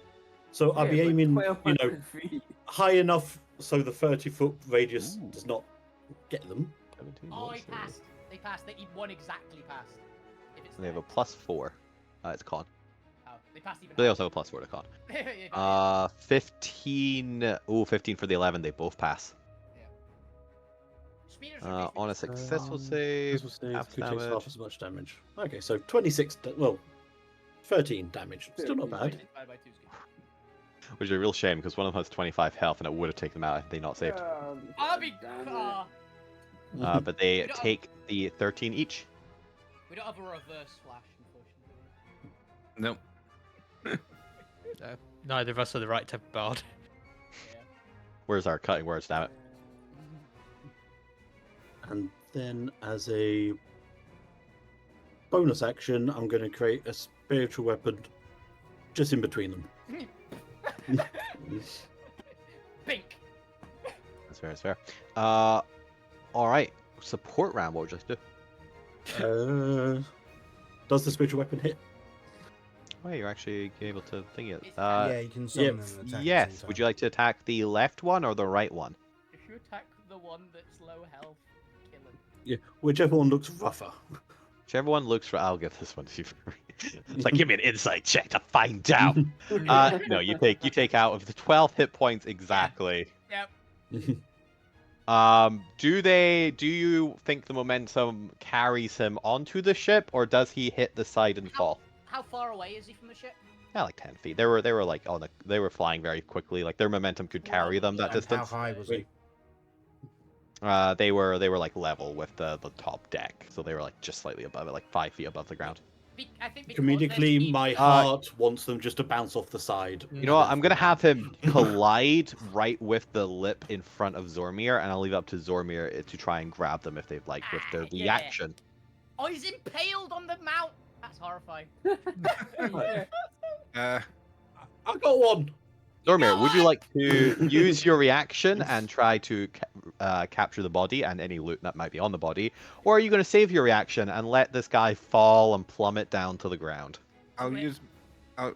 So I'll be Yeah, but aiming, you know, 1,200 feet. high enough so the 30-foot radius Ooh. does not get them. 17 Oh, more, he so- passed. They passed. One exactly passed. If it's They have a there. +4. It's con. Oh, they passed even. They also have a +4 to con. Yeah, 15. Oh, 15 for the 11. They both pass. Speeders are On a basically- successful This save, will save, half who takes damage. half as much damage. Okay, so 26, well, 13 damage. Still not bad. Divided by 2 is good. which is a real shame because one of them has 25 health and it would have taken them out if they not saved. I'll be. Damn it. But they You don't- take the 13 each. We don't have a reverse flash, unfortunately. Nope. Neither of us are the right type of bard. Yeah. Where's our cutting words, damn it? And then as a bonus action, I'm going to create a spiritual weapon Just in between them. Pink. That's fair. That's fair. All right. Support round. What would you like to do? Does the spiritual weapon hit? Oh, you're actually able to think it. Yeah, you can summon yep. and attack at the same Yes. time. Would you like to attack the left one or the right one? If you attack the one that's low health, kill him. Yeah, whichever one looks rougher. Whichever one looks for. I'll give this one to you. It's like give me an insight check to find out. No, you take out of the 12 hit points exactly. Yep. Do you think the momentum carries him onto the ship, or does he hit the side and fall? How far away is he from the ship? Yeah, like 10 feet. They were like they were flying very quickly. Like their momentum could carry them that And distance. how high was he? They were like level with the top deck, so they were like just slightly above it, like 5 feet above the ground. I think because Comedically, there's my speed- heart wants them just to bounce off the side. You know what? I'm gonna have him collide right with the lip in front of Zormir, and I'll leave it up to Zormir to try and grab them if they've like with their Yeah. reaction. Oh, he's impaled on the mount. That's horrifying. Uh, I got one. Zormir, would you what? like to use your reaction and try to capture the body and any loot that might be on the body, or are you going to save your reaction and let this guy fall and plummet down to the ground? I'll use my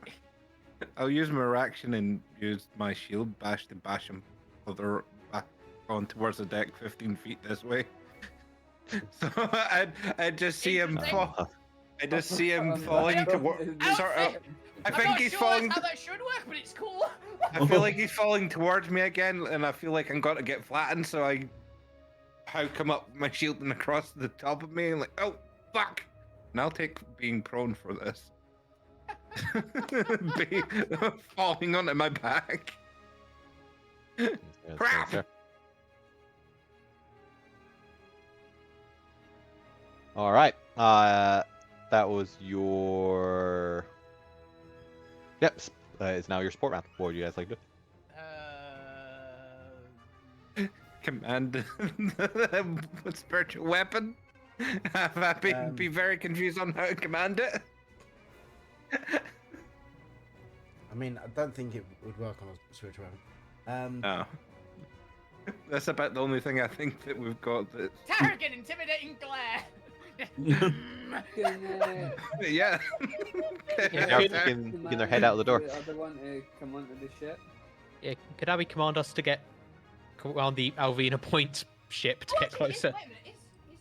reaction and use my shield bash to bash him further back on towards the deck 15 feet this way. So I just see him Interesting. fall. I just see him falling towards. Sort of. I I'm think not he's sure falling. how that should work, but it's cool. I feel like he's falling towards me again, and I feel like I'm going to get flattened. So I come up with my shield and across the top of me, and like, oh fuck! And I'll take being prone for this. Falling onto my back. Crap! All right. That was your. Yep. It's now your sport round. What would you guys like to do? Command spiritual weapon. Have I be very confused on how to command it? I mean, I don't think it would work on a spiritual weapon. No. That's about the only thing I think that we've got that's... Tarragon, intimidating glare. Yeah. Getting their head out of the door. The other one to come onto the ship. Yeah, could Abby command us to get around the Alvina Point ship to get closer? Wait a minute, is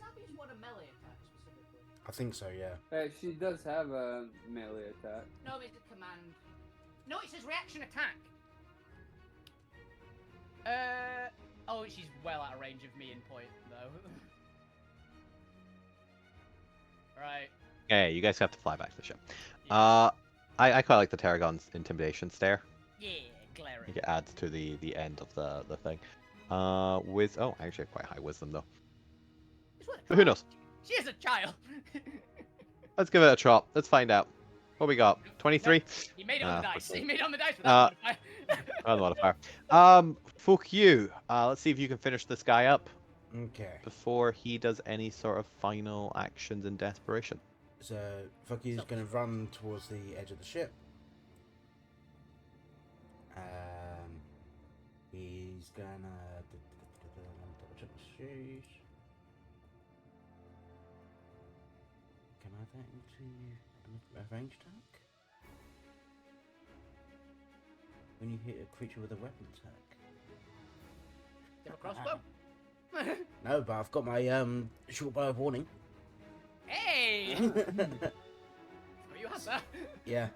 Abby's one a melee attack specifically? I think so, yeah. She does have a melee attack. No, it's a command. No, it says reaction attack. Oh, she's well out of range of me in point, though. Right. Yeah, you guys have to fly back to the ship. Yeah. I quite like the Tarragon's intimidation stare. Yeah, glaring. I think it adds to the end of the thing. Actually quite high wisdom though. It's worth a But who try. knows? She is a child. Let's give it a trot. Let's find out. What we got? 23? He made it on the Ah, dice. okay. He made it on the dice with that modifier. Oh, modifier. Fuck you. Let's see if you can finish this guy up Okay. before he does any sort of final actions in desperation. So, Fucky's going to run towards the edge of the ship. He's going to... double check the shoes. Can I add that into a range attack? When you hit a creature with a weapon attack. Do you have a crossbow? No, but I've got my short bow of warning. Hey! Oh, you have that. Yeah.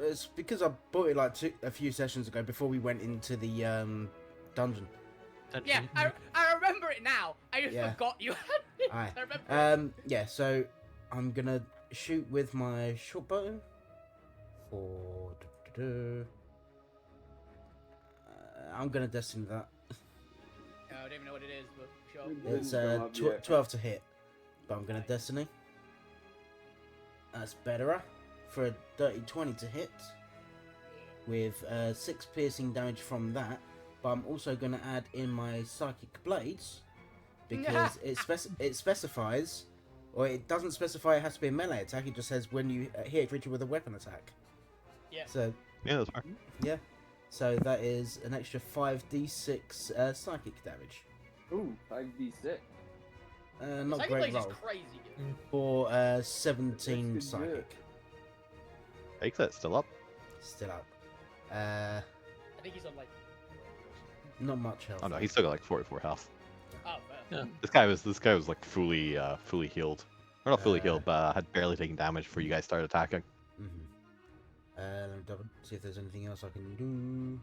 It's because I bought it like a few sessions ago before we went into the dungeon. Yeah, I remember it now. I just Yeah. forgot you had it. Aye. I remember. Yeah. So I'm gonna shoot with my short bow. I'm gonna destiny that. I don't even know what it is, but sure. It's Didn't come up yet. 12 to hit, but I'm gonna destiny. That's better for a dirty 20 to hit, with 6 piercing damage from that. But I'm also gonna add in my psychic blades because it specifies or it doesn't specify it has to be a melee attack. It just says when you hit a creature with a weapon attack. Yeah. So Yeah, that's fair. yeah, so that is an extra 5d6 psychic damage. Ooh, 5d6. Not Second great place roll is crazy good. for 17 That's good. psychic. Takes it, still up. Still up. I think he's on like. Not much health. Oh no, he's still got like 44 health. Oh, fair. Yeah. This guy was like fully healed. Or not fully healed, but had barely taken damage before you guys started attacking. Let me double see if there's anything else I can do.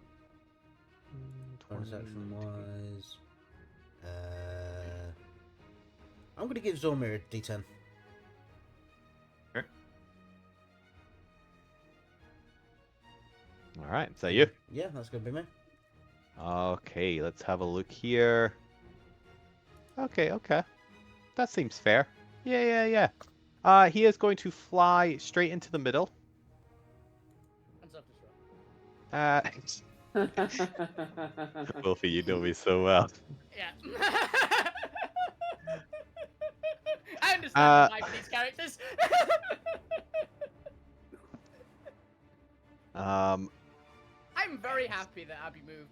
Transaction wise. I'm gonna give Zormir a D10. Alright, is that you? Yeah, that's gonna be me. Okay, let's have a look here. Okay. That seems fair. Yeah. He is going to fly straight into the middle. Hands up this round. Wolfie, you know me so well. Yeah. I understand the vibe of these characters. I'm very happy that Abby moved.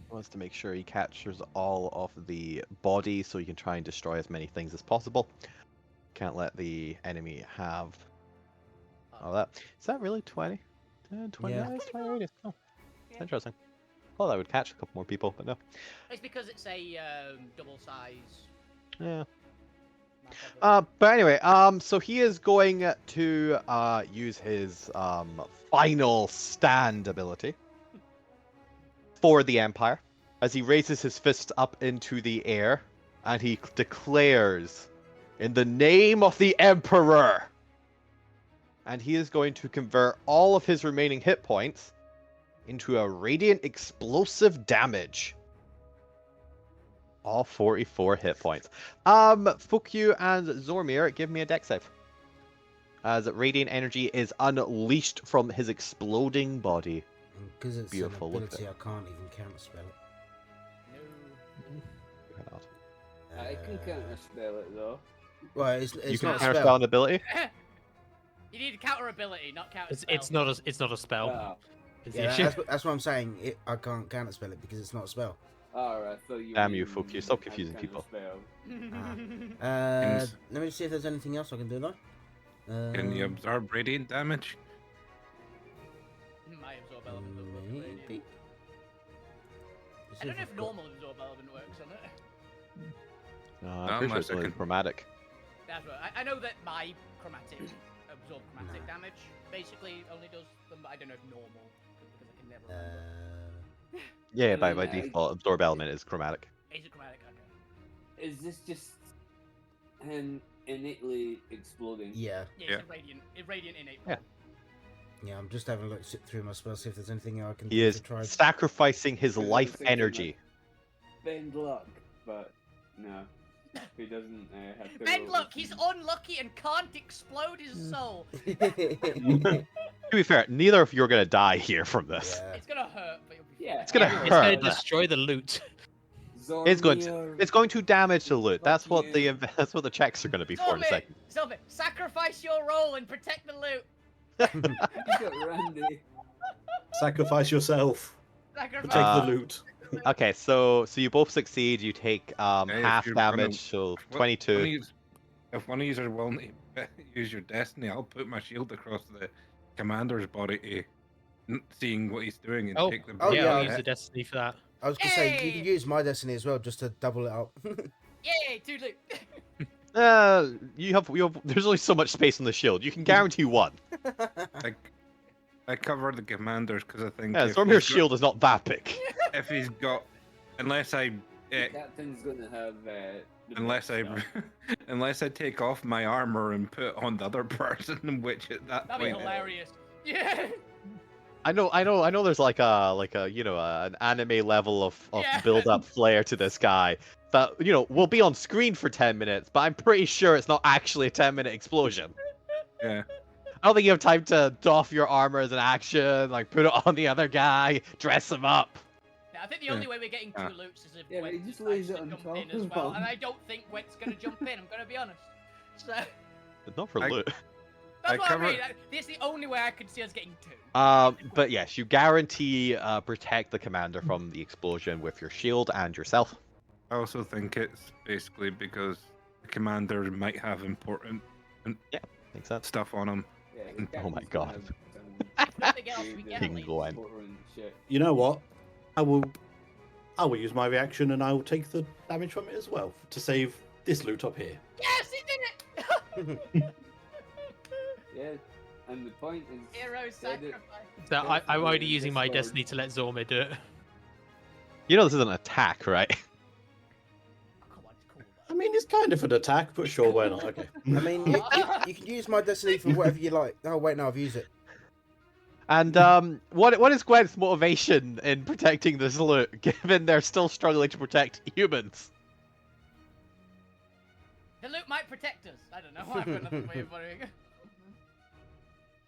Wants to make sure he captures all of the body so he can try and destroy as many things as possible. Can't let the enemy have all that. Is that really 20? 20, Yeah. That's 20 radius. Oh, Yeah. interesting. Well, that would catch a couple more people, but no. It's because it's a double size. Yeah. map. But anyway, so he is going to use his final stand ability for the Empire as he raises his fist up into the air and he declares, "In the name of the Emperor," and he is going to convert all of his remaining hit points into a radiant explosive damage. All 44 hit points. Fukyu and Zormir, give me a dex save. As radiant energy is unleashed from his exploding body. Because it's Beautiful, an look at ability, I can't even counterspell it. I can counterspell it though. Well, it's You can not a counterspell spell. an ability? You need counter ability, not counter It's not a spell. Oh. Is the Yeah, issue. that's what I'm saying. I can't counterspell it because it's not a spell. Alright, so you. Damn you, mean Fukyu, stop I confusing people. counterspell. Let me see if there's anything else I can do though. Can you absorb radiant damage? My absorb element doesn't work with radiant. Maybe. I don't know if normal absorb element works on it. I'm pretty sure unless it's I only can- chromatic. That's right. I know that my chromatic absorb chromatic damage basically only does them, but I don't know if normal because I can never remember. Yeah, by Yeah, I- default, absorb element is chromatic. Is it chromatic? Okay. Is this just him innately exploding? Yeah, Yeah, Yeah. it's radiant innate. Yeah. yeah. I'm just having a look through my spells, see if there's anything I can He do is to try. sacrificing his Because I was life thinking, like, energy. Bend luck, but no. He doesn't have to. Ben, roll look, this. he's unlucky and can't explode his soul. To be fair, neither of you are going to die here from this. Yeah. It's gonna hurt, but you'll be Yeah, It's gonna It's hurt. going to but- destroy the loot. It's going to Zormir, it's going to damage the loot. That's fuck what the you. that's what the checks are going to be for in a Stop it! second. Stop it! Sacrifice your role and protect the loot. You got Randy. Sacrifice yourself. Sacrifice. Protect the loot. Okay, so you both succeed. You take if half you're gonna- damage, so Well, 22. If one of you are willing to use your destiny, I'll put my shield across the commander's body to seeing what he's doing and Oh, take the Oh, yeah, yeah, I'll I- use the destiny for that. I was gonna say you can Yay! use my destiny as well, just to double it up. Yay, two loot. You have there's only so much space on the shield. You can guarantee one. I cover the commanders because I think Yeah, if Zormir's he's got- shield is not that big. if he's got, unless I, The captain's gonna have. The unless I, best stuff. unless I take off my armor and put on the other person, which at that That'd be point, hilarious. Yeah. I know. There's like a an anime level of Yeah. build up flair to this guy that will be on screen for 10 minutes, but I'm pretty sure it's not actually a 10-minute explosion. yeah. I don't think you have time to doff your armor as an action, like put it on the other guy, dress him up. Yeah, I think the Yeah. only way we're getting two Ah. loots is if Yeah, but Gwent he just decides lays to it on jump top in as of well, him. and I don't think Gwent's gonna jump in. I'm gonna be honest. So Not for I- loot. that's what I cover- mean. This is the only way I could see us getting 2. But yes, you guarantee protect the commander from the explosion with your shield and yourself. I also think it's basically because the commander might have important Makes sense. stuff on him. Yeah, Oh the my captain's gonna God. have some Nothing else we get. King Lee. Gwen. important shit. You know what? I will use my reaction and I will take the damage from it as well to save this loot up here. Yes, he did it! Yeah, and the point is, Hero Said it. sacrifice. So I'm Definitely already using my Discord. destiny to let Zormir do it. You know this is an attack, right? Oh, come on, it's cool. I mean, it's kind of an attack, but sure, why not? Okay. I mean, you can use my destiny for whatever you like. Oh wait, no, I've used it. And what is Gwen's motivation in protecting this loot, given they're still struggling to protect humans? The loot might protect us. I don't know. I've got nothing way of worrying.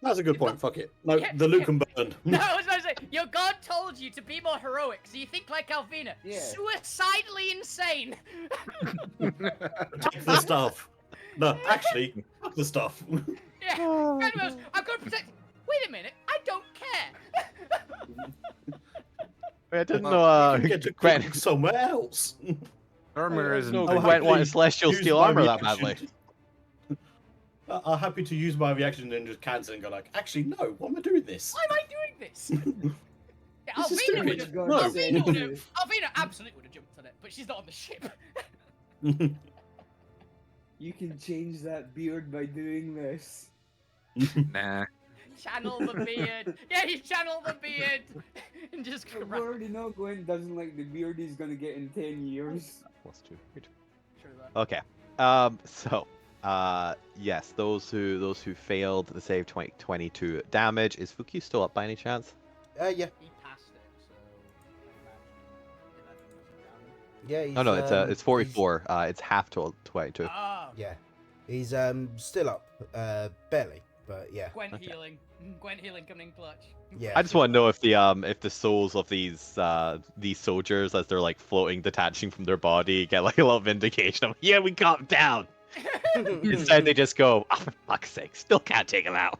That's a good point. Fuck it. No, Yeah, the loot yeah. can burn. No, I was going to say, your god told you to be more heroic, so you think like Alvina. Yeah. Suicidally insane. Take the stuff. No, actually, fuck the stuff. Yeah. Kind of goes, I'm going to protect. Wait a minute, I don't care. I didn't Well, know You can get to Gwen. cook somewhere else. Armor isn't. No, I'll Gwen wanted happily celestial use steel my armor that reaction. badly. I'm happy to use my reaction and just cancel and go like, actually, no, why am I doing this? Why am I doing this? Yeah, This is Alvina would stupid. have. No. Alvina would have. Alvina absolutely would have jumped on it, but she's not on the ship. You can change that beard by doing this. Nah. Channel the beard. Yeah, you channel the beard. And just We grab. already know Gwen doesn't like the beard he's gonna get in 10 years. Plus 2. Good. True that. Okay. So, yes, those who failed the save 22 damage. Is Fuki still up by any chance? Yeah, He passed it, so I imagine yeah. He's, Oh no, it's 44. It's half to 22. Oh, Yeah, he's still up, barely, but yeah, Gwen Okay. healing. Gwen healing coming in clutch. yeah. I just want to know if the souls of these soldiers, as they're like floating, detaching from their body, get like a little vindication of, yeah, we got him down. Instead, they just go, oh, for fuck's sake, still can't take him out.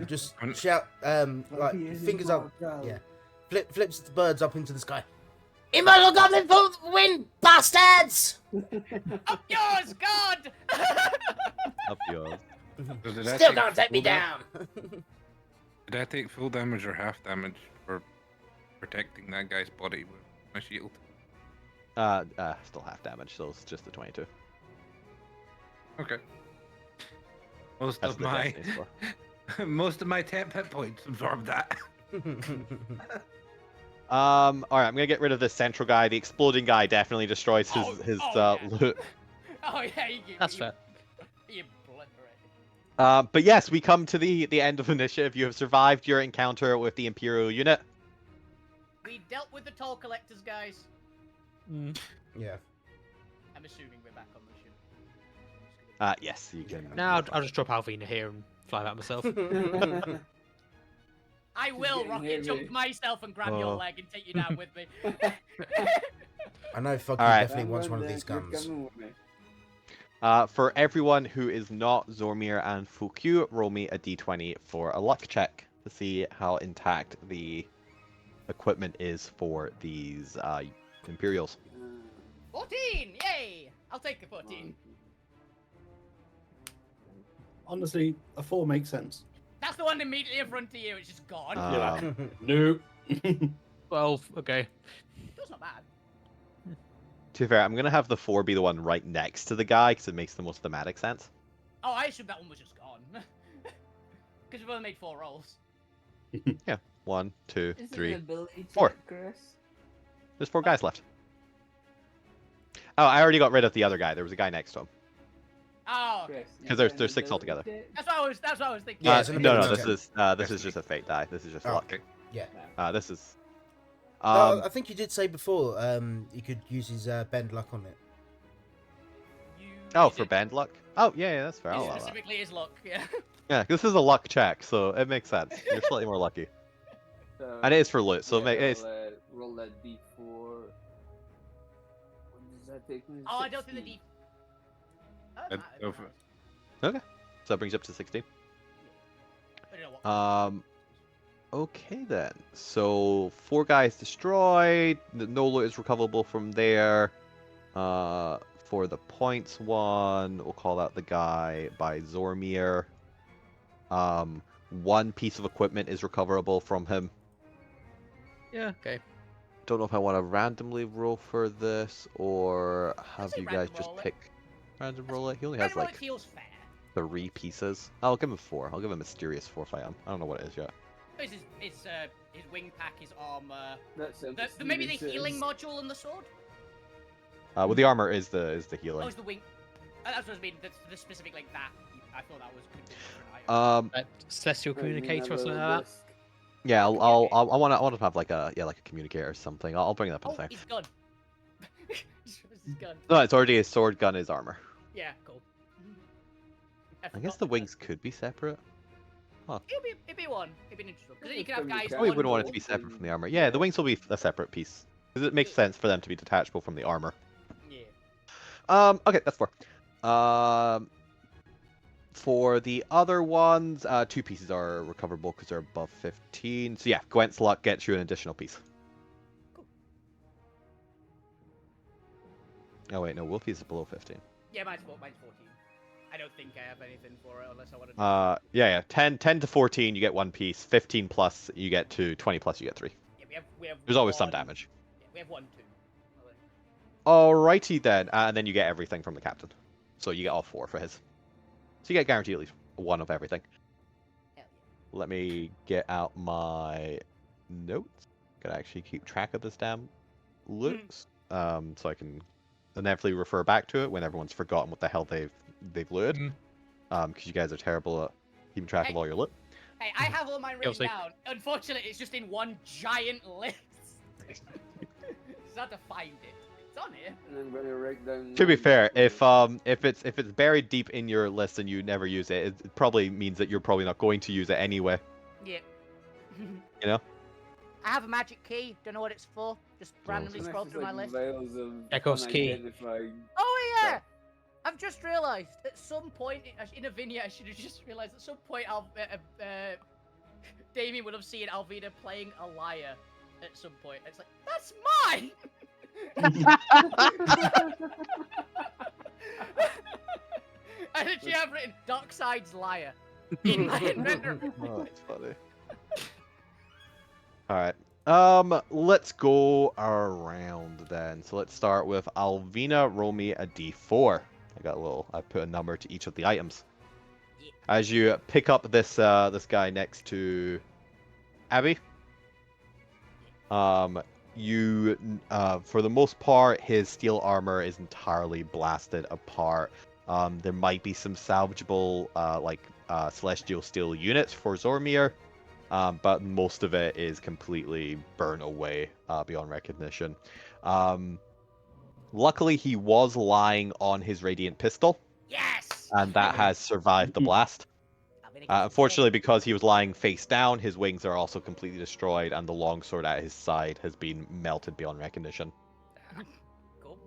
just shout, like fingers up. Yeah, flips the birds up into the sky. Immortal Goblin for the win, bastards! Up yours, God! Up yours. So did I Still take can't take me full down. Did I take full damage or half damage for protecting that guy's body with my shield? Still half damage, so it's just the 22. Okay. Most That's of the my destiny score. most of my 10 hit points absorb that. Alright, I'm gonna get rid of this central guy. The exploding guy definitely destroys his yeah. loot. Oh yeah, you That's fair. You obliterate. But yes, we come to the end of initiative. You have survived your encounter with the Imperial unit. We dealt with the toll collectors, guys. Yeah. I'm assuming we're back on the ship. Yes, you can. Now I'll just drop Alvina here and fly back myself. I will getting rocket heavy. jump myself and grab your Oh. leg and take you down with me. I know Fucky Alright. definitely wants one of these You're guns. coming with me. For everyone who is not Zormir and Fukyu, roll me a d20 for a luck check to see how intact the equipment is for these Imperials. 14! Yay! I'll take the 14. Honestly, a 4 makes sense. That's the one immediately in front of you. It's just gone. Nope. 12. Okay. That's not bad. To be fair, I'm gonna have the 4 be the one right next to the guy because it makes the most thematic sense. Oh, I assumed that one was just gone. Because we've only made 4 rolls. 1, 2, Is it 3. an ability 4. check, Chris? There's 4 guys left. Oh, I already got rid of the other guy. There was a guy next to him. Oh, okay. Chris, 'Cause is there's- it an there's 6 ability altogether. check? That's what I was thinking. Yeah, it's an No, ability no, check. this is just a fate die. This is just Oh, luck. Okay. This is. No, I think you did say before you could use his bend luck on it. Oh, You for did- band luck? Oh, yeah, that's fair. you I'll allow that. specifically is luck, yeah. Yeah, this is a luck check, so it makes sense. You're slightly more lucky. So, And it is for loot, so yeah, it's... roll that d4. What does that take me? Oh, I don't think the 16. D. I'd go for it. Okay. So that brings you up to 16. I don't know what Okay then. So 4 guys destroyed. No loot is recoverable from there. For the points one, we'll call that the guy by Zormir. 1 piece of equipment is recoverable from him. Yeah, okay. Don't know if I want to randomly roll for this or have say you guys random just roll it. pick random roll it. He only Random has roll like it feels fair. 3 pieces. I'll give him 4. I'll give him Mysterious Foresight. I don't know what it is yet. It's his wing pack, his armor. That's Maybe the healing module and the sword. Well, the armor is the healing. Oh, it's the wing. That's what I mean. The specific like that. I thought that was could be a different item. Celestial Communicator or something like that. Yeah, Okay. I want to have like a communicator or something. I'll bring it up in a Oh, sec. his gun. Just his gun. No, it's already his sword, gun, his armor. Yeah, cool. I guess the wings could be separate. It'd be one. It'd be an interesting. Because then you can have guys. Probably on wouldn't want it to board. be separate from the armor. Yeah, the wings will be a separate piece because it makes sense for them to be detachable from the armor. Yeah. Okay, that's 4. For the other ones, 2 pieces are recoverable because they're above 15. So yeah, Gwent's luck gets you an additional piece. Cool. Oh wait, no, Wolfie's is below 15. Yeah, mine's 14. I don't think I have anything for it unless I want to. Yeah. 10 to 14, you get 1 piece. 15 plus, you get 2. 20 plus, you get 3. Yeah, we have. There's always some one- damage. Yeah, we have 1, 2. Alrighty then, and then you get everything from the captain. So you get all 4 for his. So you get guaranteed at least 1 of everything. Hell Let me get out my notes. Gotta actually keep track of this damn loot, so I can inevitably refer back to it when everyone's forgotten what the hell they've looted. Because you guys are terrible at keeping track of all your loot. Hey, I have all mine written Kelsey. down. Unfortunately, it's just in one giant list. It's hard to find it. It's on here. And I'm gonna write down. To be fair, if it's buried deep in your list and you never use it, it probably means that you're probably not going to use it anyway. Yeah. You know? I have a magic key. Don't know what it's for. Just randomly scroll through my list. Echo's key. Oh yeah. I've just realised at some point in a vignette, I should have just realised at some point Damien would have seen Alvina playing a liar at some point. It's like, that's mine! And then she have written Darkside's liar in my inventory. Oh, that's funny. Alright. Let's go around then. So let's start with Alvina. Roll me a d4. I put a number to each of the items. Yeah. As you pick up this guy next to Abby, you for the most part his steel armor is entirely blasted apart. There might be some salvageable celestial steel units for Zormir, but most of it is completely burnt away beyond recognition. Luckily, he was lying on his radiant pistol, Yes! and that has survived the blast. Unfortunately, because he was lying face down, his wings are also completely destroyed, and the longsword at his side has been melted beyond recognition. Cool.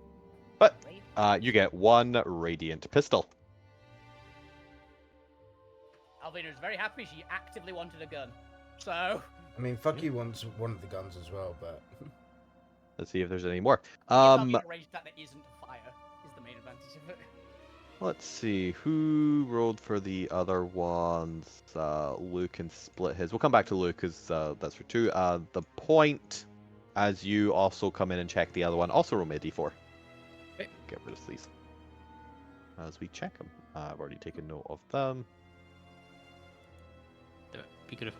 But Wait. you get 1 radiant pistol. Alvina's very happy. She actively wanted a gun. So. I mean, fuck you wants one of the guns as well, but Let's see if there's any more. Alvina arranged that isn't fire is the main advantage of it. Let's see who rolled for the other ones. Luke can split his. We'll come back to Luke because that's for 2. The point, as you also come in and check the other one, also roll me a d4. Okay. Get rid of these as we check them. I've already taken note of them. Be good if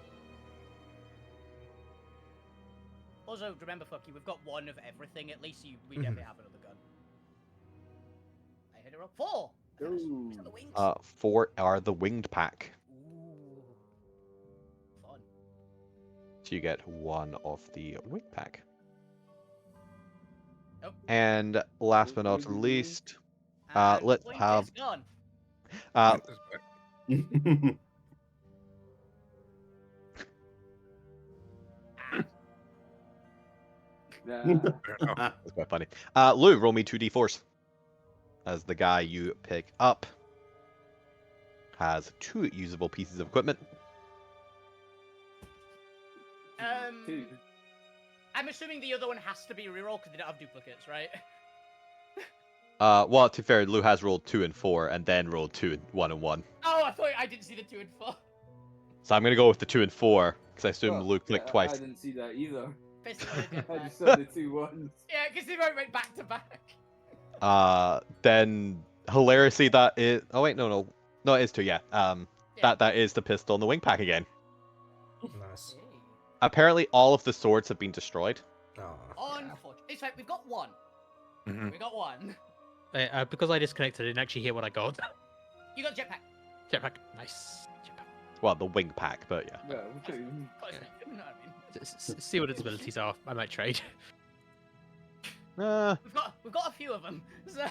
Also, remember, fuck you, we've got 1 of everything. At least we definitely have another gun. I hit it wrong. 4! Ooh. Is that the wings? 4 are the winged pack. Ooh. Fun. So you get 1 of the winged pack. Oh. And last but not least, And let's point have- is gone. Yeah. Fair enough. That's quite funny. Lou, roll me 2 d4s. as the guy you pick up has 2 usable pieces of equipment. Two. I'm assuming the other one has to be reroll because they don't have duplicates, right? Well, to be fair, Lou has rolled 2 and 4, and then rolled 2 and 1 and 1. Oh, I thought I didn't see the 2 and 4. So I'm gonna go with the 2 and 4, because I assume Well, Lou clicked I twice. didn't see that either. Basically, I did I that. just saw the 2 ones. Yeah, because they went back to back. Then hilariously that is. Oh wait, no, it is 2. Yeah. Yeah. That is the pistol and the wing pack again. Nice. Apparently, all of the swords have been destroyed. Oh. Unfortunately. It's right, we've got one. Mhm. We got one. Because I disconnected, I didn't actually hear what I got. You got jetpack. Jetpack, nice. Jetpack. Well, the wing pack, but yeah. Well, Close enough, you know what I mean? See what its abilities are. I might trade. We've got a few of them. So,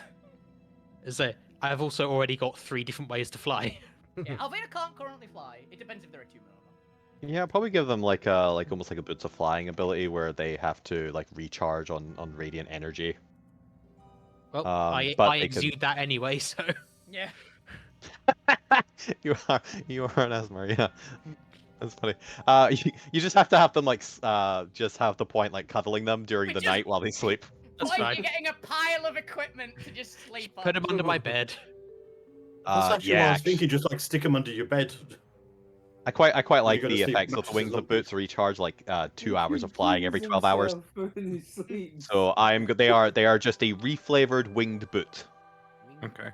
So I have also already got 3 different ways to fly. yeah, Alvina can't currently fly. It depends if they're attuned or not. Yeah, probably give them like almost like a boots of flying ability where they have to like recharge on radiant energy. Well, but I they can- exude that anyway, so. Yeah. you are an Asmar, yeah. That's funny. You just have to have them like just have the point like cuddling them during We the just- night while they sleep. That's Why are fine. you getting a pile of equipment to just sleep on? Put them under my bed. That's actually what I Yeah, was thinking. Just like stick them under your bed. I quite like gotta the sleep effects of the mattresses wings on of boots recharge like 2 hours of flying every 12 hours. So they are just a reflavored winged boot. Okay.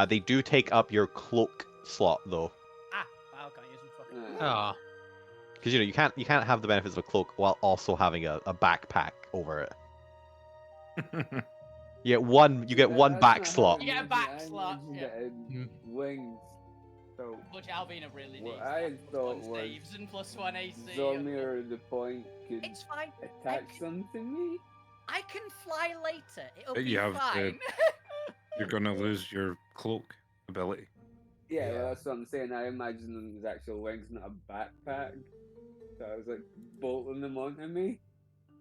They do take up your cloak slot though, Ah, well, can't use them fucking. Ah, because you can't have the benefits of a cloak while also having a backpack over it. You get one back slot. You get a back slot, yeah. Hmm. Wings. So Which Alvina really What needs. I that thought plus was Steves and +1 AC. Zormir at the point could It's fine. attach something to me. I can fly later. It'll But be you have to- fine. You're gonna lose your cloak ability. Yeah, Yeah. well, that's what I'm saying. I imagine them as actual wings, not a backpack. So I was like bolting them onto me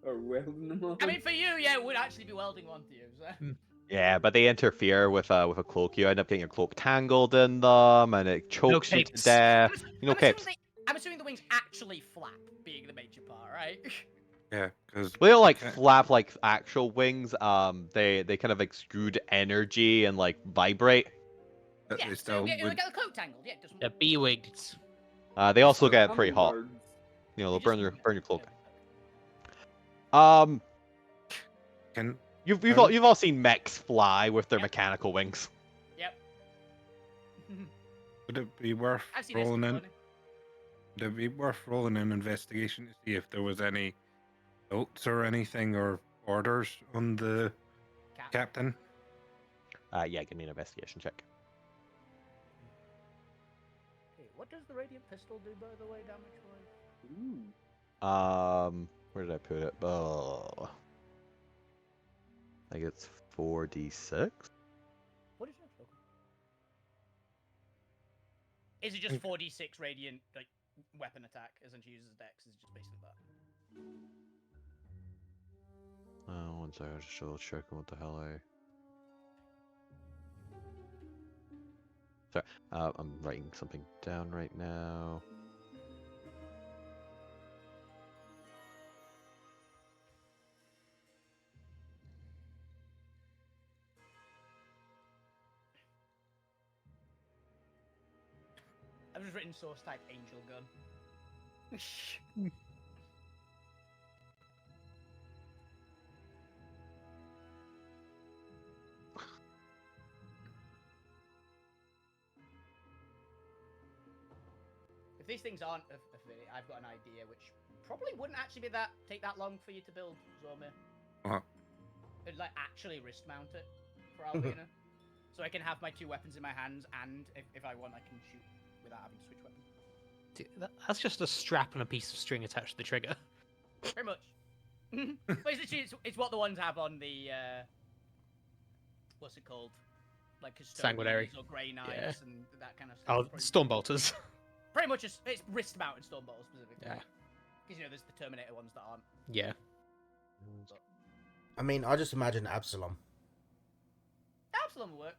or welding them on. I mean, for you, yeah, it would actually be welding one to you. So. Yeah, but they interfere with a cloak. You end up getting your cloak tangled in them, and it chokes you to capes. death. No I'm capes. I'm assuming the wings actually flap, being the major part, right? Yeah, because They don't like Okay. flap like actual wings. They kind of exude energy and like vibrate. Yeah, they so still get would. the coat tangled. Yeah, it doesn't. they're B-winged. They also So get pretty hot. hummingbirds. You know, You they'll just- burn your cloak. Yeah. Can You've Um, all seen mechs fly with their Yep. mechanical wings. Yep. would it be worth I've seen this rolling in? before. Would it be worth rolling an investigation to see if there was any notes or anything or orders on the Cap. captain? Yeah, give me an investigation check. Hey, what does the radiant pistol do, by the way, damage-wise? Ooh. Where did I put it? Oh, I think it's 4d6. What is it? Is it just 4d6 radiant like weapon attack, as in she uses dex? Is it just basically that? One second, I'm just double checking what the hell I. Sorry, I'm writing something down right now. I've just written source type angel gun. If these things aren't I've got an idea which probably wouldn't actually take that long for you to build, Zormir. What? It'd like actually wrist mount it for Alvina. So I can have my 2 weapons in my hands, and if I want, I can shoot without having to switch weapons. Dude, that's just a strap and a piece of string attached to the trigger. Pretty much. But it's what the ones have on the what's it called? Like Sanguinary. custodians or grey knights Yeah. and that kind of stuff. Oh, Stormbolters. Pretty much it's wrist mounted Stormbolter specifically. Yeah. Because you know there's the Terminator ones that aren't. Yeah. I mean, I just imagine Absalom. Both of them work.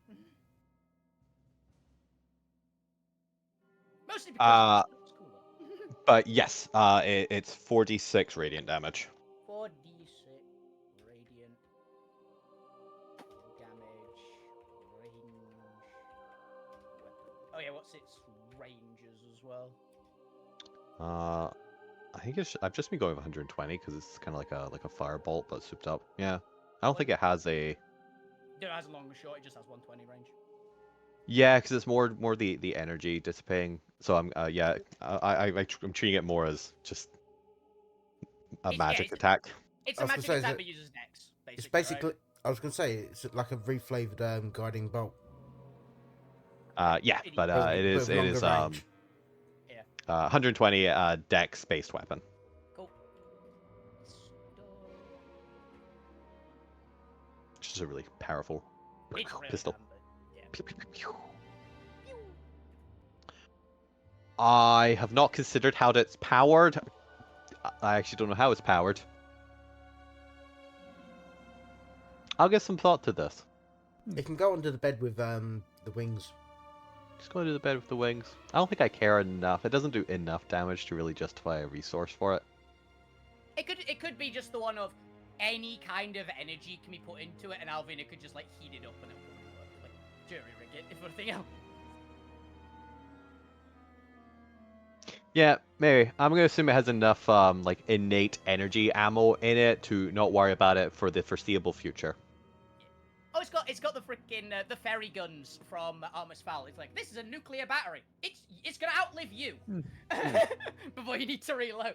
Mostly because it's cool though. But yes, it's 4d6 radiant damage. 4d6 radiant damage range weapon. Oh yeah, what's its ranges as well? I think I've just been going with 120 because it's kind of like a firebolt but souped up. Yeah, I don't think it has a. It has a long and short. It just has 120 range. Yeah, because it's more the energy dissipating. So I'm I'm treating it more as just a magic attack. It's I a was gonna magic say, attack is that uses Dex. It's Basically. basically. Right? I was gonna say it's like a reflavored guiding bolt. Yeah, but With- it with is longer range. 120 dex based weapon. Cool. Which is a really powerful It's really pistol. handy. Yeah. Pew, pew, pew, pew. I have not considered how it's powered. I actually don't know how it's powered. I'll give some thought to this. It can go under the bed with the wings. Just go to the bed with the wings. I don't think I care enough. It doesn't do enough damage to really justify a resource for it. It could be just the one of any kind of energy can be put into it, and Alvina could just like heat it up and it would work. Like jury rig it, if nothing else. Yeah, maybe. I'm gonna assume it has enough like innate energy ammo in it to not worry about it for the foreseeable future. Oh, it's got the freaking the ferry guns from Artemis Fowl. It's like, this is a nuclear battery. It's gonna outlive you before you need to reload.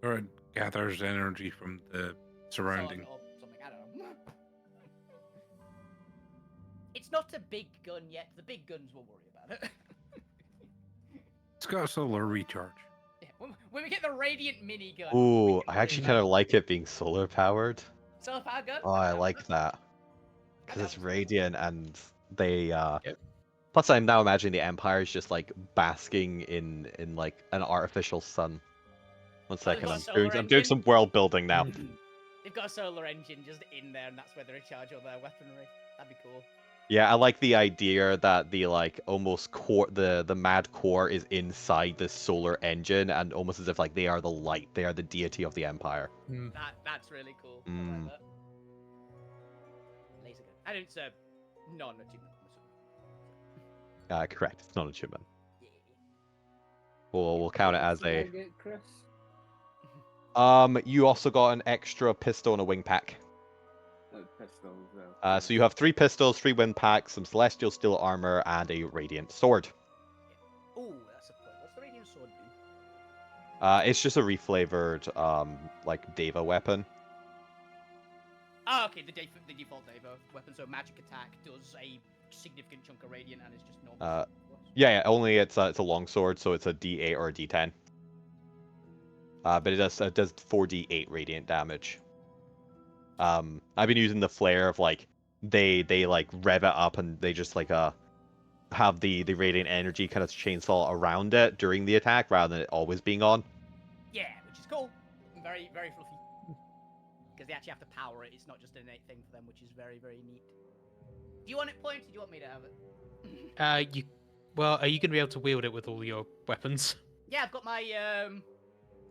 Or it gathers energy from the surrounding. Or something, I don't know. It's not a big gun yet. The big guns will worry about it. It's got a solar recharge. Yeah, when we get the radiant minigun. Ooh, I actually kind of like it being solar powered. Solar power gun. Oh, I like that. Because it's radiant and they Yep. Plus I'm now imagining the Empire is just like basking in like an artificial sun. One second, got a I'm solar doing engine? some world building now. They've got a solar engine just in there, and that's where they recharge all their weaponry. That'd be cool. Yeah, I like the idea that the like almost core the mad core is inside this solar engine and almost as if like they are the light, they are the deity of the Empire. That's really cool. I Mm. like that. Laser gun. And it's a non-achievement. Correct, it's not an achievement. Yeah. We'll count it as Did I a get Chris? you also got an extra pistol and a wing pack. Pistols, though. So you have 3 pistols, 3 wind packs, some celestial steel armor, and a radiant sword. Ooh, that's a point. What's the radiant sword do? It's just a reflavored like Deva weapon. Oh, okay, the default Deva weapon, so magic attack does a significant chunk of radiant, and it's just normal. Yeah, only it's a long sword, so it's a D8 or a D10. But it does 4d8 radiant damage. I've been using the flare of like they like rev it up and they just like have the radiant energy kind of chainsaw around it during the attack rather than it always being on. Yeah, which is cool. Very, very fluffy. Because they actually have to power it. It's not just an innate thing for them, which is very, very neat. Do you want it pointed? Do you want me to have it? Well, are you going to be able to wield it with all your weapons? Yeah, I've got my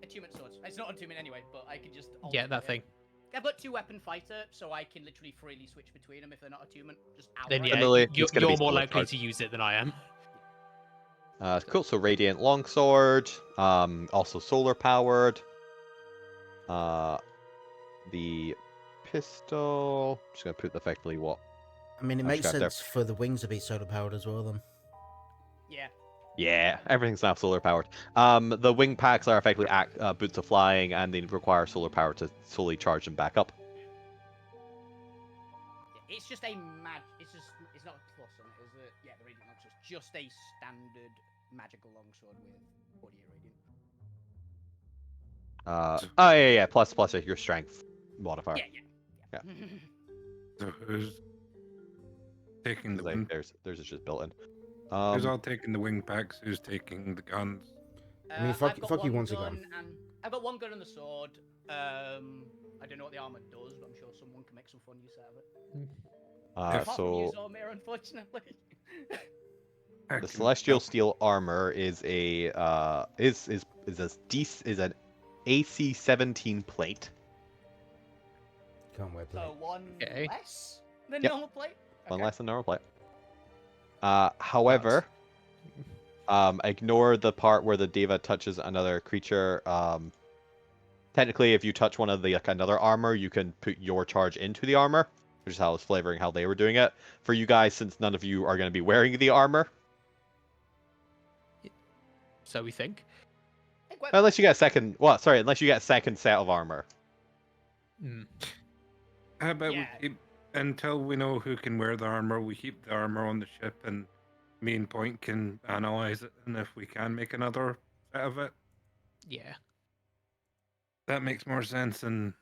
attunement swords. It's not attunement anyway, but I can just. Yeah, that thing. I've got 2 weapon fighter, so I can literally freely switch between them if they're not attunement. Just outright. Then yeah, Similarly, you're it's gonna be more solar likely charged. to use it than I am. Cool. So radiant longsword, also solar powered. The pistol. Just gonna put effectively what. I mean, it I've makes got there. sense for the wings to be solar powered as well. Then Yeah. Yeah, everything's now solar powered. The wing packs are effectively boots of flying, and they require solar power to solely charge them back up. Yeah, it's just a it's not a plus on it, is it? Yeah, the radiant longsword. Just a standard magical longsword with 48 radiant. Yeah. Plus your strength modifier. Yeah. So who's taking the wing? There's just built in. Who's all taking the wing packs? Who's taking the guns? I mean, I've fuck got you one wants a gun. and I've got one gun and the sword. I don't know what the armor does, but I'm sure someone can make some fun use out of it. Apart from you, So Zormir, unfortunately. the celestial steel armor is a is an AC 17 plate. Can't wear plate. So one Okay. less than Yep. normal plate. One Okay. less than normal plate. However, ignore the part where the Deva touches another creature. Technically, if you touch one of the another armor, you can put your charge into the armor, which is how I was flavoring how they were doing it. For you guys, since none of you are going to be wearing the armor, So we think. unless you get a second. Well, sorry, unless you get a second set of armor. Hmm. How about Yeah. we keep until we know who can wear the armor? We keep the armor on the ship, and me and Point can analyze it, and if we can make another set of it, Yeah. that makes more sense than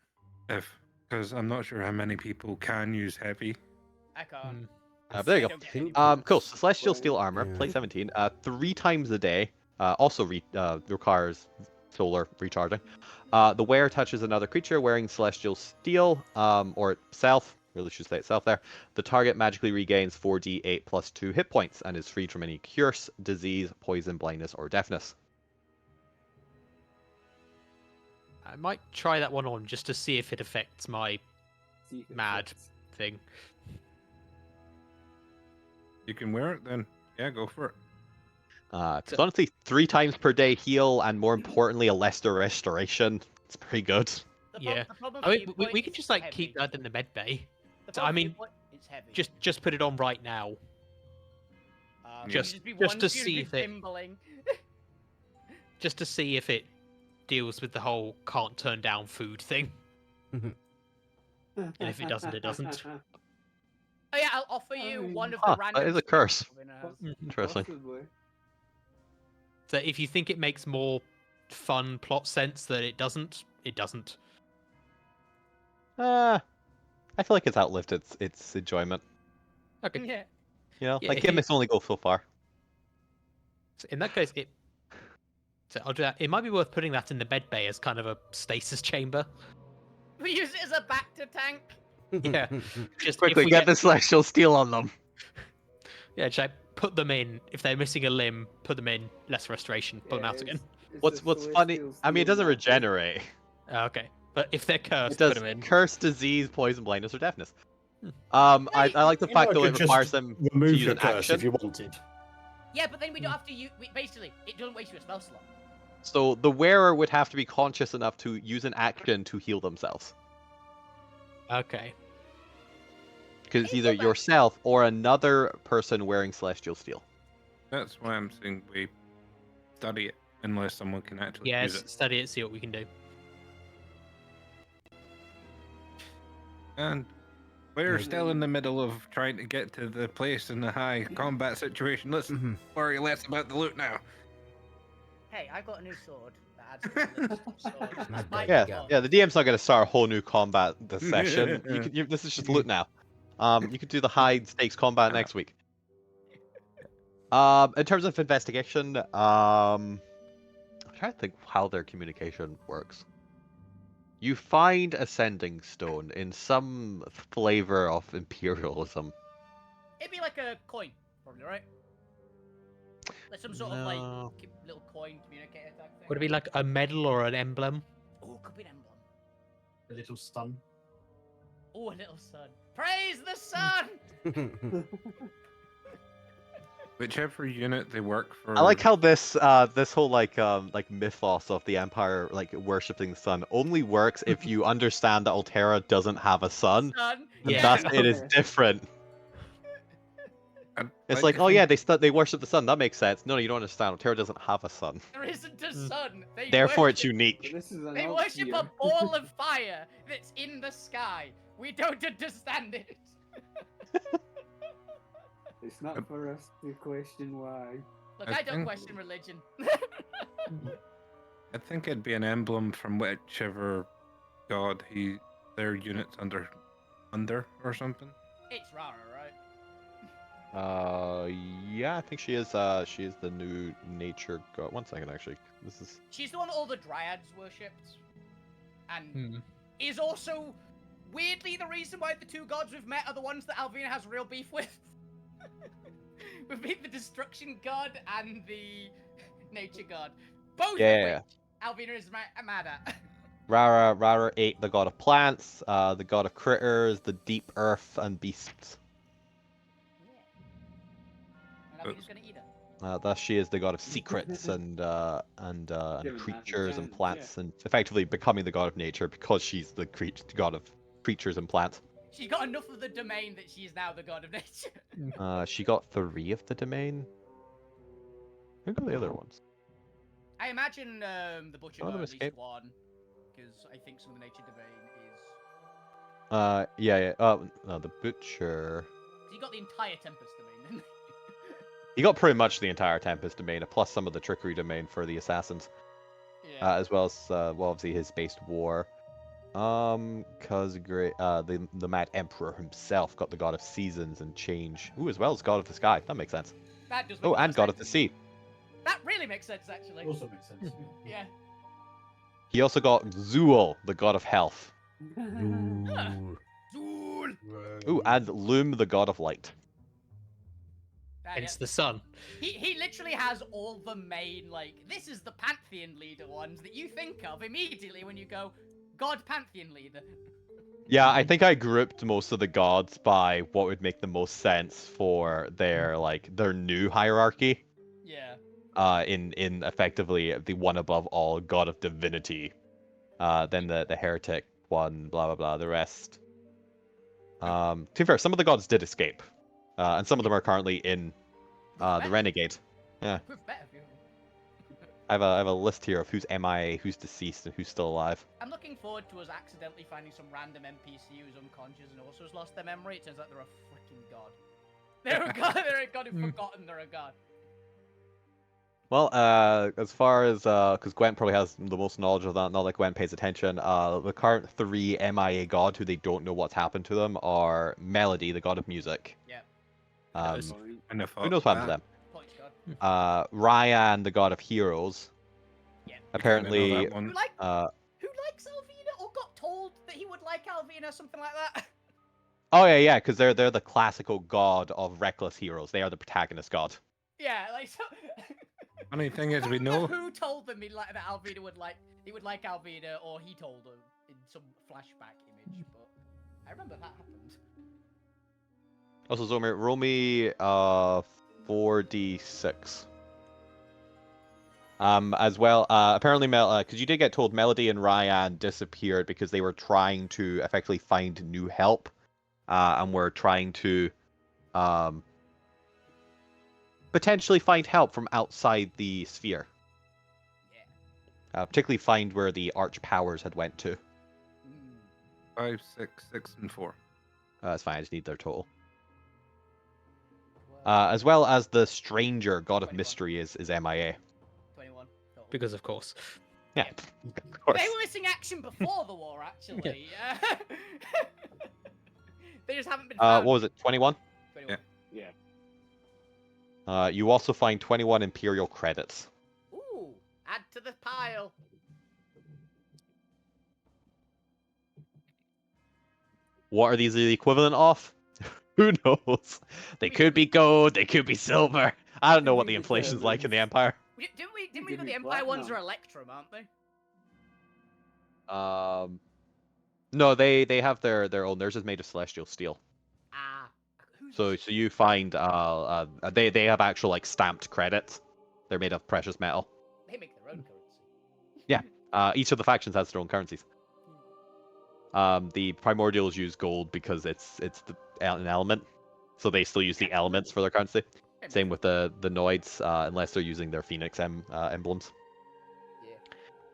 because I'm not sure how many people can use heavy. I can't. Hmm. But there you I go. don't get Can any you Cool. bonus. So celestial Right. steel armor, Yeah. plate 17, 3 times a day. Also requires solar recharging. The wearer touches another creature wearing celestial steel, or itself. Really should say itself there. The target magically regains 4d8 plus 2 hit points and is freed from any curse, disease, poison, blindness, or deafness. I might try that one on just to see if it affects my See if it Mad. fits. thing. You can wear it, then yeah, go for it. It's honestly 3 times per day heal, and more importantly, a lesser restoration. It's pretty good. Yeah. The problem I for mean, you, we Point, could is just it's like keep heavy. that in the med bay. The So, problem I for you, mean, Point, it's heavy. Just put it on right now. You just- just be just to one see if it- gimbling. Just to see if it deals with the whole can't turn down food thing. And if it doesn't, it doesn't. Oh yeah, I'll offer you one of Ah, the random. that is a skills curse. Robin has. Interesting. Possibly. So if you think it makes more fun plot sense that it doesn't, it doesn't. I feel like it's outlived its enjoyment. Okay. Yeah. You know, Yeah, like if you- gimmicks only go so far. So in that case, So I'll do that. It might be worth putting that in the med bay as kind of a stasis chamber. We use it as a Bacta tank. Yeah. Just Quickly, if we get the celestial steel on them. Yeah, just like, put them in. If they're missing a limb, put them in. Less restoration. Put them out again. What's funny? I mean, it doesn't regenerate. Okay. But if they're It cursed, does put them in. curse, disease, poison, blindness, or deafness. Hmm. I like the You fact know, though I it could requires just them to remove use your an curse action. if you wanted. Yeah, but then we don't have to use. Basically, it doesn't waste your spell slot. So the wearer would have to be conscious enough to use an action to heal themselves. Okay. Because it's Hey, either go back. yourself or another person wearing celestial steel. That's why I'm saying we study it, unless someone can actually Yeah, use it. study it, see what we can do. And we're still in the middle of trying to get to the place in the high combat situation. Let's Mhm. worry less about the loot now. Hey, I got a new sword that adds to the list of swords. My Might bad. be Yeah, fun. yeah. The DM's not going to start a whole new combat this session. This is just loot now. You could do the high stakes combat next week. In terms of investigation, I'm trying to think how their communication works. You find a sending stone in some flavor of imperialism. It'd be like a coin, probably, right? Like some sort of No. like little coin communicator type thing. Would it be like a medal or an emblem? Oh, could be an emblem. A little stun. Oh, a little sun. Praise the sun! Whichever unit they work for. I like how this whole like mythos of the Empire like worshipping the sun only works if you understand that Alterra doesn't have a sun, Sun. and Yeah. thus it is different. I'd It's like like, to oh think- yeah, they worship the sun. That makes sense. No, you don't understand. Alterra doesn't have a sun. There isn't a sun. They Therefore, it's worship, unique. This is an They worship option. a ball of fire that's in the sky. We don't understand it. It's not for us to question why. Look, I I don't think- question religion. I think it'd be an emblem from whichever god their unit's under or something. It's Rara, right? Yeah, I think she is the new nature god. 1 second, actually. This is She's the one all the dryads worshipped. And Hmm. is also weirdly the reason why the two gods we've met are the ones that Alvina has real beef with. We've beat the destruction god and the nature god. Both Yeah. of which Alvina is mad at. Rara ate the god of plants, the god of critters, the deep earth, and beasts. And Alvina's gonna eat her. Thus, she is the god of secrets and Given that the creatures and chance, plants, and effectively becoming the god of nature because she's the god of creatures and plants. She's got enough of the domain that she's now the god of nature. She got 3 of the domain. Who got the other ones? I imagine the butcher Some of got them at least escaped. one, because I think some of the nature domain is. Yeah. No, the butcher. So you got the entire Tempest domain, didn't He got pretty much the entire Tempest domain, plus some of the trickery domain for the assassins, Yeah. as well as obviously his based war. Cause the Mad Emperor himself got the god of seasons and change. Ooh, as well as god of the sky. That makes sense. That does. Make Oh, a lot and god of the sense. sea. That really makes sense, actually. Also makes sense. Yeah. He also got Zool, the god of health. Ooh. Zool. Ooh, and Loom, the god of light. Ah, Hence yeah. the sun. He literally has all the main, like, this is the Pantheon leader ones that you think of immediately when you go, God Pantheon leader. Yeah, I think I grouped most of the gods by what would make the most sense for their new hierarchy. Yeah. In effectively the one above all, god of divinity. Then the heretic one, blah blah blah. The rest. To be fair, some of the gods did escape, and some of them are currently in the renegade. Yeah, Proof better for you. I have a list here of who's MIA, who's deceased, and who's still alive. I'm looking forward to us accidentally finding some random NPC who's unconscious and also has lost their memory. It turns out they're a freaking god. They're a god. They're a god who've forgotten they're a god. Well, as far as because Gwent probably has the most knowledge of that, not that Gwent pays attention. The current 3 MIA god who they don't know what's happened to them are Melody, the god of music. Yep. Knows. Who knows what happened to them? Punch god. Ryan, the god of heroes. Yeah. Apparently, Who likes Alvina or got told that he would like Alvina, something like that? oh yeah, because they're the classical god of reckless heroes. They are the protagonist god. Yeah, like so. Funny thing is, I we don't know know. who told them that Alvina would like Alvina, or he told them in some flashback image, but I remember that happened. Also, Zomir, roll me 4d6. As well, apparently, because you did get told Melody and Ryan disappeared because they were trying to effectively find new help, and were trying to, potentially find help from outside the sphere. Yeah. Particularly find where the arch powers had went to. 5, 6, 6, and 4. That's fine. I just need their total. As well as the stranger, god of 21. mystery, is MIA. 21. Total. Because of course. Yeah, of course. They were missing action before the war, actually. They just haven't been What found. was it? 21. 21. Yeah. You also find 21 Imperial credits. Ooh, add to the pile. What are these the equivalent of? Who knows? They could be gold, they could be silver. I don't know what the inflation's like in the Empire. Didn't we Give know me the Empire ones platinum. are Electrum, aren't they? No, they have their own. Theirs is made of celestial steel. Ah. Who's So you find they have actual stamped credits. They're made of precious metal. They make their own currency. Each of the factions has their own currencies. The primordials use gold because it's an element, so they still use the elements for their currency. Same with the Noids, unless they're using their Phoenix emblems.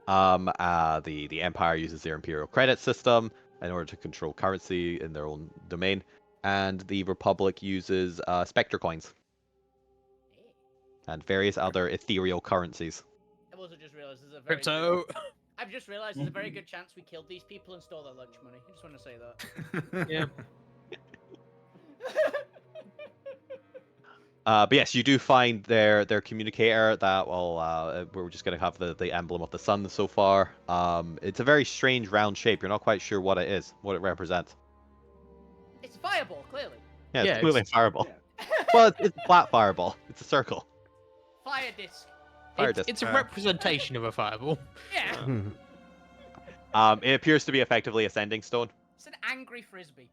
The Empire uses their Imperial credit system in order to control currency in their own domain, and the Republic uses Spectre coins and various other ethereal currencies. I've also just realised there's a very Crypto. I've just realised there's a very good chance we killed these people and stole their lunch money. I just want to say that. Yeah. But yes, you do find their communicator that we're just gonna have the emblem of the sun so far. It's a very strange round shape. You're not quite sure what it is, what it represents. It's a fireball, clearly. Yeah, it's Yeah, clearly a it's- fireball. Yeah. Well, it's a flat fireball. It's a circle. Fire disc. Fire it's, disc. it's a representation of a fireball. Yeah. It appears to be effectively a sending stone. It's an angry frisbee.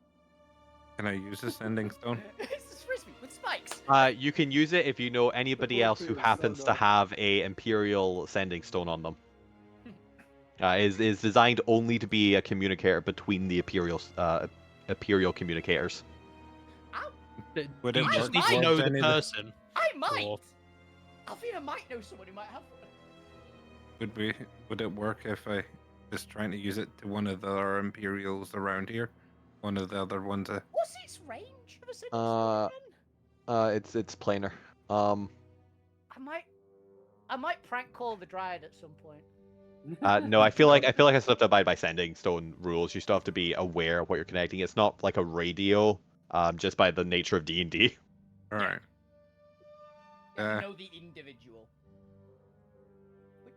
Can I use the sending stone? It's a frisbee with spikes. You can use it if you know anybody else who happens to have a Imperial sending stone on them. Is designed only to be a communicator between the Imperial communicators. Would You it just work need to towards know the any of the- person. I might. Or- Alvina might know someone who might have one. Would it work if I just trying to use it to one of the other Imperials around here? One of the other ones. What's its range of a single again? It's planar. I might prank call the Dryad at some point. No, I feel like I still have to abide by sending stone rules. You still have to be aware of what you're connecting. It's not like a radio, just by the nature of D&D. All right. You know the individual. Which,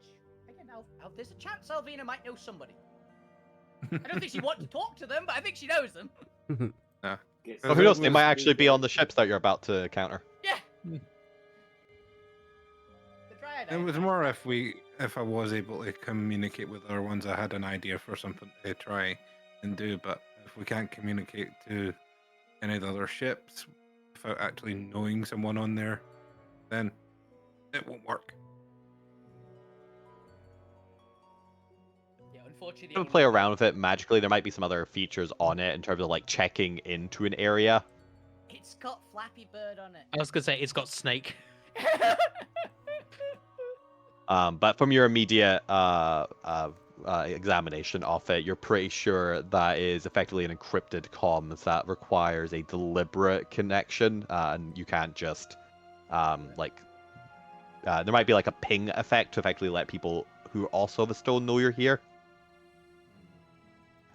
again, there's a chance Alvina might know somebody. I don't think she wants to talk to them, but I think she knows them. Get Well, who knows? They some might actually be on the speakers. ships that you're about to counter. Yeah. The Dryad. It was more if I was able to communicate with other ones, I had an idea for something to try and do. But if we can't communicate to any of the other ships without actually knowing someone on there, then it won't work. Yeah, unfortunately. You can play around with it magically. There might be some other features on it in terms of like checking into an area. It's got Flappy Bird on it. I was gonna say it's got snake. But from your immediate examination of it, you're pretty sure that is effectively an encrypted comms that requires a deliberate connection, and you can't just there might be like a ping effect to effectively let people who also have a stone know you're here.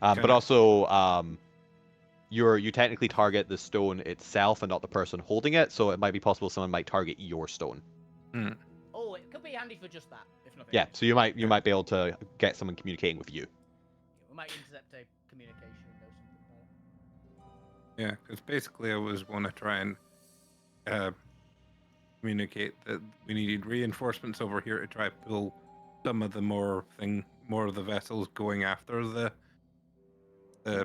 But Okay. also, you technically target the stone itself and not the person holding it, so it might be possible someone might target your stone. Oh, it could be handy for just that, if nothing Yeah, else. so you might be able to get someone communicating with you. We might intercept a communication and know something about it. Yeah, because basically I was want to try and communicate that we needed reinforcements over here to try to pull some of the more of the vessels going after the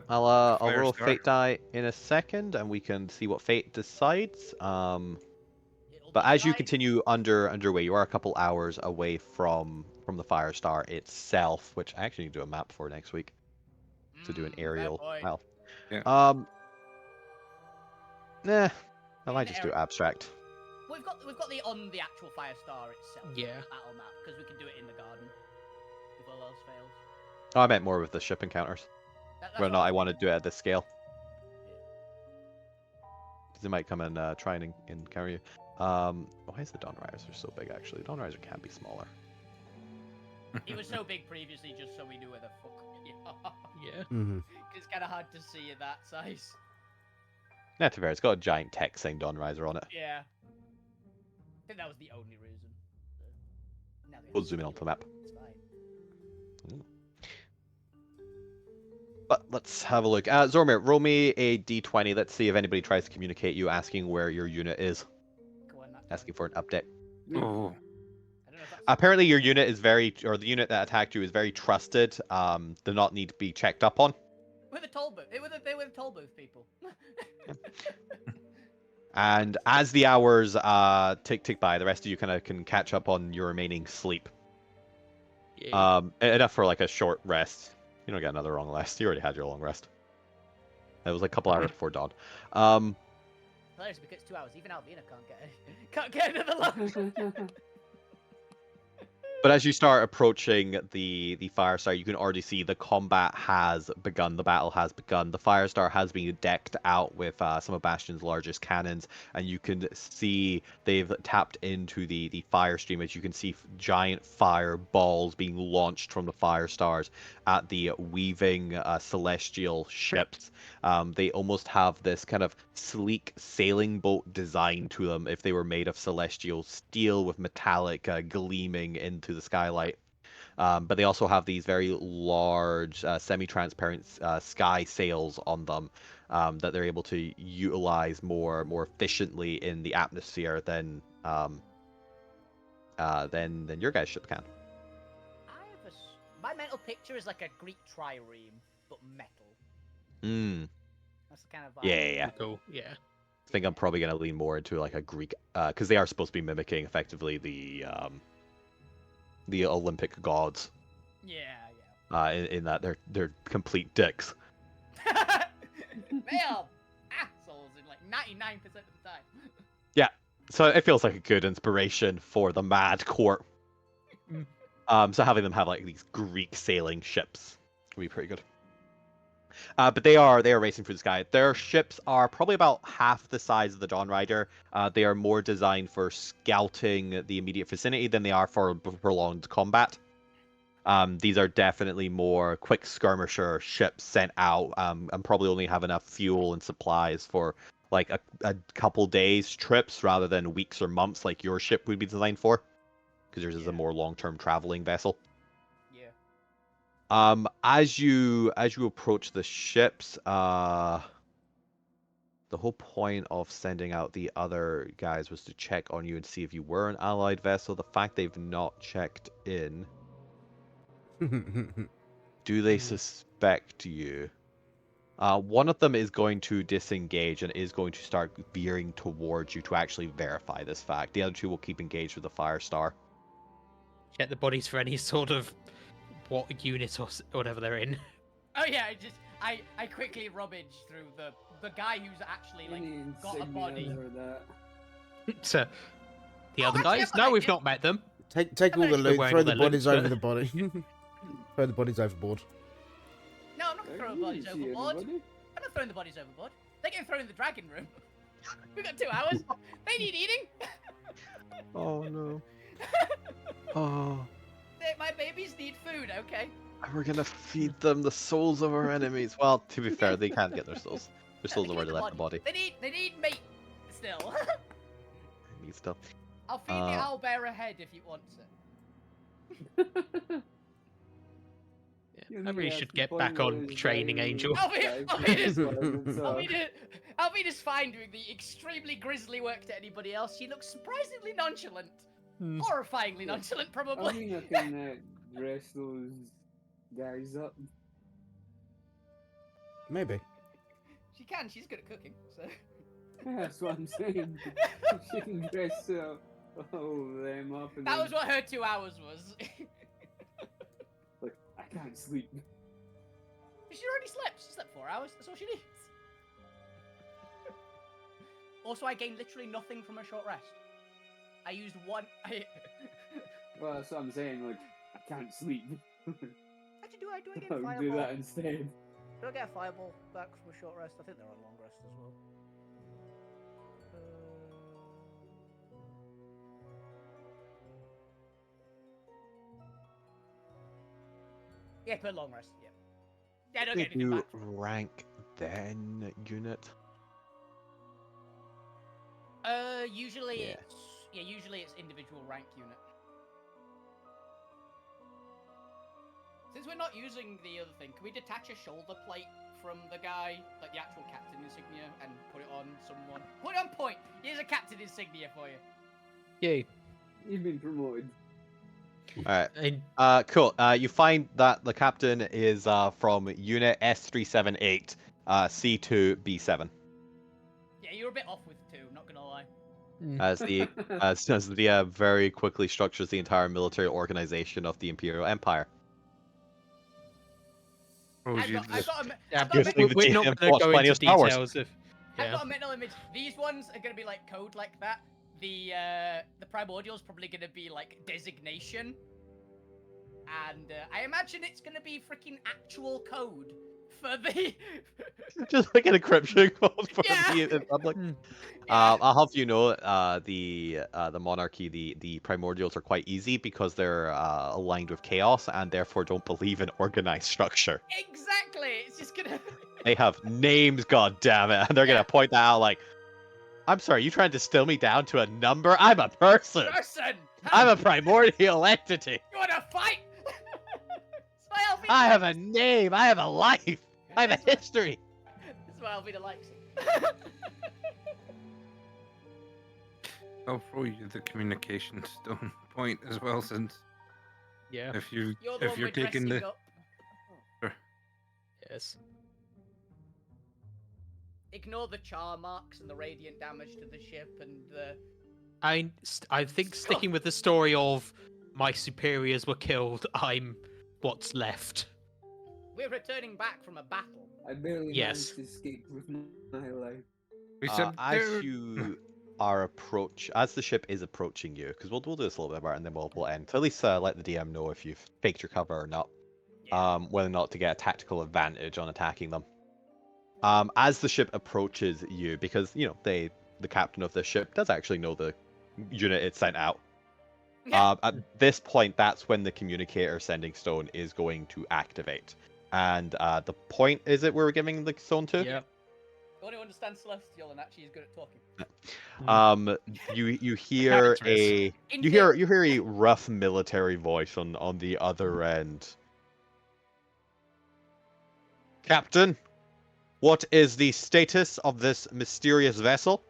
I'll Fire roll a Star. fate die in a second, and we can see what fate decides. It'll But as you decide- continue underway, you are a couple hours away from the Firestar itself, which I actually need to do a map for next week to do an fair aerial. point. Well, Yeah. Nah, I might the just do aerial. abstract. We've got the on the actual Firestar itself. Yeah. Battle map, because we can do it in the garden. If all else fails. Oh, I meant more with the ship encounters. That's Whether or what not I was want to thinking. do it at this scale. Because they might come and try and encounter you. Why is the Dawn Riser so big, actually? Dawn Riser can be smaller. It was so big previously, just so we knew where the fuck we are. Yeah. Mhm. It's kind of hard to see at that size. Yeah, to be fair, it's got a giant text saying Dawn Riser on it. Yeah. I think that was the only reason. Now they We'll have zoom in to onto do the it. map. It's fine. But let's have a look. Zormir, roll me a d20. Let's see if anybody tries to communicate you asking where your unit is. Go on, that Asking for an update. Oh, I don't know if that's Apparently your unit is the unit that attacked you is very trusted. Do not need to be checked up on. We're the toll booth. They were the toll booth people. And as the hours tick by, the rest of you kind of can catch up on your remaining sleep. Yeah. Enough for like a short rest. You don't get another long rest. You already had your long rest. It was like a couple hours before dawn. Hilarious because it's 2 hours. Even Alvina can't get another long. But as you start approaching the Firestar, you can already see the combat has begun. The battle has begun. The Firestar has been decked out with some of Bastion's largest cannons, and you can see they've tapped into the fire stream. As you can see, giant fireballs being launched from the Firestars at the weaving celestial ships. They almost have this kind of sleek sailing boat design to them if they were made of celestial steel with metallic gleaming into the skylight. But they also have these very large semi-transparent sky sails on them that they're able to utilize more efficiently in the atmosphere than your guys' ship can. My mental picture is like a Greek trireme, but metal. That's the kind of vibe. Yeah. Cool. Yeah. I think I'm probably gonna lean more into like a Greek, because they are supposed to be mimicking effectively the Olympic gods. Yeah. In that they're complete dicks. They are assholes in like 99% of the time. Yeah, so it feels like a good inspiration for the Mad Court. So having them have like these Greek sailing ships would be pretty good. But they are racing through the sky. Their ships are probably about half the size of the Dawn Rider. They are more designed for scouting the immediate vicinity than they are for prolonged combat. These are definitely more quick skirmisher ships sent out, and probably only have enough fuel and supplies for like a couple days trips rather than weeks or months like your ship would be designed for, because yours is a more long-term traveling vessel. Yeah. As you approach the ships, the whole point of sending out the other guys was to check on you and see if you were an allied vessel. The fact they've not checked in. Do they suspect you? One of them is going to disengage and is going to start veering towards you to actually verify this fact. The other two will keep engaged with the Firestar. Check the bodies for any sort of what unit or whatever they're in. Oh yeah, I quickly rummage through the guy who's actually like got a body. So the other actually, guys? I've got No, an we've idea. not met them. Take all the They're loot, wearing throw all the their bodies loot. over the body. Throw the bodies overboard. No, I'm not gonna throw the bodies overboard. I'm not throwing the bodies overboard. They're getting thrown in the dragon room. We've got 2 hours. They need eating. Oh no. Oh. My babies need food, okay? We're gonna feed them the souls of our enemies. Well, to be fair, they can't get their souls. Their souls They already need left the body. They need meat still. Need stuff. I'll feed the owlbear a head if you want it. Yeah, I really should get back on training Angel. Alvina's fine doing the extremely grisly work to anybody else. She looks surprisingly nonchalant. Horrifyingly nonchalant, probably. I mean, I can dress those guys up. Maybe. She can. She's good at cooking. So. Yeah, that's what I'm saying. She can dress them up. And That was what her 2 hours was. Like, I can't sleep. She already slept. She slept 4 hours. That's all she needs. Also, I gained literally nothing from a short rest. I used one. Well, that's what I'm saying. Like, I can't sleep. Actually, do I get I'll fireball? do that instead. Do I get a fireball back from a short rest? I think they're on long rest as well. Yeah, put long rest. Yeah. Yeah, I don't get Did anything you back. rank then unit? Usually Yeah. usually it's individual rank unit. Since we're not using the other thing, can we detach a shoulder plate from the guy, like the actual captain insignia, and put it on someone? Put it on point! Here's a captain insignia for you. Yay. You've been promoted. Alright. And Cool. You find that the captain is from Unit S378, C2B7. Yeah, you're a bit off with 2, not gonna lie. As the very quickly structures the entire military organization of the Imperial Empire. Oh, I've you got yeah, I've got Good a thing mental- the we're not GM going watched to go plenty into of Star Wars. details of. I've Yeah. got a mental image. These ones are gonna be like code like that. The primordial's probably gonna be like designation, and I imagine it's gonna be freaking actual code for the. Just like an encryption code for Yeah. the public. Hmm. I'll have you know, the monarchy, the primordials are quite easy because they're aligned with chaos and therefore don't believe in organized structure. Exactly. It's just gonna. They have names, god damn it, and they're Yeah. gonna point that out like, I'm sorry, you trying to distill me down to a number? I'm a person. Person. I'm a primordial entity. You wanna fight? That's why Alvina I have a likes name. I have a life. I have a history. it. That's why Alvina likes it. I'll throw you the communication stone point as well, since Yeah. if you You're the if one you're we're taking the dressing up. Yes. Ignore the char marks and the radiant damage to the ship and the. I think sticking with the story of my superiors were killed, I'm what's left. We're returning back from a battle. I barely Yes. managed to escape with my life. we said As you are as the ship is approaching you, because we'll do this a little bit more and then we'll end. So at least let the DM know if you've faked your cover or not. Yeah. Whether or not to get a tactical advantage on attacking them. As the ship approaches you, because the captain of the ship does actually know the unit it sent out. At this point, that's when the communicator sending stone is going to activate. And the point is it we're giving the stone to? Yeah. The one who understands Celestial and actually is good at talking. You hear Characters. you hear a rough military voice on the other end. Captain, what is the status of this mysterious vessel?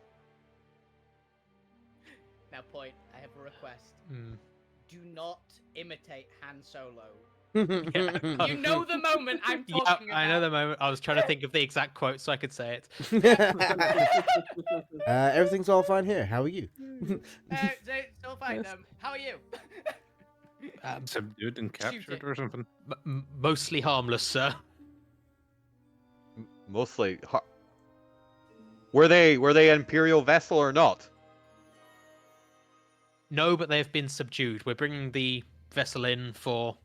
Now, point. I have a request. Hmm. Do not imitate Han Solo. Yeah. You know the moment I'm Yeah, talking about. I know the moment. I was trying to think of the exact quote so I could say it. Everything's all fine here. How are you? It's all fine. Yes. How are you? subdued and captured or something. Mostly harmless, sir. Mostly. Were they an Imperial vessel or not? No, but they've been subdued. We're bringing the vessel in for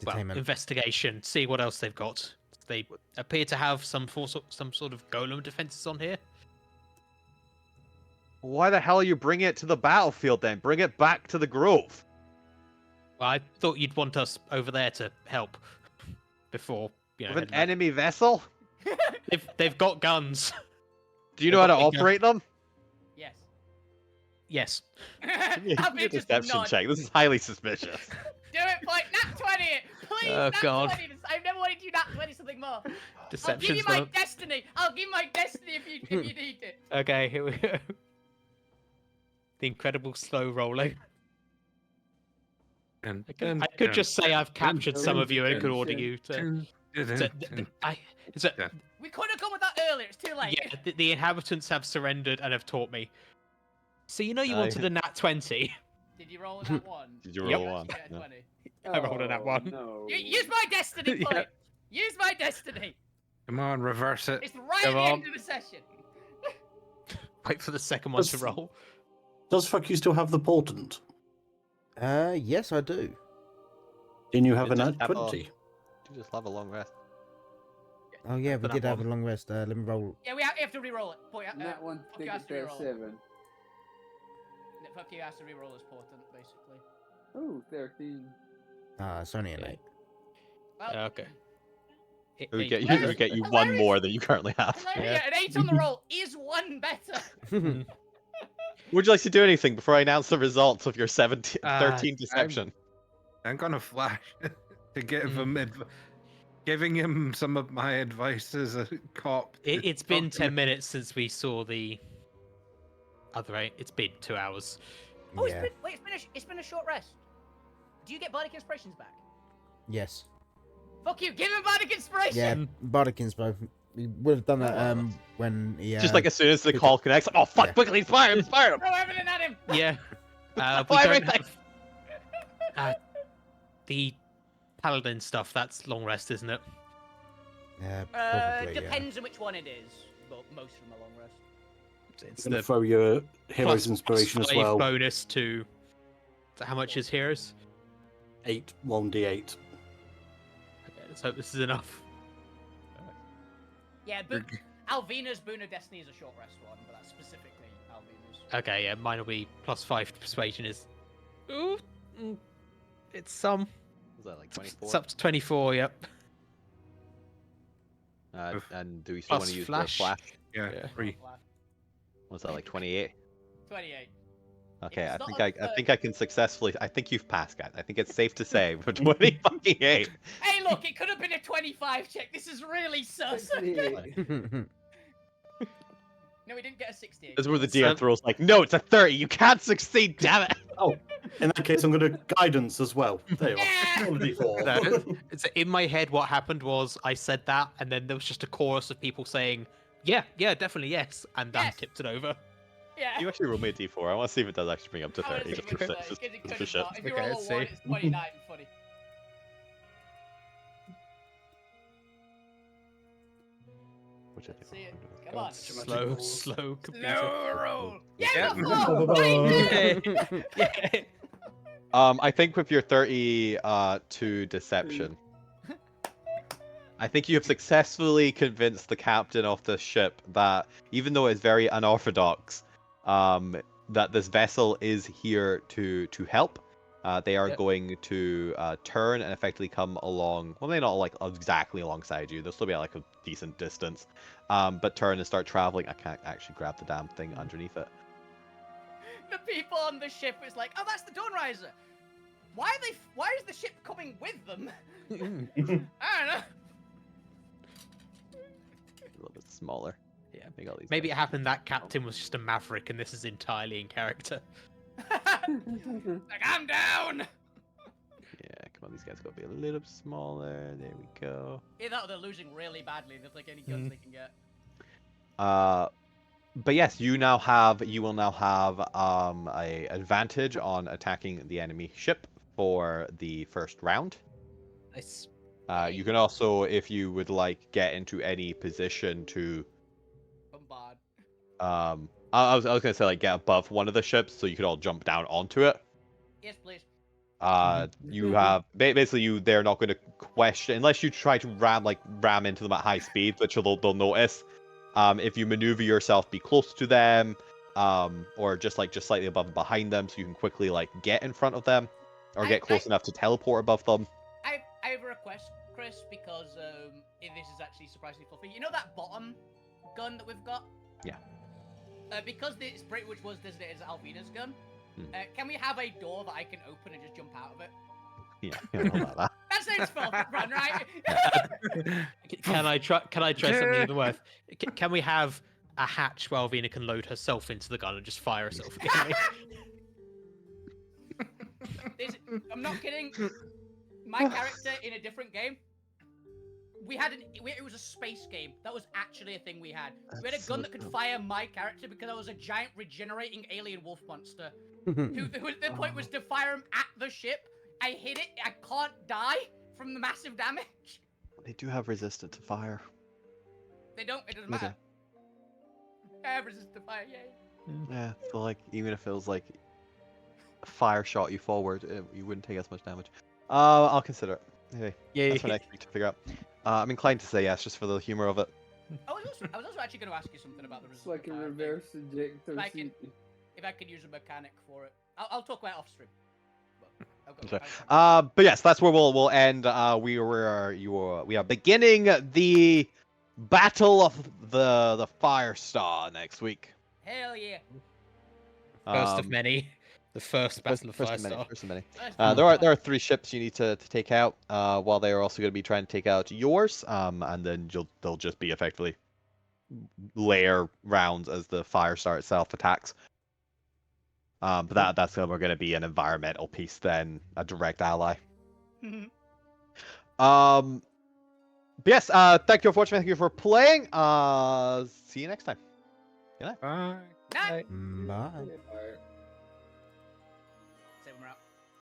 Detainment. investigation. See what else they've got. They appear to have some sort of golem defenses on here. Why the hell are you bringing it to the battlefield then? Bring it back to the Grove. Well, I thought you'd want us over there to help before With an heading back. enemy vessel? They've got guns. Do you know how to They've got big operate them? Yes. Yes. I've Give me a been just deception nod. check. This is highly suspicious. Do it, point. Nat 20 it. Please, Oh, Nat God. 20. I've never wanted you Nat 20 something more. I'll give Deception's you my not. destiny. I'll give my destiny if you need it. Okay, here we go. The incredible slow rolling. I could just say I've captured some of you and could order you to. We could have come with that earlier. It's too late. Yeah, the inhabitants have surrendered and have taught me. So you know you wanted a nat 20. Did you roll a Nat 1? Did you Yep. roll one? Get a No. 20. I rolled a nat 1. No. Use my destiny, Yeah. point. Use my destiny. Come on, reverse it. It's right Come at the on. end of the session. Wait for the second one to roll. Does fuck you still have the portent? Yes, I do. Didn't you have Just an have at a- 20? You just have a long rest. Oh yeah, we For that did have a one. long rest. Let me roll. Yeah, we have to re-roll it. Point, That one, fuck take you, has it to to re-roll it. 7. Fuck you, has to re-roll his portent, basically. Oh, 13. Ah, it's only an Yeah. 8. Well, Okay. It would Eight. get you, Hilarious. it would get you one more than you currently have. hilarious. An 8 on the roll is 1 better. Would you like to do anything before I announce the results of your 13 Uh, deception? I'm gonna flash to give Mhm. him giving him some of my advice as a cop. to It's been talk to 10 me. minutes since we saw the other 8. It's been 2 hours. Oh, Yeah. it's been a short rest. Do you get bardic inspirations back? Yes. Fuck you, give him bardic inspiration. Yeah, Bardic Inspo. We would have done that when he. Just like as soon as the call connects, oh fuck, Yeah. quickly, inspire him, inspire him! Throw everything at him. Yeah. We Why don't everything? have the paladin stuff. That's long rest, isn't it? Probably, Depends on which one it is, but most of them are long rest. It's Gonna the throw your plus hero's inspiration as 5 well. bonus to. So how much is heroes? 1d8. Okay, let's hope this is enough. Yeah, but Alvina's Boon of Destiny is a short rest one, but that's specifically Alvina's. Okay, yeah, mine will be +5 to persuasion is. Ooh, it's some. Was that like 24? It's up to 24. Yep. And do we still want Plus to use flash. the flash? Yeah, Yeah. 3. Was that like 28? 28. Okay, it's I not think a I think I can successfully. I think you've passed, guys. I think it's safe to say for 28. Hey, look, it could have been a 25 check. This is really sus. No, we didn't get a 68. This is where the So- DM throws like, no, it's a 30. You can't succeed. Damn it. Oh, in that case, I'm going to guidance as well. There you Yeah. are. Roll a d4. No, it's in my head. What happened was I said that, and then there was just a chorus of people saying, "Yeah, yeah, definitely yes," and Dan Yes. tipped it over. Yeah. You actually roll me a d4. I want to see if it does actually bring up to I wanna 30. see Just what for it shit. does, 'cause it Just could for have shit. not. If you Okay, roll a let's 1, see. it's 29 funny. Which I Let's think. see it. Come on. Slow computer. Slow roll. Yeah, Yeah. you got 4. Nice. Yeah. I think with your 30 to deception, I think you have successfully convinced the captain of the ship that even though it's very unorthodox, that this vessel is here to help. They are Yep. going to turn and effectively come along. Well, they're not like exactly alongside you. They'll still be at like a decent distance, but turn and start traveling. I can't actually grab the damn thing underneath it. The people on the ship is like, oh, that's the Dawnriser. Why are they? Why is the ship coming with them? I don't know. A little bit smaller. Yeah, Make all these Maybe it guys- happened that captain was just a maverick, and this is entirely in character. Like, I'm down. Yeah, come on, these guys gotta be a little bit smaller. There we go. Either that or they're losing really badly. There's like any guns they can get. But yes, you will now have a advantage on attacking the enemy ship for the first round. Nice. You can also, if you would like, get into any position to Bombard. I was gonna say like get above one of the ships so you could all jump down onto it. Yes, please. You have basically they're not going to question unless you try to ram into them at high speed, which they'll notice. If you maneuver yourself, be close to them, or just slightly above and behind them, so you can quickly like get in front of them, or get close enough to teleport above them. I have a request, Chris, because this is actually surprisingly fluffy. You know that bottom gun that we've got? Yeah. Because this pretty much was designated as Alvina's gun, can we have a door that I can open and just jump out of it? Yeah, you know about that. That sounds fun, right? Can I try something worth? Can we have a hatch where Alvina can load herself into the gun and just fire herself again? I'm not kidding. My character in a different game, it was a space game. That was actually a thing we had. We had a gun that could fire my character because I was a giant regenerating alien wolf monster. The point was to fire him at the ship. I hit it. I can't die from the massive damage. They do have resistance to fire. They don't. It doesn't Okay. matter. I have resistance to fire. Yay. Yeah, so like even if it was like a fire shot you forward, you wouldn't take as much damage. I'll consider it. Anyway, Yeah. that's for next week to figure out. I'm inclined to say yes, just for the humor of it. I was also actually going to ask you something about the It's resistance. like a to fire thing. reverse ejector If I can- seat. If I could use a mechanic for it, I'll talk about it off stream. But Okay. I'll go. But yes, that's where we'll end. We are beginning the battle of the Firestar next week. Hell yeah. First of many. The first battle of First of many. Firestar. First of many. Let's do There it. are 3 ships you need to take out. While they are also going to be trying to take out yours. And then they'll just be effectively layer rounds as the Firestar itself attacks. But that's going to be an environmental piece then, a direct ally. But yes, thank you for watching. Thank you for playing. See you next time. Bye. Night. Bye.